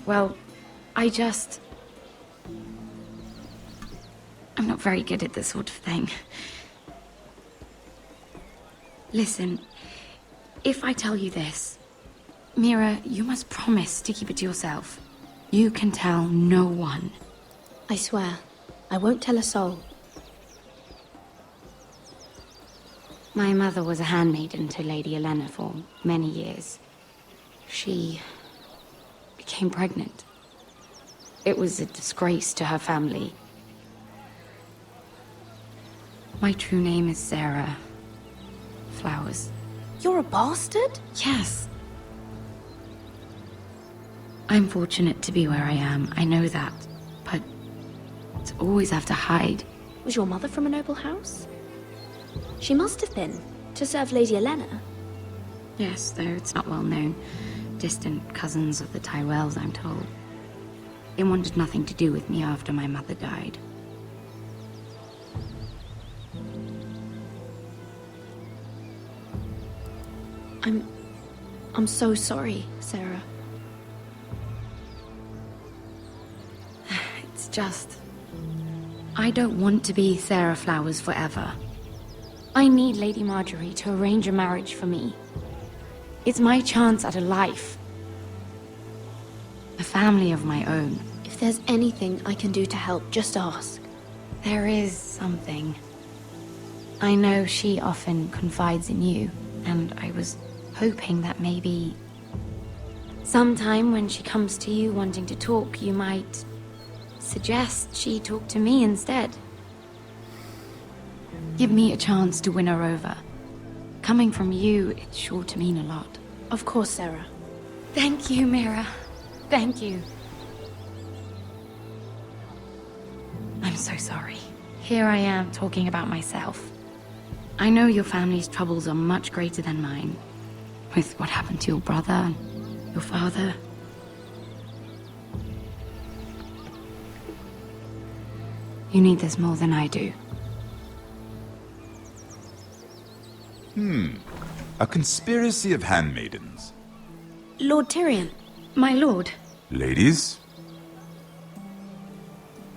Well, I'm not very good at this sort of thing. Listen, if I tell you this, Mira, you must promise to keep it to yourself. You can tell no one. I swear, I won't tell a soul. My mother was a handmaiden to Lady Elena for many years. She became pregnant. It was a disgrace to her family. My true name is Sarah Flowers. You're a bastard? Yes. I'm fortunate to be where I am, I know that. But to always have to hide. Was your mother from a noble house? She must have been, to serve Lady Elena. Yes, though it's not well known. Distant cousins of the Tyrells, I'm told. They wanted nothing to do with me after my mother died. I'm so sorry, Sarah. It's just... I don't want to be Sarah Flowers forever. I need Lady Marjorie to arrange a marriage for me. It's my chance at a life. A family of my own. If there's anything I can do to help, just ask. There is something. I know she often confides in you, and I was hoping that maybe sometime when she comes to you wanting to talk, you might suggest she talk to me instead. Give me a chance to win her over. Coming from you, it's sure to mean a lot. Of course, Sarah. Thank you, Mira. Thank you. I'm so sorry. Here I am talking about myself. I know your family's troubles are much greater than mine. With what happened to your brother and your father. You need this more than I do. A conspiracy of handmaidens. Lord Tyrion. My lord. Ladies?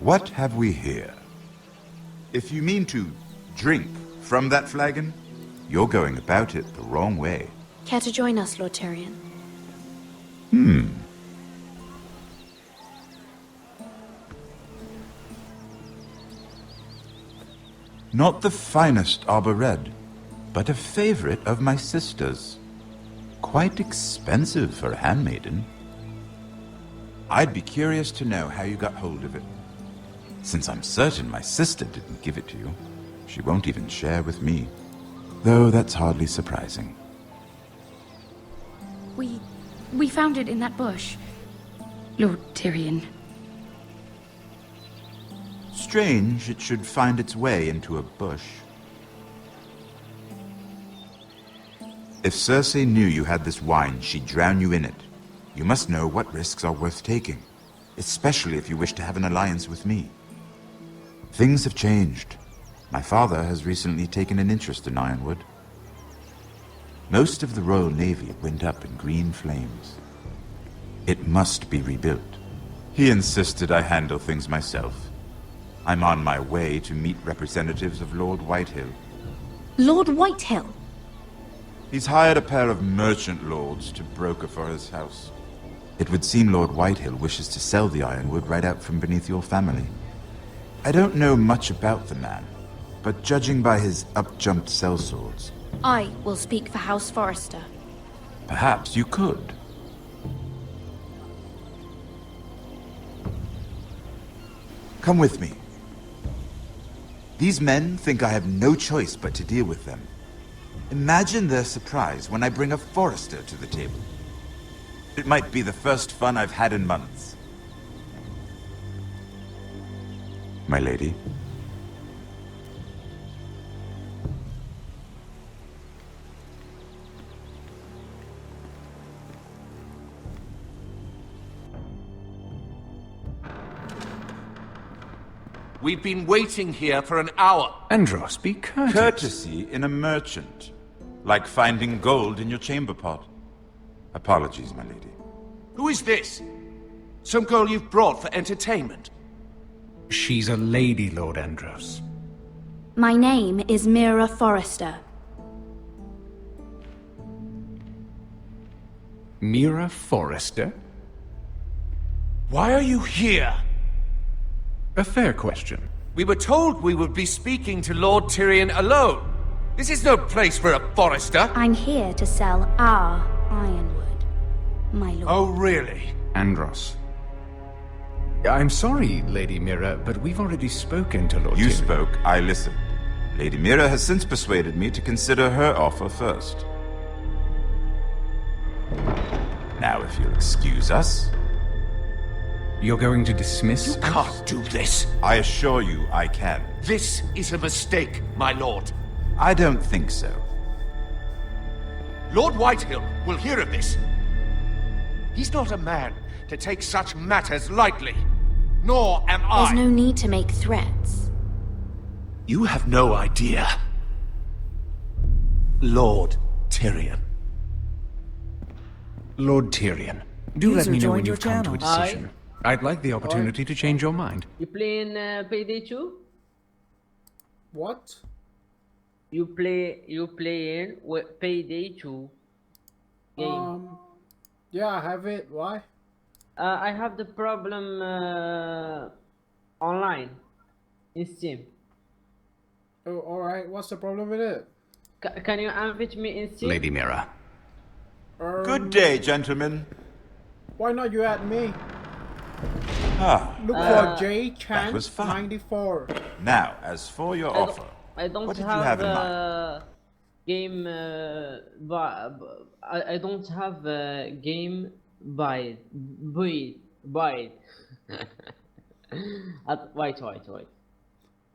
What have we here? If you mean to drink from that flagon, you're going about it the wrong way. Care to join us, Lord Tyrion? Not the finest arbor red, but a favorite of my sister's. Quite expensive for a handmaiden. I'd be curious to know how you got hold of it. Since I'm certain my sister didn't give it to you, she won't even share with me. Though that's hardly surprising. We found it in that bush. Lord Tyrion. Strange it should find its way into a bush. If Cersei knew you had this wine, she'd drown you in it. You must know what risks are worth taking, especially if you wish to have an alliance with me. Things have changed. My father has recently taken an interest in Ironwood. Most of the Royal Navy went up in green flames. It must be rebuilt. He insisted I handle things myself. I'm on my way to meet representatives of Lord Whitehill. Lord Whitehill? He's hired a pair of merchant lords to broker for his house. It would seem Lord Whitehill wishes to sell the ironwood right out from beneath your family. I don't know much about the man, but judging by his up-jumped sellswords... I will speak for House Forrester. Perhaps you could. Come with me. These men think I have no choice but to deal with them. Imagine their surprise when I bring a Forrester to the table. It might be the first fun I've had in months. My lady. We've been waiting here for an hour. Andros, be courteous. Courtesy in a merchant. Like finding gold in your chamber pot. Apologies, my lady. Who is this? Some girl you've brought for entertainment? She's a lady, Lord Andros. My name is Mira Forrester. Mira Forrester? Why are you here? A fair question. We were told we would be speaking to Lord Tyrion alone. This is no place for a Forrester. I'm here to sell our ironwood, my lord. Oh, really? Andros. I'm sorry, Lady Mira, but we've already spoken to Lord You Tyrion. spoke, I listened. Lady Mira has since persuaded me to consider her offer first. Now, if you'll excuse us... You're going to dismiss You can't do this. I assure you I can. This is a mistake, my lord. I don't think so. Lord Whitehill will hear of this. He's not a man to take such matters lightly. Nor am I. There's no need to make threats. You have no idea. Lord Tyrion. Lord Tyrion, do let User me know when joined your you've come to a channel. decision. I'd like the opportunity to change your mind. You playing Payday 2? What? You playing with Payday 2 game? Yeah, I have it. Why? I have the problem online in Steam. Oh, alright. What's the problem with it? Can you invite me in Steam? Lady Mira. Good day, gentlemen. Why not you at me? Ah, Look for J that was Chan fun. 94. Now, as for your offer, I don't what did have, you have in mind? game. I don't have game buy. Wait.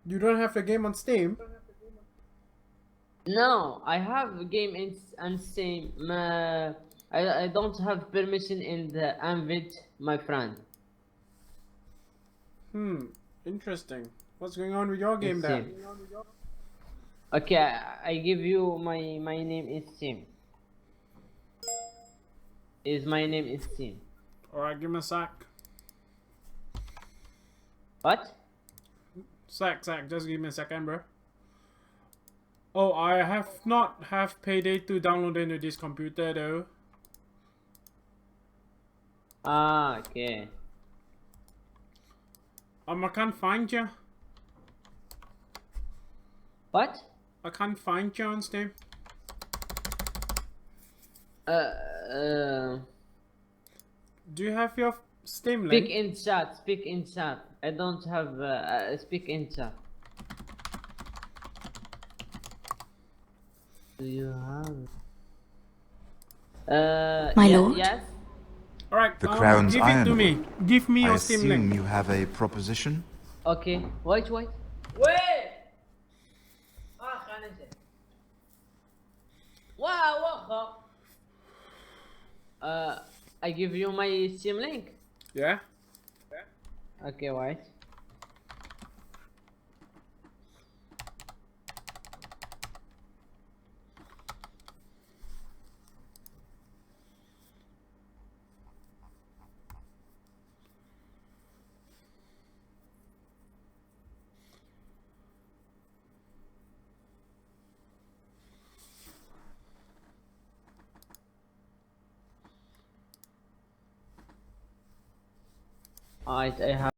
You don't have the game on Steam? No, I have a game in Steam. I don't have permission in the invite my friend. Interesting. What's going on with your game then? Okay, I give you my name is Steam. My name is Steam. Alright, give me a sec. What? Sec, just give me a second, bro. Oh, I have not have Payday 2 downloaded into this computer though. Ah, okay. I can't find you. What? I can't find you on Steam. Do you have your Steam link? Speak in chat. I don't have speak in chat. Do you have? My lord? Yes. Alright, The Crown's give it to Ironwood. me. Give me I your Steam assume link. you have a proposition? Okay. Wait. Wow. I give you my Steam link. Yeah? Okay, wait. I have